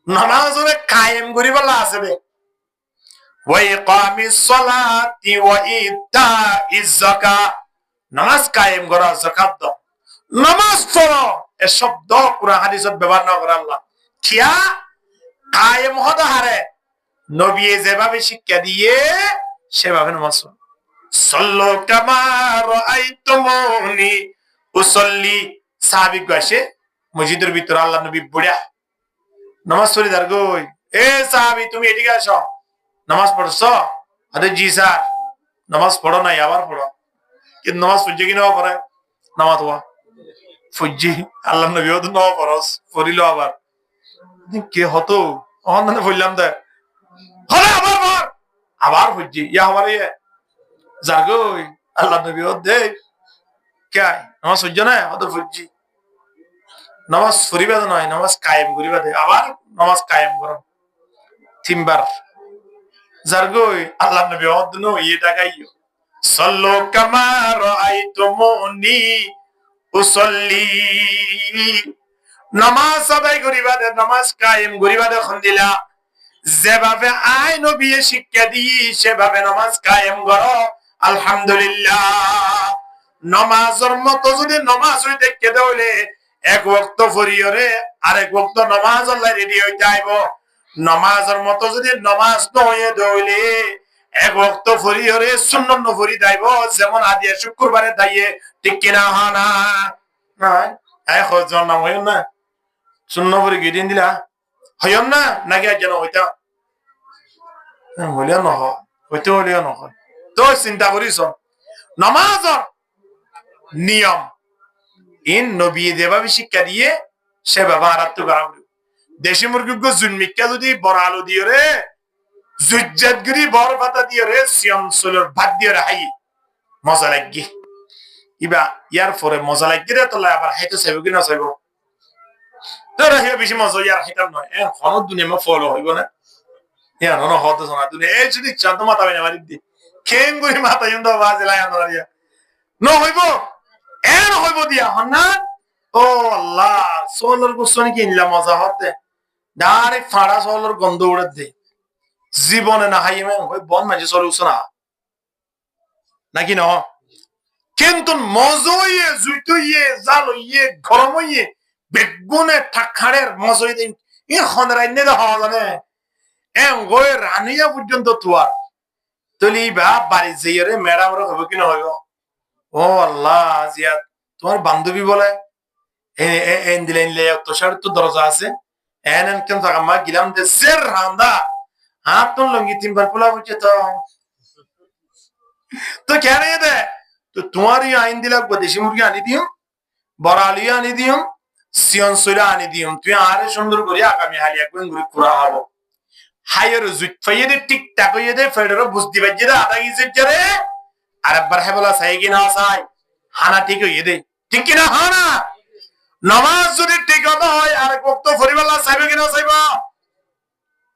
নামাজ ওরে কায়েম করিবাল্লা আছে বে ওয়াইকামিস সালাতি ওয়া ইতাইজ যাকাত নামাজ কায়েম করা যাকাত দাও নামাজ পড়ো এ শব্দ কোরআন হাদিসত ব্যবহার না করে আল্লাহ কিয়া কায়েম হদা হারে নবী যেভাবে শিক্ষা দিয়ে সেভাবে নামাজ সাল্লু কামা রাআইতুমুনি উসাল্লি সাহাবী গাছে মসজিদের ভিতর আল্লাহ নবী বুড়া নামাজ পড়ি দার গই এ সাহাবী তুমি এদিকে আসো নামাজ পড়ছো আরে জি স্যার নামাজ পড়ো নাই আবার পড়ো কিন্তু নামাজ পড়ছে কি না পড়ে নামাজ হওয়া ফুজি আল্লাহ নবী তো নাও পড়স পড়িল আবার কে হতো অননে বললাম দে হরে আবার পড় আবার ফুজি ইয়া আবার ইয়ে যার গই আল্লাহ নবী ও দে কে নামাজ পড়ছ না অত ফুজি নামাজ পড়িবা নয় নামাজ কায়েম করিবা দে আবার নামাজ কায়েম করো তিনবার জারগোই আল্লাহ নবী অদনো এটা গাইও সাল্লু কামা রাআইতুমুনি উসাল্লি নামাজ আদায় করিবা দে নামাজ কায়েম করিবা দে খন্দিলা যেভাবে আই নবী শিক্ষা দি সেভাবে নামাজ কায়েম করো আলহামদুলিল্লাহ নামাজের মতো যদি নামাজ হইতে কেদে হইলে এক ওয়াক্ত ফরিয়রে আরেক ওয়াক্ত নামাজ আল্লাহ রেডি হইতে আইব নামাজের মতো যদি নামাজ নয়ে দইলে এক ওয়াক্ত ফরিয়রে সুন্নত নফরি দাইব যেমন আদিয়া শুক্রবারে দাইয়ে ঠিক কিনা হানা না আয় খোঁজন না হইন না সুন্নত ফরি গিদিন দিলা হইম না নাকি যেন হইতা হইলেও নহয় হইতে হইলেও নহয় তো চিন্তা করিস নামাজর নিয়ম ইন নবী যেভাবে শিক্ষা দিয়ে সেভাবে আরাত্য করা দেশি মুরগি জুনমিকা যদি বড় আলু দিয়ে রে জুজ্জাতগিরি বড় পাতা দিয়ে রে সিয়াম সোলর ভাত দিয়ে রে হাই মজা লাগি ইবা ইয়ার পরে মজা লাগি রে তোলা আবার হাইতো চাইব কি না চাইব তোর হে বেশি মজা ইয়ার হাইতাম নয় এ হনত দুনিয়া মা ফলো হইব না ইয়া নন হত শোনা দুনিয়া এই যদি চাঁদ মাথা বাইনা মারি দি কেন গুরি মাথা ইন্দা বাজে লাই আনরিয়া ন হইব এন হইব দিয়া হনা ও আল্লাহ সোলর গুসনি কিনলা মজা হতে ডাইরেক্ট ফাড়া সোলর গন্ধ উড়ে দে জীবনে না হাইমে হই বন মাঝে চলে উসনা নাকি ন কিন্তু মজইয়ে জুইতইয়ে জালইয়ে গরমইয়ে বেগুনে ঠাখাড়ের মজই দিন ই খনরাই নে দেওয়া জানে এম গই রানিয়া পর্যন্ত তুয়ার তলি বা বাড়ি যাইরে ম্যাডাম র হবে কি না হইব ও আল্লাহ জিয়াত তোমার বান্ধবী বলে এন দিলেন লে তোষার তো দরজা আছে এন কেন থাকা মা গিলাম দে সের রান্দা হাত তো লঙ্গি তিনবার পোলা হচ্ছে তো কেন দে তো তোমারই আইন দিলাক দেশি মুরগি আনি দিও, বড়ালি আনি দিও, সিয়ন সইরা আনি দিও, তুই আরে সুন্দর করে আগামী হালি একবার ঘুরে পুরা হবো। হাইয়ের জুট ফাইয়ে দে, টিকটাক হইয়ে দে, ফেডারও বুঝতে পারছি দে, আধা গিয়ে যারে আর একবার হ্যাঁ বলা চাই কিনা চাই, হানা ঠিক হইয়ে দে, ঠিক কিনা হানা। নামাজ যদি ঠিক হতে হয় আর এক বক্ত ফরিবাল্লা চাইবে কিনা চাইব,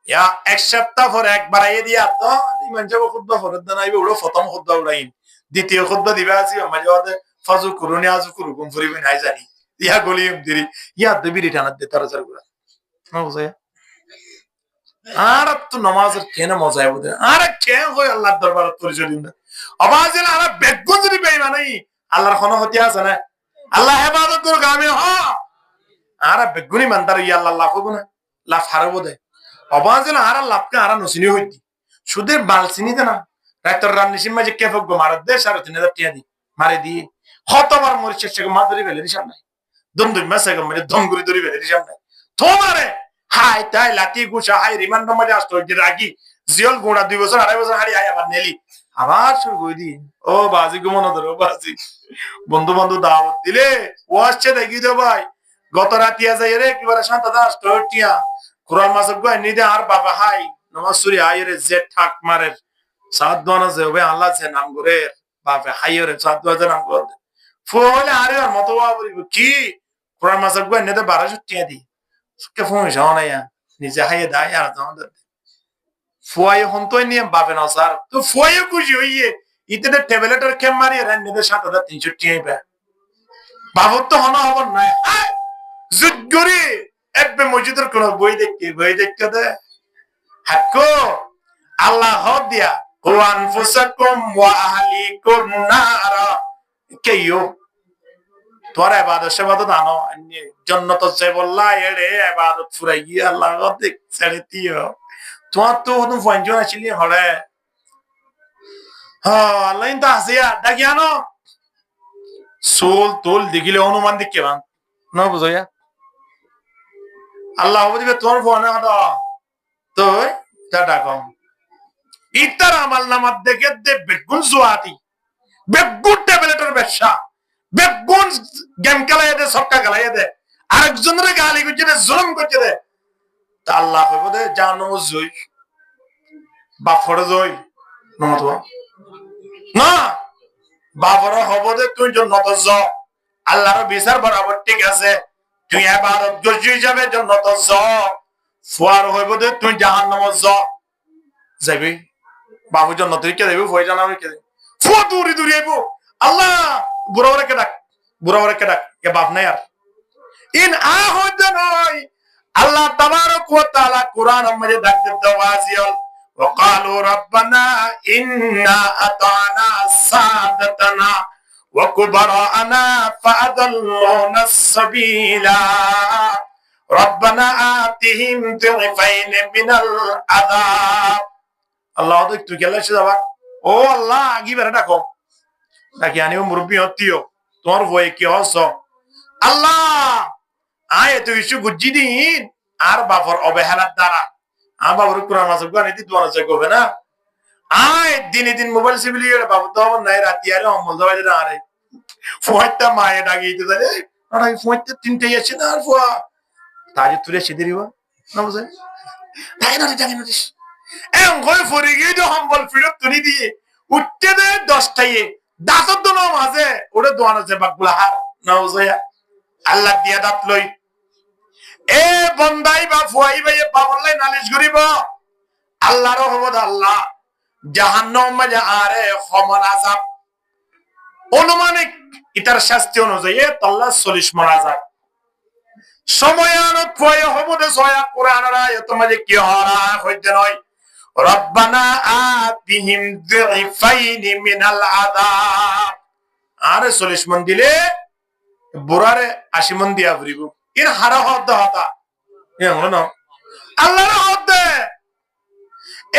ইয়া এক সপ্তাহ পরে একবার আইয়ে দিয়া তো ইমান যাব খুতবা ফরদ না আইবে ওড়ো প্রথম খুতবা উড়াইন, দ্বিতীয় খুতবা দিবা আছে মাঝে ফাজু কুরুনি আজু কুরুকুম ফরিবে নাই জানি ইয়া গলিম দিরি ইয়া দেবি রিটানাত দে তার জার গুলা না বুঝায়। আর তো নামাজের কেন মজা হবে, আর কেন হয় আল্লাহর দরবারে পরিচয় দিন না আওয়াজের আর বেগুন যদি বেঈমানি আল্লাহর কোন হতি আছে না, আল্লাহ ইবাদত করো আমি হ আর বেগুনি মানদার ইয়া আল্লাহ লাভ হবে না, লাভ হারবো দে আওয়াজের আর লাভকে আর নসিনি হইতি সুদের বালসিনি না রাতর রাম নিশিম মাঝে কে ফগো মার দে ৩,৫০০ টাকা দি মারে দি হতবার মরি শেষে মাদরি বেলে দিশাম নাই দমদম মাসে গম মানে দমগুরি দরি বেলে দিশাম নাই তোমারে হাই তাই লাতি গুছা হাই রিমান্ড মাঝে আসতো যে রাগি জিয়ল গোড়া ২ বছর ২.৫ বছর হারি আই আবার নেলি আবার শুরু কই দি ও বাজি গুমন ধরো বাজি বন্ধু বন্ধু দাওয়াত দিলে ও আসছে দেখি দে ভাই গত রাতিয়া যাই রে কিবারে শান্ত দাস টিয়া কুরআন মাসব গো নিদে আর বাবা হাই নামাজ সুরি আইরে যে ঠাক মারে সাত দোয়ানা যে হবে আল্লাহ যে নাম করে বাপে হাইরে সাত দোয়া যে নাম করে ফুলে আরে আর মতো বলিব কি কুরআন মাসব গো নিদে ১২০০ টিয়া দি কে ফোন জানা না নিজে হাইয়ে দায় আর আমাদের ফুয়াই হন তো নিয়ে বাপে না স্যার তো ফুয়াই খুশি হইয়ে ইতে ট্যাবলেটের কেম মারি আর নিদে ৭,৩০০ টিয়া বে বাবত তো হনা হবন না জুদগরি এববে মসজিদের কোন বই দেখতে দে হাক্কো আল্লাহ হদ দিয়া কুরআন ফুসাকুম ওয়া আহলিকুম নারা কেয়ো তোর ইবাদত সেবাদত আনো জান্নাত যে বললা এড়ে ইবাদত ফুরাই আল্লাহ দেখ ছেড়ে দিও তোমার তো ওদম ফঞ্জন আসিলি হলে হ্যাঁ আল্লাহ ইনতা আসিয়া ডাকিয়ানো সোল তোল দেখিলে অনুমান দেখকে বান না বুঝাইয়া আল্লাহ দিবে তোর ফোনে হতো তো টাটা কম ইতার আমাল নামাত দেখে দে বেগুন জোয়াতি বেগুন ট্যাবলেটের ব্যবসা বেগুন গেম খেলাইয়া দে সক্কা খেলাইয়া দে আরেকজনের গালি করছে দে জুলুম করছে দে তা আল্লাহ কইব দে জানো জই বাফরে জই নমত না বাফরে হব দে তুই জন্নত জ আল্লাহর বিচার বরাবর ঠিক আছে তুই ইবাদত গজি যাবে জন্নত জ ফুয়ার হইব দে তুই জাহান্নাম জ যাবি বাবু জন্নত কে দেবি হয়ে জানা কে ফুয়া দূরি দূরি আইব আল্লাহ বুড়াওয়ারে কে ডাক এ বাপ নাই আর ইন আ হইতে নয় আল্লাহ তাবারক ওয়া তাআলা কুরআন মধ্যে ডাক দিতে ওয়াজিল وقالوا ربنا إنا أطعنا سادتنا وكبراءنا فأضلونا السبيل ربنا آتهم ضعفين من العذاب الله দেখ তুই গেলে সে যাবা ও আল্লাহ আগি বেরা ডাকো নাকি আনিও মুরব্বি হতিও তোমার ভয়ে কি হস আল্লাহ আয় তো ইস্যু গুজ্জি দিন আর বাপর অবহেলার দ্বারা আর বাবুর কোরআন মাসব গানি দি দোয়া চাই করবে না আয় দিনে দিন মোবাইল সিবিলি বাবু তো নাই রাতি আরে অমল দাবাই না আরে ফুয়াইতা মায়ে ডাগিতে যায় আরে ফুয়াইতা তিনটেই আছে না আর ফুয়া তাজে তুলে সিধে দিবা না বুঝে তাই না ডাগি না দিস এম গই ফরি গিয়ে তো হাম্বল ফিরত তুলি দিয়ে উঠতে দে 10টায় দাঁতর দোনো মাঝে ওরে দোয়ান আছে বাকগুলা হার না বুঝে আল্লাহ দিয়া দাঁত লই এ বন্দাই বা ফুয়াই ভাই বাবলাই নালিশ করিব আল্লাহর রহমত আল্লাহ জাহান্নাম মাঝে আরে খমন আযাব অনুমানিক ইতার শাস্তি অনুযায়ী আল্লাহ 40 মন আযাব সময়ানত ফুয়াই হবদে সয়া কোরআনের আয়াত মাঝে কি হরা হইতে নয় রব্বানা আতিহিম যিফাইনি মিনাল আযাব আরে 40 মন দিলে বুড়ারে 80 মন দিয়া ভরিব এর হারা হদ হতা এ হলো আল্লাহর হদ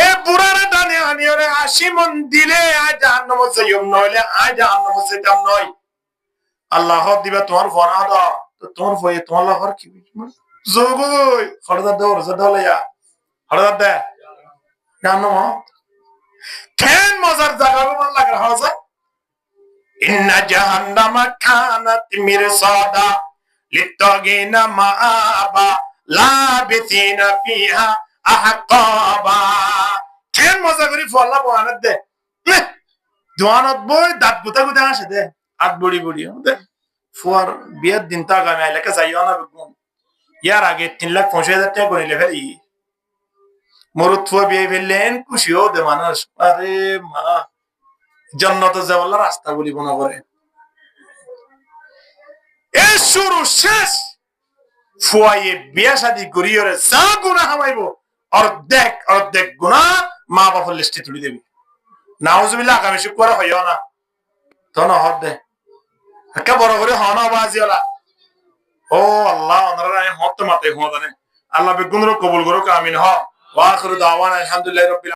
এ বুড়ারে টানে আনিওরে 80 মন দিলে আজ জাহান্নাম যাইম নইলে আজ জাহান্নাম যাইতাম নয় আল্লাহ হদ দিবা তোমার ফনা দাও তো তোমার ভয়ে তোমার লাহর কি জগই হরদা দৌর জদলয়া হরদা দে জাহান্নাম কেন মজার জায়গা মন লাগে হাজা ইন্না জাহান্নামা কানাত মিরসাদা লিত্তাগিনা মাআবা লাবিসিনা ফিহা আহকাবা। কেন মজা করি ফল্লা বহানত দে দোয়ানত বই দাঁত গুতা গুতা আসে দে আত বড়ি বড়ি দে ফুয়ার বিয়ের দিন তো আগামী এলাকা যাইও না বেগুন ইয়ার আগে 3,65,000 টাকা করে ফেলি মরুত ফুয়া বিয়ে ফেললেন খুশিও দে মানুষ আরে মা জন্নত যাওয়ার রাস্তা বলিব না করে এ শুরু শেষ ফুয়ায়ে বিয়া শাদি করিয়রে যা গুনাহ হামাইব অর্ধেক অর্ধেক গুনাহ মা বাবার লিস্টে তুলি দেবি নাউজুবিল্লাহ আগামী শুক্র হইও না তো না হদ দে একটা বড় করে হনা বাজিওলা ও আল্লাহ ওনারা হত মাতে হদানে আল্লাহ বেগুনর কবুল করুক আমিন হ ওয়া আখিরু দাওয়ানা আলহামদুলিল্লাহি রাব্বিল